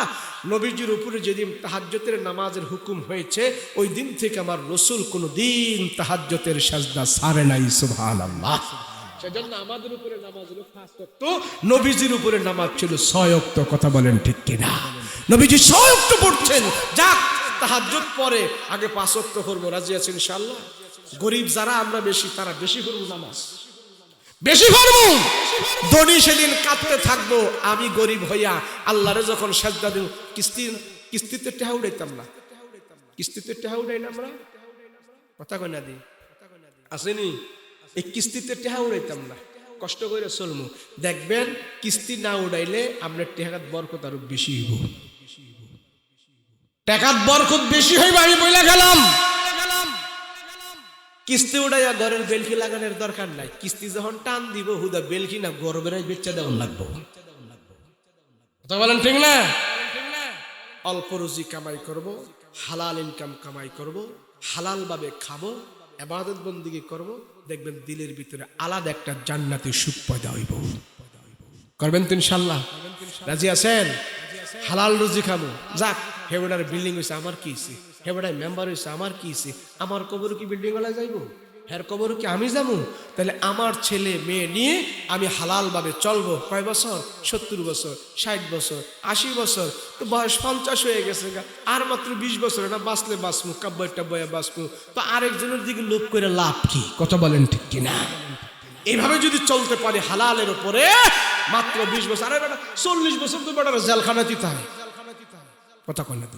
নবীজির উপরে যেদিন তাহাজ্জুদের নামাজের হুকুম হয়েছে ওই দিন থেকে আমার রাসূল কোনোদিন তাহাজ্জুদের সাজদা ছাড়ে নাই। সুবহানাল্লাহ। সেজন্য আমাদের উপরে নামাজ হলো পাঁচ ওয়াক্ত, নবীজির উপরে নামাজ ছিল 6 ওয়াক্ত। কথা বলেন ঠিক কিনা? নবীজি 6 ওয়াক্ত পড়ছেন। যাক, তাহাজ্জুদ পরে আগে 5 ওয়াক্ত পড়বো, রাজি আছেন ইনশাআল্লাহ? গরিব যারা আমরা বেশি, তারা বেশি পড়বো নামাজ, বেশি পড়বো। ধনী সেদিন কাঁদতে থাকবো, আমি গরিব হইয়া আল্লাহরে যখন সাজদা দেব। কিস্তিতে টাকা উড়াইতাম না, কিস্তিতে টাকা উড়াই না আমরা, কথা কই না দি আসেনি? এই কিস্তিতে টাকা উড়াইতাম না, কষ্ট করে চলমু। দেখবেন কিস্তি না উড়াইলে আপনার টাকার বরকত আরো বেশি হইব, টাকার বরকত বেশি হইব। আমি বইলা গেলাম, কিস্তি উড়াইয়া ঘরের বেলকি লাগানোর দরকার নাই। কিস্তি যখন টান দিব হুদা বেলকি না গরবের বেচা দেওয়ার লাগবো। কথা বলেন ঠিক না? অল্প রুজি কামাই করব, হালাল ইনকাম কামাই করব, হালাল ভাবে খাবো, ইবাদত বন্দেগী করব, দেখবেন দিলের ভিতরে আলাদা একটা জান্নাতি সুখ পয়দা হইব। করবেন তো ইনশাআল্লাহ? রাজি আছেন? হালাল রুজি খাবো। যাক, হেবেডার বিল্ডিং হয়েছে, আমার কি হয়েছে? হেবেডার মেম্বার হয়েছে, আমার কি হয়েছে? আমার কবর কি বিল্ডিং ওলা যাইব? হের কবর কি আমি যাবো? তাহলে আমার ছেলে মেয়ে নিয়ে আমি হালাল ভাবে চলবো। কয় বছর? 70 বছর, 60 বছর, 80 বছর, তো বয়স 50 হয়ে গেছে, আর মাত্র 20 বছর, এটা বাঁচলে বাঁচবো, কাব্যটা বয়ে বাঁচবো, তো আরেকজনের দিকে লোভ করে লাভ কি? কথা বলেন ঠিক কিনা? এইভাবে যদি চলতে পারি হালালের উপরে, মাত্র 20 বছর, আরে বেটা 40 বছর তো বেটার জেলখানা দিতে হয়। কথা কয় না?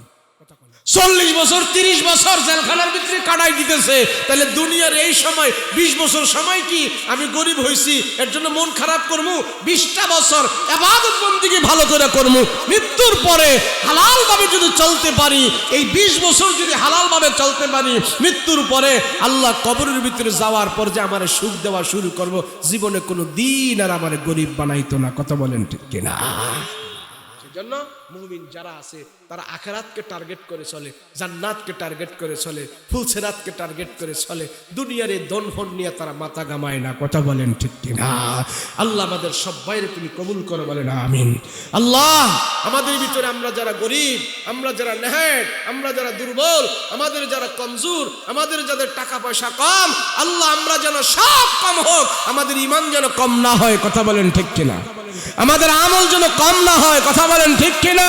40 বছর 30 বছর জেলখানার ভিতরে কাটাই দিতেছে। তাহলে দুনিয়ার এই সময় 20 বছর সময় কি আমি গরিব হইছি এর জন্য মন খারাপ করবো? 20টা বছর ইবাদত বন্দেগী ভালো করে করবো। মৃত্যুর পরে হালাল ভাবে যদি চলতে পারি, এই 20 বছর যদি হালাল ভাবে চলতে পারি, মৃত্যুর পরে আল্লাহ কবরের ভিতরে যাওয়ার পর যে আমার সুখ দেওয়া শুরু করব, জীবনে কোনো দিন আর আমার গরিব বানাইতো না। কথা বলেন ঠিক কিনা? জন্য মুমিন যারা আছে তারা আখিরাতকে টার্গেট করে চলে, জান্নাতকে টার্গেট করে চলে, ফুলসেরাতকে টার্গেট করে চলে। দুনিয়ার এই ধন নিয়ে তারা মাথা ঘামায় না। কথা বলেন ঠিক কিনা? আল্লাহ আমাদের সবাইকে তুমি কবুল করো, বলেন আমিন। আল্লাহ আমাদের ভিতরে আমরা যারা গরিব, আমরা যারা নেহাত, আমরা যারা দুর্বল, আমাদের যারা কমজোর, আমাদের যাদের টাকা পয়সা কম, আল্লাহ আমরা যেন সব কম হোক, আমাদের ঈমান যেন কম না হয়। কথা বলেন ঠিক কিনা? আমাদের আমল যেন কম না হয়। কথা বলেন ঠিক কিনা?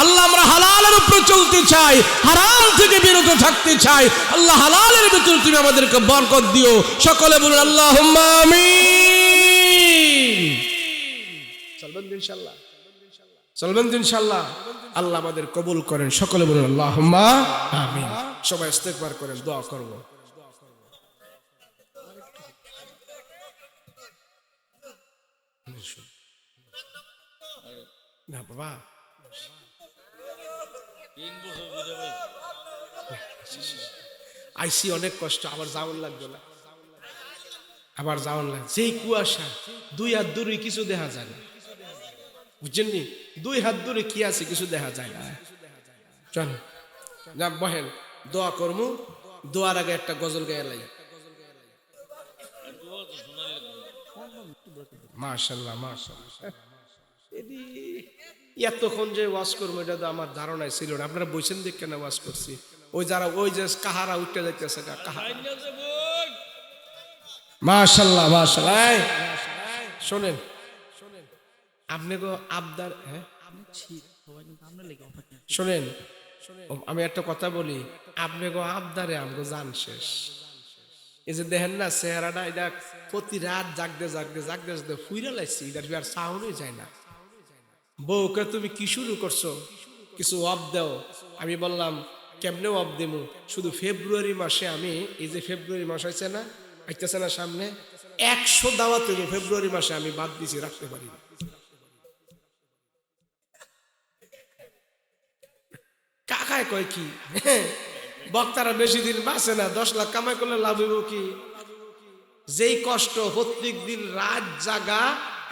আল্লাহ আমরা হালালের উপরে চলতে চাই, হারাম থেকে বিরত থাকতে চাই। আল্লাহ হালালের ভিতরে তুমি আমাদেরকে বরকত দিও। সকলে বলুন আল্লাহুম্মা আমিন। চলবেন ইনশাআল্লাহ? চলবেন ইনশাআল্লাহ? আল্লাহ আমাদের কবুল করেন। সকলে বলুন আল্লাহুম্মা আমিন। সবাই ইস্তেগফার করেন, দোয়া করব। না বাবা, আইসি অনেক কষ্ট, আবার যাওয়ার লাগবে না, আবার যাওয়ার লাগবে। যেই কুয়াশা, 2 হাত দূরে কিছু দেখা যায় না, বুঝছেন নি? 2 হাত দূরে কি আছে কিছু দেখা যায় না। চল না বহেন, দোয়া করমু। দোয়ার আগে একটা গজল গায়ে লাই। মাশাআল্লাহ মাশাআল্লাহ। এতক্ষণ যে ওয়াজ করবো এটা তো আমার ধারণায় ছিল না। আপনারা বলছেন দেখ কেন ওয়াজ করছি? ওই যারা ওই যে কাহারা উঠতে যাইতেছে, মাশাআল্লাহ মাশাআল্লাহ। শোনেন, আপনি গো আবদার, হ্যাঁ শোনেন, আমি একটা কথা বলি, আপনি গো আবদারে আমগো জান শেষ। এই যে দেখেন না চেহারাটা, এটা প্রতি রাত জাগতে জাগতে জাগতে জাগতে ফুইরা লাগছি, এটা আর সাউন্ডই যায় না। বউকে তুমি কি শুরু করছো, কিছু অফ দাও। আমি বললাম কেমনে অফ দেবো? শুধু ফেব্রুয়ারি মাসে আমি, এই যে ফেব্রুয়ারি মাস হয়েছে না, আইতেছে না সামনে, 100 দাওয়াত ফেব্রুয়ারি মাসে আমি বাদ দিছি, রাখতে পারি না। কাকায় কয় কি বক্তারা বেশি দিন বাঁচে না, 10 লাখ কামাই করলে লাভ হইব কি? যেই কষ্ট প্রত্যেক দিন রাত জাগা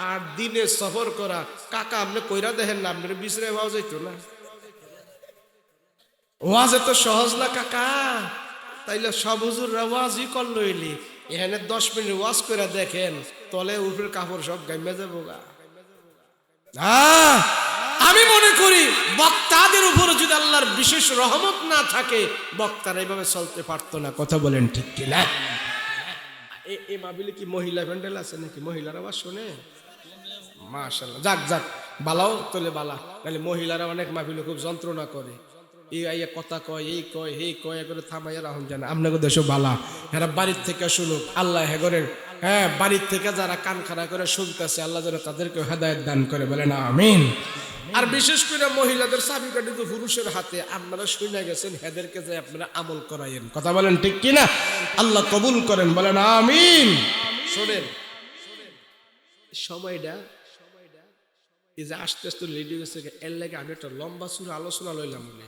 আর দিনে সফর করা, কাকা আপনি কইরা দেখেন না, আপনার বিছরে ওয়াজ হইতো না? ওয়াজ এত সহজ না কাকা। তাইলে সব হুজুররা ওয়াজই করলো, এখানে 10 মিনিট ওয়াজ করে দেখেন, তলে উপরের কাপড় সব গাইমে যাবো গা। আমি মনে করি বক্তাদের উপর যদি আল্লাহর বিশেষ রহমত না থাকে বক্তারা এইভাবে চলতে পারতো না। কথা বলেন ঠিক কিনা? এই মাহফিলে কি মহিলা প্যান্ডেল আছে নাকি? মহিলারা আবার শোনে? মাশাআল্লাহ, যাক যাক, বালাও তোলে বালা। তাহলে মহিলারা অনেক মাহফিলে খুব যন্ত্রণা করে, এই আইয়া কথা কয়, এই কয়, হে কয়, করে থামাইয়া রাখুন জানা। আপনাকে দেশও বালা, এরা বাড়ির থেকে শুনুক। আল্লাহ হেগরের বাড়ির থেকে যারা কান খাড়া করে শুনতেছে, আল্লাহ যেন তাদেরকে হেদায়েত দান করে, বলে না আমিন। আর বিশেষ করে মহিলাদের চাবিকাঠি তো পুরুষের হাতে। আপনারা শুনে গেছেন, হেদেরকে যে আপনারা আমল করাইয়েন। কথা বলেন ঠিক কিনা? আল্লাহ কবুল করেন, বলেন আমিন। শোনেন, সময়টা এই যে আস্তে আস্তে লেডি গেছে, এর লাগে আমি একটা লম্বা সুর আলোচনা লইলাম বলে।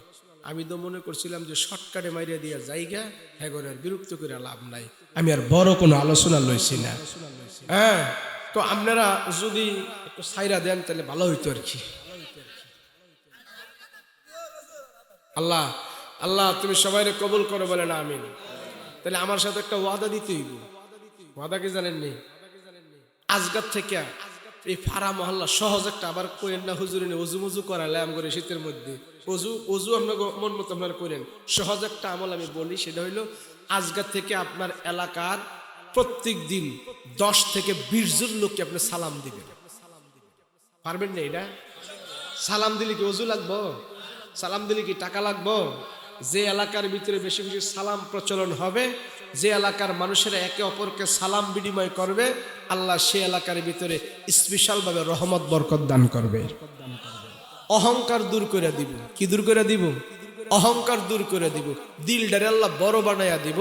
আমি তো মনে করছিলাম যে শর্টকাটে মাইরিয়া দিয়া জায়গা হ্যাঁ, বিরক্ত করে লাভ নাই। আমি আর বড় কোনো আলোচনা লইছি না। তো আপনারা যদি একটু সাইরা দেন তাহলে ভালো হইতো আর কি। আল্লাহ আল্লাহ তুমি সবাই কবুল করো, বলে না আমিন। তাহলে আমার সাথে একটা ওয়াদা দিতে হইব। ওয়াদা কি জানেননি? আজকাল থেকে এই ফাড়া মহল্লা সহজ একটা, আবার করেন না হুজুর অজু মজু করালাম করে শীতের মধ্যে, অজু আপনার মন মতো আপনার করেন। সহজ একটা আমল আমি বলি, সেটা হইলো আজকাল থেকে আপনার এলাকার প্রত্যেক দিন 10 থেকে 20 জন লোককে আপনি সালাম দিবেন। পারবেন না এটা? সালাম দিলে কি অজু লাগবো? সালাম দিলে কি টাকা লাগবো? যে এলাকার ভিতরে বেশি বেশি সালাম প্রচলন হবে, যে এলাকার মানুষেরা একে অপরকে সালাম বিনিময় করবে, আল্লাহ সে এলাকার ভিতরে স্পেশাল ভাবে রহমত বরকত দান করবে। অহংকার দূর করে দিব। কি দূর করে দিব? অহংকার দূর করে দিব। দিলটারে আল্লাহ বড় বানাইয়া দিব।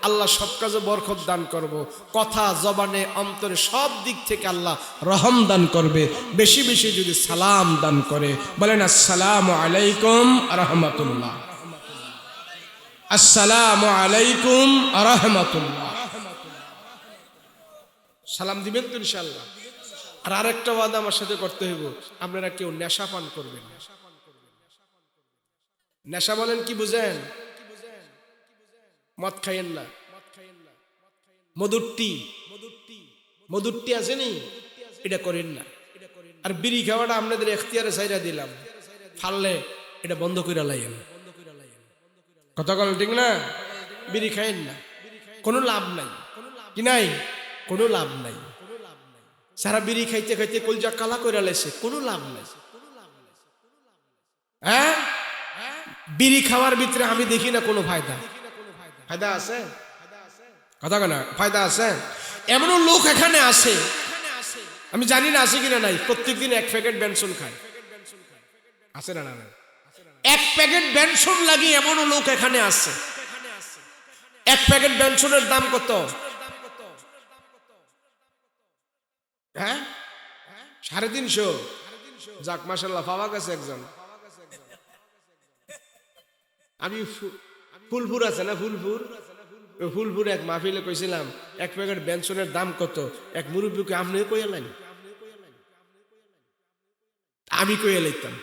আল্লাহ সব কাজে বরকত দান করব। কথা, জবানে, অন্তরে সব দিক থেকে আল্লাহ রহম দান করবে। বেশি বেশি যদি সালাম দান করে, বলেন আসসালামু আলাইকুম রাহমাতুল্লাহ, আসসালামু আলাইকুম রাহমাতুল্লাহ। সালাম দিবেন তো ইনশাআল্লাহ। আর আরেকটা ওয়াদা আমার সাথে করতে হইব, আপনারা কেউ নেশা পান করবেন না। নেশা বলেন কি বুঝেন? মদ খাইয়েন না। মধুরটি আছে নি, এটা করেন না। আর বিড়ি খাওয়াটা আপনাদের এখতিয়ারে ছাইরা দিলাম, ফাললে এটা বন্ধ করে লাইয়েন। কথা বলেন ঠিক না? বিড়ি খাইয়েন না, কোনো লাভ নাই। কি নাই? কোনো লাভ নাই। সারা বিড়ি খাইতে খাইতে কলজা কালা করে লাইছে, কোনো লাভ নাই। হ্যাঁ, বিড়ি খাওয়ার ভিতরে আমি দেখি না কোনো ফায়দা। ফায়দা আছে? কথা কেনা ফায়দা আছে? এমনও লোক এখানে আছে, আমি জানি না আছে কিনা নাই, প্রত্যেকদিন 1 প্যাকেট বেনসন খায়। আছে না? না, 1 প্যাকেট বেনসন লাগিয়ে এমনও লোক এখানে আছে। 1 প্যাকেট বেনসনের দাম কত? হ্যাঁ, 350। যাক মাশাআল্লাহ, পাওয়া গেছে একজন। আমি ফুলপুর আছে না, ফুলপুর এক মাহফিলে কইছিলাম 1 প্যাকেট বেনসনের দাম কত। এক মুরব্বীকে আপনি কইলেন, আমি কইয়া লাইতাম।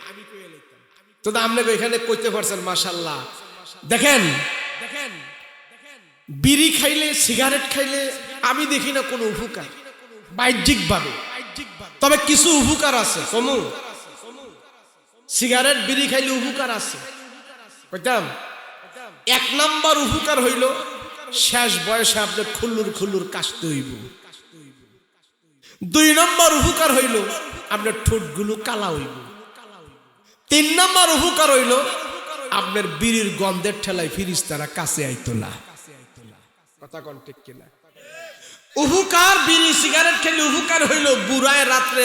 তো আপনাকে এখানে কইতে পারছেন, মাশাআল্লাহ। দেখেন, বিড়ি খাইলে, সিগারেট খাইলে আমি দেখি না কোনো উপকার বাহ্যিক ভাবে, তবে কিছু উপকার আছে। কমু সিগারেট বিড়ি খাইলে উপকার আছে। কইতাম 1 নাম্বার উপকার হইল শেষ বয়সে আপনার খুল্লুর কাশতে হইব। 2 নম্বর উপকার হইল আপনার ঠোঁটগুলো কালা হইব। 3 নম্বর উপকার হইল আপনার বিড়ির গন্ধের ঠেলায় ফিরিস্তারা কাছে আইতো না। কথা কোন ঠিক কিনা? উপকার বিড়ি সিগারেট খেলে উপকার হইল বুড়ায় রাত্রে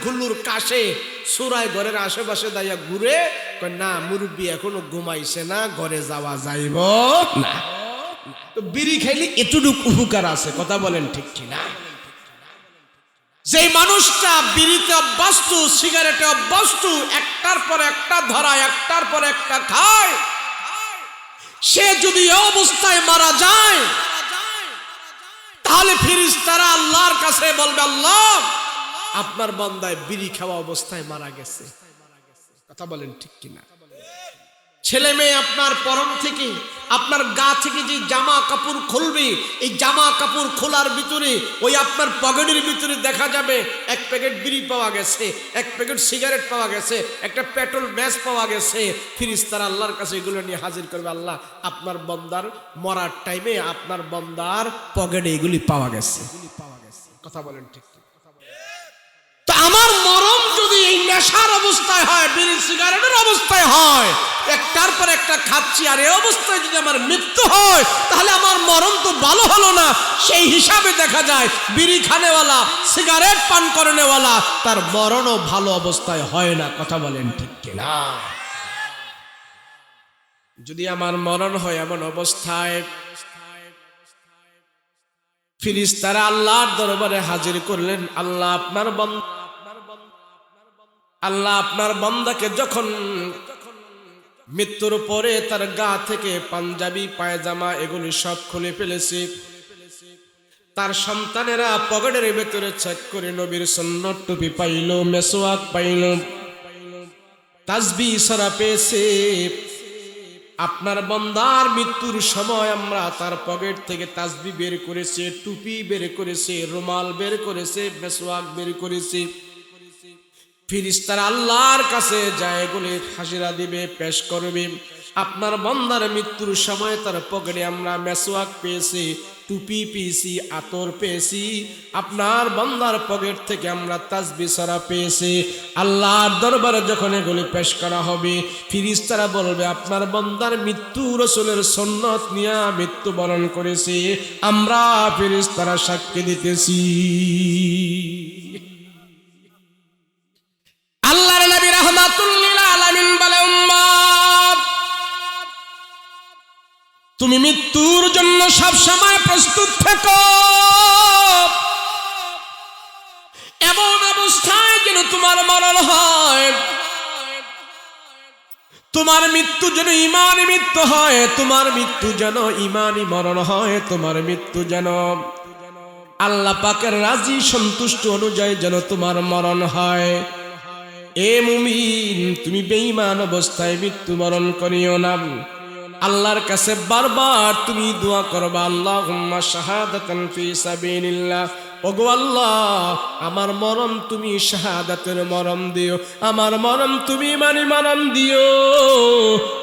খুল্লুর কাশে সুরায় ঘরের আশেপাশে দাইয়া ঘুরে, না মুরব্বী এখনো ঘুমাইছে না, ঘরে যাওয়া যাইব না। তো বিড়ি খাইলে এতটুকু উপকার আছে। কথা বলেন ঠিক কিনা? যে মানুষটা বিড়িতে অভ্যস্ত, সিগারেটে অভ্যস্ত, একটার পর একটা ধরায়, একটার পর একটা খায়, সে যদি অবস্থায় মারা যায় তাহলে ফেরেশতারা আল্লাহর কাছে বলবে, আল্লাহ আপনার বান্দায় বিড়ি খাওয়া অবস্থায় মারা গেছে। কথা বলেন ঠিক কিনা? ছেলে মেয়ে আপনার পরম থেকে আপনার গা থেকে যে জামা কাপড় খুলবে, এই জামা কাপড় খোলার ভিতরে ওই আপনার পকেটের ভিতরে দেখা যাবে এক প্যাকেট বিড়ি পাওয়া গেছে, এক প্যাকেট সিগারেট পাওয়া গেছে, একটা পেট্রোল ম্যাচ পাওয়া গেছে। ফেরেশতারা আল্লাহর কাছে এগুলো নিয়ে হাজির করবে, আল্লাহ আপনার বান্দার মরার টাইমে আপনার বান্দার পকেটে এগুলি পাওয়া গেছে। কথা বলেন ঠিক? তো আমার মরণ যদি এই নেশার অবস্থায় হয়, বিড়ি সিগারেটের অবস্থায় হয়, একটার পর একটা খাচ্ছি, আর এই অবস্থায় যদি আমার মৃত্যু হয়, তাহলে আমার মরণ তো ভালো হলো না। সেই হিসাবে দেখা যায় বিড়ি খানেওয়ালা, সিগারেট পান করেনেওয়ালা, তার মরণও ভালো অবস্থায় হয় না। কথা বলেন ঠিক কিনা? যদি আমার মরণ হয় এমন অবস্থায়, ফেরেশতারা আল্লাহর দরবারে হাজির করলেন, আল্লাহ আপনার বান্দাকে যখন মৃত্যুর পরে তার গা থেকে পাঞ্জাবি পায়জামা এগুলি সব খুলে ফেলেছে, তার সন্তানেরা পকেটের ভেতরে চেক করে নবীর সুন্নত টুপি পাইল, মেসওয়াক পাইল, তাসবিহ সরা পেয়েছে। আপনার বান্দার মৃত্যুর সময় আমরা তার পকেট থেকে তাসবিহ বের করেছে, টুপি বের করেছে, রুমাল বের করেছে, মেসওয়াক বের করেছে। ফেরেশতারা আল্লাহর কাছে যায় এগুলি হাজিরা দিবে, পেশ করবে। আপনার বান্দার মৃত্যুর সময় তার পকেটে আমরা মেসওয়াক পেয়েছি, টুপি পেয়েছি, আতর পেয়েছি। আপনার বান্দার পকেট থেকে আমরা তাসবিহ সরা পেয়েছি। আল্লাহর দরবারে যখন এগুলি পেশ করা হবে, ফেরেশতারা বলবে আপনার বান্দার মৃত্যু রাসূলের সুন্নাত নিয়ে মৃত্যুবরণ করেছে, আমরা ফেরেশতারা সাক্ষী দিতেছি। আল্লাহর নবী রাহমাতুল লিল আলামিন বলে, উম্মত তুমি মৃত্যুর জন্য সব সময় প্রস্তুত থেকো, এমন অবস্থায় যেন তোমার মরণ হয়। তোমার মৃত্যু যেন ঈমানি মৃত্যু হয়, তোমার মৃত্যু যেন ঈমানি মরণ হয়, তোমার মৃত্যু যেন আল্লাহ পাকের রাজি সন্তুষ্ট অনুযায়ী যেন তোমার মরণ হয়। এ মুমিন, তুমি বেঈমান অবস্থায় মৃত্যুবরণ করিও না। আল্লাহর কাছে বারবার তুমি দোয়া করবা, আল্লাহুম্মা শাহাদাতান ফি সাবিলিল্লাহ। ওগো আল্লাহ, আমার মরণ তুমি শাহাদাতের মরণ দিও, আমার মরণ তুমি ঈমানি মরণ দিও।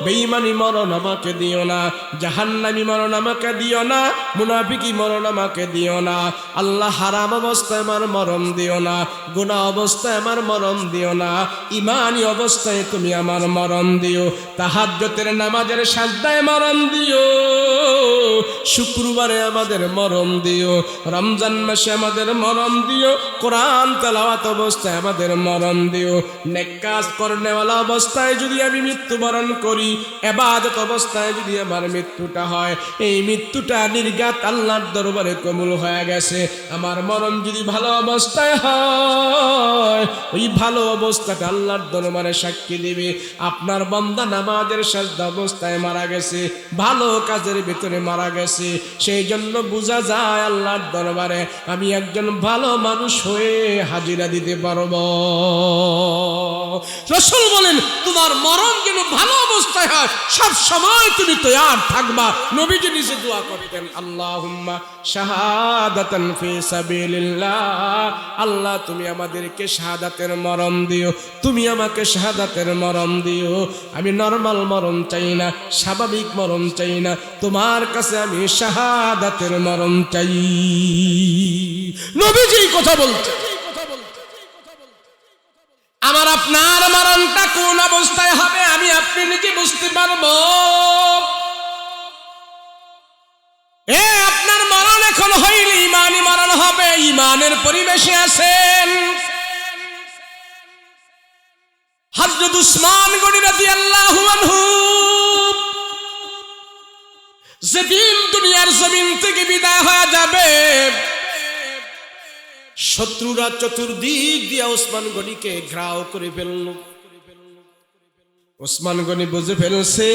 বেঈমানি মরণ আমাকে দিও না, জাহান্নামী মরণ আমাকে দিও না, মুনাফিকি মরণ আমাকে দিও না। আল্লাহ হারাম অবস্থায় আমার মরণ দিও না, গুনাহ অবস্থায় আমার মরণ দিও না, ঈমানি অবস্থায় তুমি আমার মরণ দিও। তাহাজ্জুদের নামাজের সাজদায় মরণ দিও, শুক্রবারে আমাদের মরণ দিও, রমজান মাসে আমাদের মরণ দিও, কোরআন তেলাওয়াত অবস্থায় আমাদের মরণ দিও। নেক কাজ করনেওয়ালা অবস্থায় যদি আমি মৃত্যুবরণ করি, ইবাদত অবস্থায় যদি আমার মৃত্যুটা হয়, এই মৃত্যুটা নির্ঘাত আল্লাহর দরবারে কবুল হয়ে গেছে। আমার মরণ যদি ভালো অবস্থায় হয়, ওই ভালো অবস্থাটা আল্লাহর দরবারে সাক্ষী দিবে আপনার বান্দা নামাজের সাজদা অবস্থায় মারা গেছে, ভালো কাজের ভিতরে মারা গেছে। সেই জন্য বোঝা যায় আল্লাহর দরবারে আমি একজন ভালো মানুষ হয়ে হাজিরা দিতে পারবো। রাসূল বলেন তোমার মরণ যেন ভালো অবস্থায় হয়, সব সময় তুমি তৈয়ার থাকবা। নবীজি নিজে দোয়া করতেন, আল্লাহুম্মা শাহাদাতান ফি সাবিলিল্লাহ। আল্লাহ তুমি আমাদেরকে শাহাদাতের মরণ দিও, তুমি আমাকে শাহাদাতের মরণ দিও। আমি নরমাল মরণ চাই না, স্বাভাবিক মরণ চাই না, তোমার কাছে আমি শাহাদাতের মরণ চাই। নবীজি কথা বলতে, আমার আপনার মরণটা কোন অবস্থায় হবে আমি আপনি নিজে বুঝতে পারবো। আপনার মরণ এখন হইলে ঈমানি মরণ হবে, ঈমানের পরিবেশে আছেন। হযরত উসমান গনি রাদিয়াল্লাহু আনহু যেদিন দুনিয়ার জমিন থেকে বিদায় হয়ে যাবে, শত্রুরা চতুর্দিক দিয়ে ওসমান গনিকে ঘেরাও করে ফেলল। ওসমান গনি বুঝে ফেলছে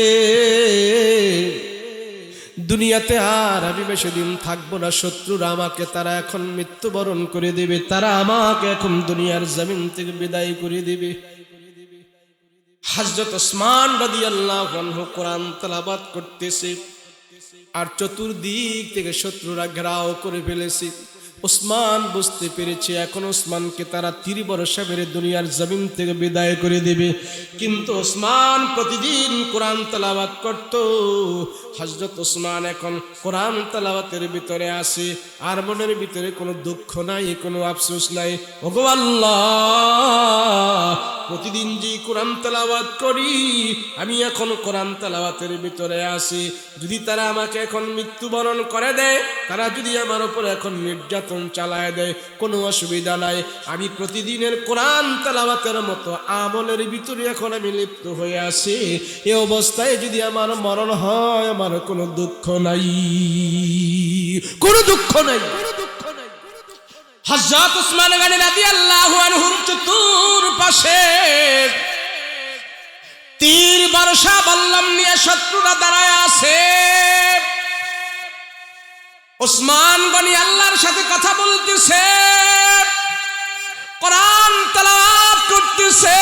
দুনিয়াতে আর আমি বেশি দিন থাকবো না, শত্রুরা আমাকে তারা এখন মৃত্যুবরণ করে দিবে, তারা আমাকে এখন দুনিয়ার জমিন থেকে বিদায় করে দিবে। হযরত ওসমান রাদিয়াল্লাহু আনহু কোরআন তেলাওয়াত করতেছে আর চতুর্দিক থেকে শত্রুরা ঘেরাও করে ফেলেছে। ওসমান বুঝতে পেরেছে এখন ওসমানকে তারা তীর বর্ষা মেরে দুনিয়ার জমিন থেকে বিদায় করে দেবে, কিন্তু ওসমান প্রতিদিন কোরআন তেলাওয়াত করত। হযরত ওসমান এখন কোরআন তেলাওয়াতের ভিতরে আছে আর মনের ভিতরে কোনো দুঃখ নাই, কোনো আফসোস নাই। ওগো আল্লাহ, প্রতিদিন যে কোরআন তেলাওয়াত করি আমি এখন কোরআন তেলাওয়াতের ভিতরে আছি, যদি তারা আমাকে এখন মৃত্যুবরণ করে দেয়, তারা যদি আমার উপর এখন নির্যাতন চালায় দেয়, কোনো অসুবিধা নাই। আমি প্রতিদিনের কোরআন তেলাওয়াতের মতো আমলের ভিতরে এখন আমি লিপ্ত হয়ে আছি। এই অবস্থায় যদি আমার মরণ হয় আমার কোনো দুঃখ নাই, কোনো দুঃখ নাই। হযরত ওসমান গনি রাদিয়াল্লাহু আনহুর চতুর্পাশে তীর বর্ষা বল্লম নিয়ে শত্রুরা দাঁড়ায় আছে। ওসমান গনি আল্লাহর সাথে কথা বলতেছে, কোরআন তেলাওয়াত করতেছে।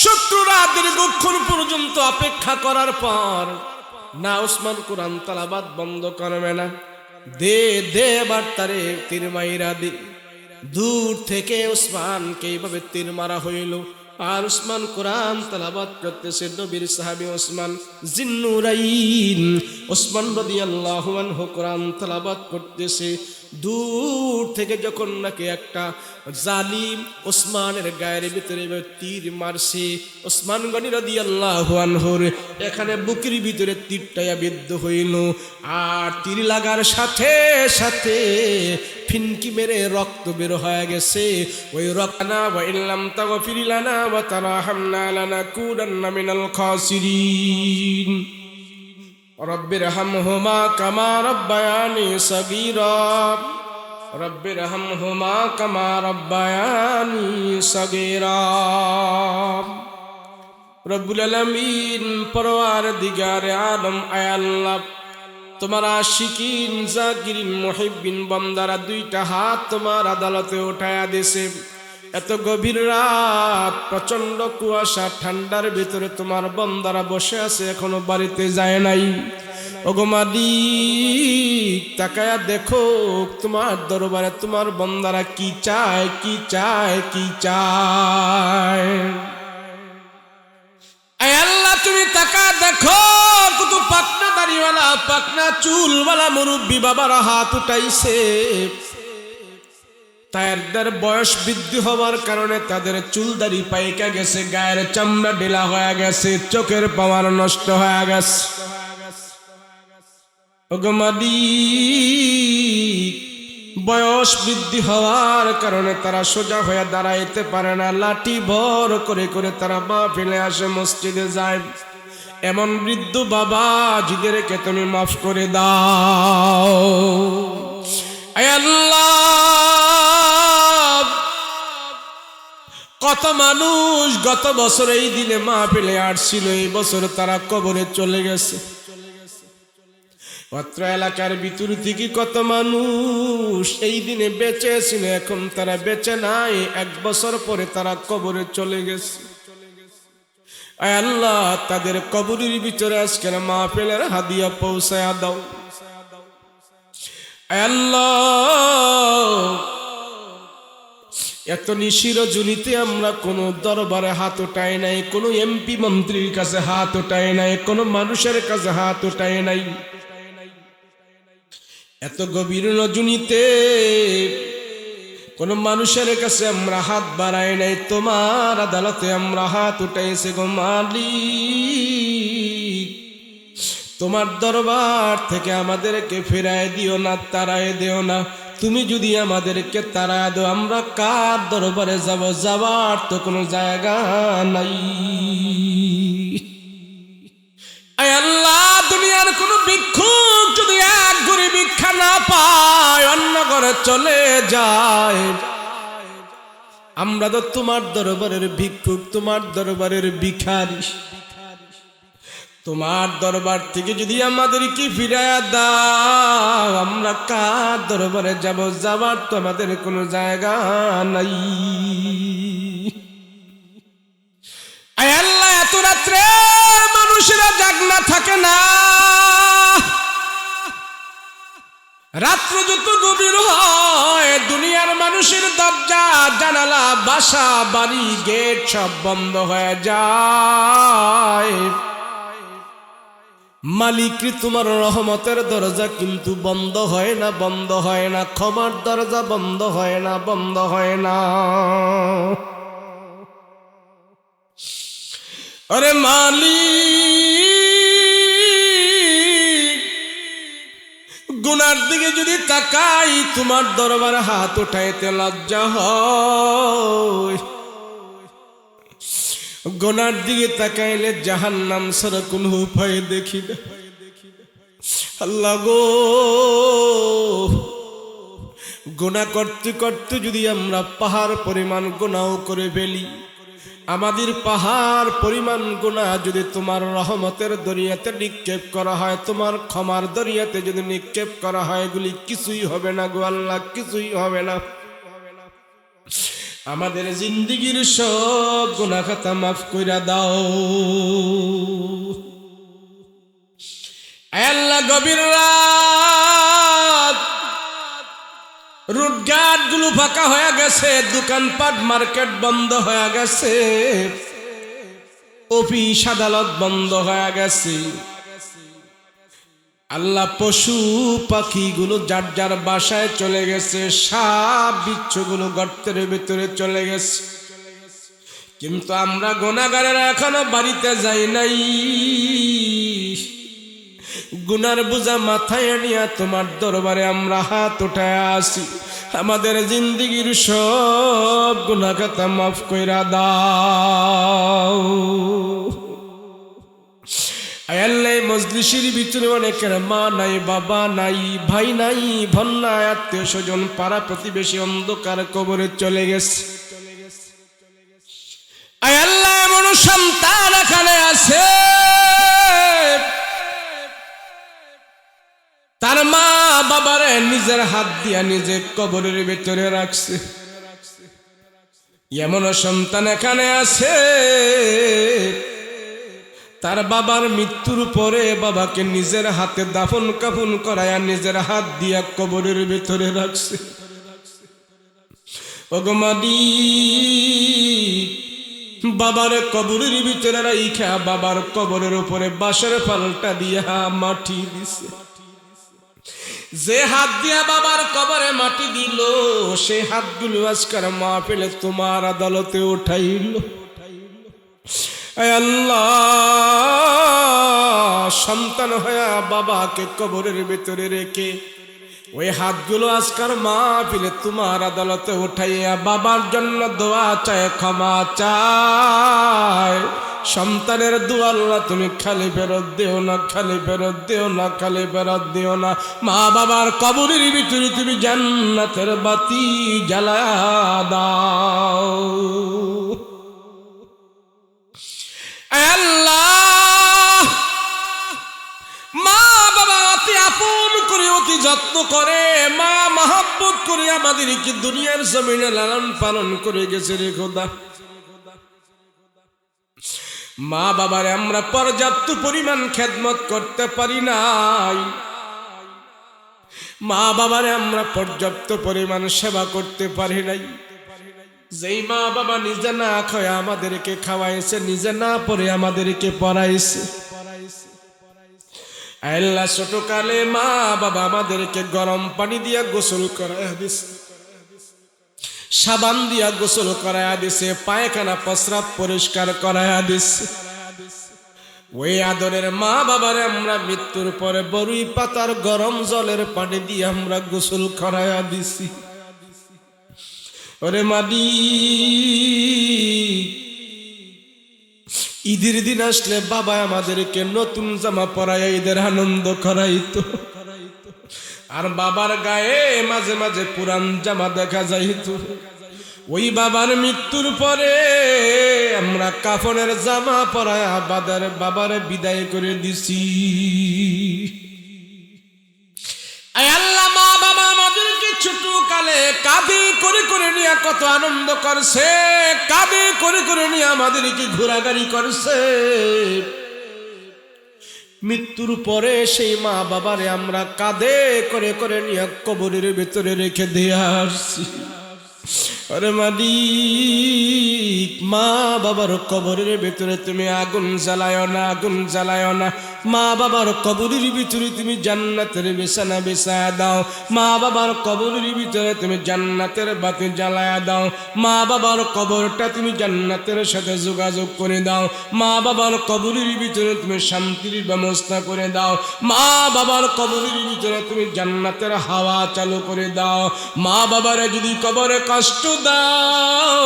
শত্রুরা দীর্ঘক্ষণ পর্যন্ত অপেক্ষা করার পর না ওসমান কোরআন তেলাওয়াত বন্ধ করবে না, দে দে এবার তারে তীর মাইরা দে। দূর থেকে ওসমানকে এইভাবে তীর মারা হইল আর ওসমান কোরআন তেলাওয়াত করতেছে। নবীর সাহাবী ওসমান জিন্নুরাইন ওসমান রাদিয়াল্লাহু আনহু কোরআন তেলাওয়াত করতেছে। দূর থেকে যখন নাকি একটা জালিম ওসমানের গায়ের ভিতরে তীর মারছে, ওসমান গনি রাদিয়াল্লাহু আনহুর এখানে বুকের ভিতরে তীরটায়া বিদ্ধ হইল আর তীর লাগার সাথে সাথে ফিনকি মেরে রক্ত বের হয়ে গেছে। ওই রক্তনা ওয়া ইল্লাম তাগফির লানা ওয়া তারহামনা লানাকুনান্না মিনাল খাসিরিন রব্বিরহামহুমা কামা রব্বায়ানি সগীরা রব্বিরহামহুমা কামা রব্বায়ানি সগীরা। রব্বুল আলামিন পরওয়ারদিগারে আলম আয় আল্লাহ, তোমার আশিকিন জাকিরিন মুহিব্বিন বান্দারা দুইটা হাত তোমার আদালতে উঠায়া দিয়েছে। এত গভীর রাত, প্রচন্ড কুয়াশা, ঠান্ডার ভিতরে তোমার বান্দারা বসে আছে, এখনো বাড়িতে যায় নাই। ওগো মালিক, তাকায়া দেখো তোমার দরবারে তোমার বান্দারা কি চায়, কি চায়, কি চায়। আয় আল্লাহ, তুমি তাকা দেখো কত পাকনা দাড়িওয়ালা, পাকনা চুলওয়ালা মুরব্বী বাবারা হাত উঠাইছে। তাদের বয়স বৃদ্ধি হওয়ার কারণে তাদের চুল দাড়ি পাইকা গেছে, গায়ের চামড়া ঢিলা হয়ে গেছে, চোখের পাওয়ার নষ্ট হয়ে গেছে। ওগো মালিক, বয়স বৃদ্ধি হওয়ার কারণে তারা সোজা হয়ে দাঁড়াইতে পারে না, লাঠি ভর করে করে তারা মাহফিলে আসে, মসজিদে যায়। এমন বৃদ্ধ বাবা জিদেরকে তুমি মাফ করে দাও। আয় আল্লাহ, কত মানুষ গত বছর এই দিনে মাহফিলে আসছিল, এই বছর তারা কবরে চলে গেছে। অত্র এলাকার ভিতর থেকে কত মানুষ এই দিনে বেঁচে ছিল, এখন তারা বেঁচে নাই, 1 বছর পরে তারা কবরে চলে গেছে। আয় আল্লাহ, তাদের কবরের ভিতরে আজকের মাহফিলের হাদিয়া পৌঁছায়া দাও। আয় আল্লাহ, এত নিশির জুনিতে আমরা কোনো দরবারে হাত উঠাই নাই, কোনো এমপি মন্ত্রীর কাছে হাত উঠাই নাই, কোনো মানুষের কাছে হাত উঠাই নাই। এত গভীর রজনীতে কোন মানুষের কাছে আমরা হাত বাড়াই নাই, তোমার আদালতে আমরা হাত উঠাইছি। গো মালিক, তোমার দরবার থেকে আমাদেরকে ফেরায় দিও না, তাড়ায় দিও না। তুমি যদি আমাদেরকে তাড়ায় দাও, আমরা কার দরবারে যাব? যাবার তো কোনো জায়গা নাই। আয় আল্লাহ, দুনিয়ার কোন ভিক্ষুক যদি এক ঘুরি ভিক্ষা না পায়, অন্য ঘরে চলে যায়, আমরা তো তোমার দরবারের ভিক্ষুক, তোমার দরবারের ভিখারি। তোমার দরবার থেকে যদি আমাদেরকে ফিরাইয়া দাও, আমরা কার দরবারে যাব? যাবার তো আমাদের কোনো জায়গা নাই। না। রাত্র যত গভীর হয় দুনিয়ার মানুষের দরজা জানালা বাসা বাড়ি গেট সব বন্ধ হয়ে যায়। মালিক তোমার রহমতের দরজা কিন্তু বন্ধ হয় না, বন্ধ হয় না। ক্ষমার দরজা বন্ধ হয় না, বন্ধ হয় না। আরে মালিক, গুনার দিকে যদি তাকাই তোমার দরবারে হাত উঠাইতে লজ্জা হয়। গুনার দিকে তাকাইলে জাহান্নাম ছাড়া কোনো উপায় দেখি না। আল্লাহ গো, গুনাহ করতে করতে যদি আমরা পাহাড় পরিমাণ গুনাহ করে ফেলি, আমাদের পাহাড় পরিমাণ গুনাহ যদি তোমার রহমতের দরিয়াতে নিক্ষেপ করা হয়, তোমার ক্ষমার দরিয়াতে যদি নিক্ষেপ করা হয়, এগুলি কিছুই হবে না গো আল্লাহ, কিছুই হবে না। আমাদের জিন্দেগীর সব গুনাহ খাতা মাফ কইরা দাও আল্লাহ। গভীর রাত, রুটঘাট গুলো ফাঁকা হয়ে গেছে, দোকানপাট মার্কেট বন্ধ হয়ে গেছে, অফিস আদালত বন্ধ হয়ে গেছে। আল্লাহ, পশু পাখিগুলো যার যার বাসায় চলে গেছে, সাপ বিচ্ছুগুলো গর্তের ভিতরে চলে গেছে, কিন্তু আমরা গুনাহগারেরা এখনো বাড়িতে যাই নাই। গুনার বোঝা মাথায় নিয়ে তোমার দরবারে আমরা হাত উঠায় আসি। আমাদের জিন্দেগীর সব গুনাহ খাতা মাফ কইরা দাও আয় আল্লাহ। মজলিসের ভিতরে অনেকের মা নাই, বাবা নাই, ভাই নাই, বোন নাই, আত্মীয় স্বজন, পাড়া প্রতিবেশী অন্ধকার কবরে চলে গেছে। আয় আল্লাহ, এমন সন্তান এখানে আছে তার মা বাবারে নিজের হাত দিয়া নিজে কবরের ভিতরে রাখছে। এমন সন্তান এখানে আছে তার বাবার মৃত্যুর পরে বাবাকে নিজের হাতে দাফন কাফন করায়া নিজের হাত দিয়া কবরের ভিতরে রাখছে। ওগো মালিক, বাবার কবরের ভিতরে রাইখা বাবার কবরের উপরে বাঁশের পাল্টা দিয়া মাটি দিছে। যে হাত দিয়া বাবার কবরে মাটি দিল, সে হাতগুলো আজকের মাহফিলে তোমার আদালতে উঠাইল। আল্লাহ, সন্তান হয়ে বাবাকে কবরের ভিতরে রেখে ওই হাতগুলো আজকের মাহফিলে তোমার আদালতে উঠাইয়া বাবার জন্য দোয়া চায়, ক্ষমা চায়। সন্তানের দোয়া আল্লাহ তুমি খালি ফেরত দিও না, খালি ফেরত দিও না, খালি ফেরত দিও না। মা বাবার কবরের ভিতরে তুমি জান্নাতের বাতি জ্বালায়া দাও আল্লাহ। মা বাবা অতি আপন করে, অতি যত্ন করে, মা মহব্বত করে আমাদেরকে দুনিয়ার জমিনে লালন পালন করে গেছে রে খোদা। মা বাবারে আমরা পর্যাপ্ত পরিমাণ খেদমত করতে পারি নাই, মা বাবারে আমরা পর্যাপ্ত পরিমাণ সেবা করতে পারি নাই। যেই মা বাবা নিজে না খায় আমাদেরকে খাওয়াইছে, নিজে না পড়ে আমাদেরকে পড়াইছে। আল্লাহ, ছোটকালে মা বাবা আমাদেরকে গরম পানি দিয়া গোসল করাইয়া দিছে, সাবান দিয়া গোসল করাইয়া দিছে, পায়খানা প্রস্রাব পরিষ্কার করাইয়া দিছে। ওই আদরের মা বাবারে আমরা মৃত্যুর পরে বরুই পাতার গরম জলের পানি দিয়ে আমরা গোসল করাইয়া দিছি। ওরে মালিক, ঈদের দিন আসলে বাবা আমাদেরকে নতুন জামা পরাইয়া ঈদের আনন্দ করাইতো, আর বাবার গায়ে মাঝে মাঝে পুরান জামা দেখা যাইতো। ওই বাবার মৃত্যুর পরে আমরা কাফনের জামা পরায়া বাবারে বিদায় করে দিছি। আল্লাহ, মা বাবা আমাদেরকে ছোট কালে কাঁধে করে করে নিয়ে কত আনন্দ করছে, কাঁধে করে করে নিয়ে আমাদেরকে ঘোরাঘুরি করছে। মৃত্যুর পরে সেই মা বাবারে আমরা কাঁধে করে করে নিয়ে কবরের ভেতরে রেখে দিয়ে আসছি। আরে মালিক, মা বাবার কবরের ভিতরে তুমি আগুন জ্বালায় না, আগুন জ্বালায় না। মা বাবার কবরের ভিতরে তুমি জান্নাতের বিছানা বিছায়া দাও। মা বাবার কবরের ভিতরে তুমি জান্নাতের বাতি জ্বালায়া দাও। মা বাবার কবরটা তুমি জান্নাতের সাথে যোগাযোগ করে দাও। মা বাবার কবরের ভিতরে তুমি শান্তির ব্যবস্থা করে দাও। মা বাবার কবরের ভিতরে তুমি জান্নাতের হাওয়া চালু করে দাও। মা বাবারা যদি কবরে কষ্ট দাও,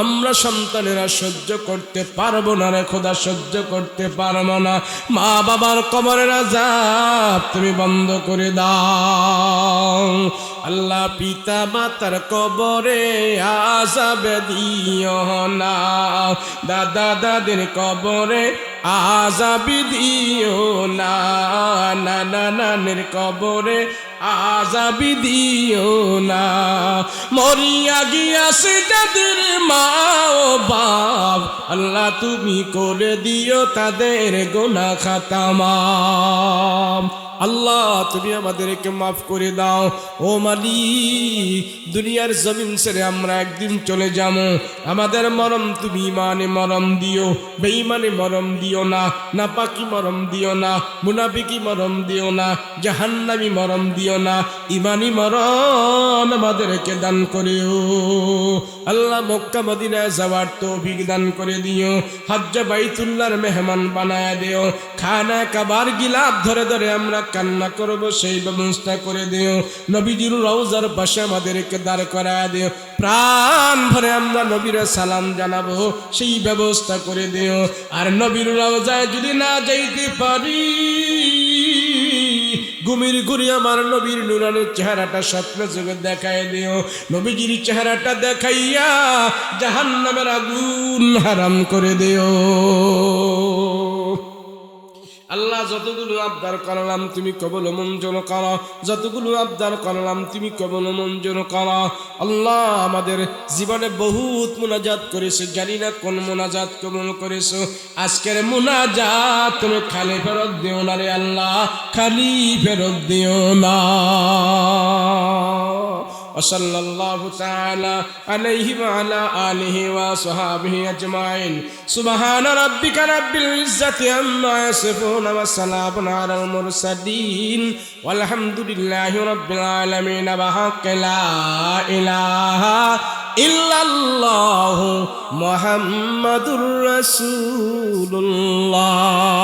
আমরা সন্তানেরা সহ্য করতে পারবো না রে খোদা, সহ্য করতে পারবো না। মা বাবার কবরের আযাব তুমি বন্ধ করে দাও। আল্লাহ, পিতা মাতার কবরে আযাব দিও না, দাদা দাদির কবরে আযাব দিও না, নানা নানির কবরে আযাব দিও না। মরিয়া গিয়াছে যাদের মা ও বাপ, আল্লাহ তুমি করে দিও তাদের গুনাহ খাতা মাফ। আল্লাহ তুমি আমাদেরকে মাফ করে দাও। ও মালিক, দুনিয়ার জমিন ছেড়ে আমরা একদিন চলে যাবো। আমাদের মরম তুমি ইমানে মরম দিও, বেঈমানে মরম দিও না, নাপাকি মরম দিও না, মুনাফিকি মরম দিও না, জাহান্নামী মরম দিও না, ইমানি মরণ আমাদেরকে দান করিও। আল্লাহ, মক্কা মদিনায় যাওয়ার তৌফিক দান করে দিও। হজ্জ বাইতুল্লাহর মেহমান বানায়া দিও। খানা কাবার গিলাফ ধরে ধরে আমরা কান্না করব, সেই ব্যবস্থা করে দিও। নবীজির রওজার পাশে আমাদেরকে দাঁড় করায়া দিও। প্রাণ ভরে আমরা নবীর সালাম জানাবো, সেই ব্যবস্থা করে দিও। আর নবীর রওজায় যদি না যাইতে পারি, ঘুমের ঘুরি আমার নবীর নুরানের চেহারাটা স্বপ্ন যোগে দেখায় দিও। নবীজির চেহারাটা দেখাইয়া জাহান্নামের আগুন হারাম করে দিও। আল্লাহ, যতগুলো আবদার করলাম তুমি কবুল মঞ্জুর করো, যতগুলো আবদার করলাম তুমি কবুল মঞ্জুর করো। আল্লাহ, আমাদের জীবনে বহুত মুনাজাত করেছো, জানি না কোন মুনাজাত কবুল করেছো। আজকের মুনাজাত তুমি খালি ফেরত দিও না রে আল্লাহ, খালি ফেরত দিও না। وصلى الله تعالى عليه وعلى آله وصحابه أجمعين. سبحان ربك رب العزة عما يصفون وسلام على المرسلين والحمد لله رب العالمين. بحق لا إله إلا الله محمد رسول الله.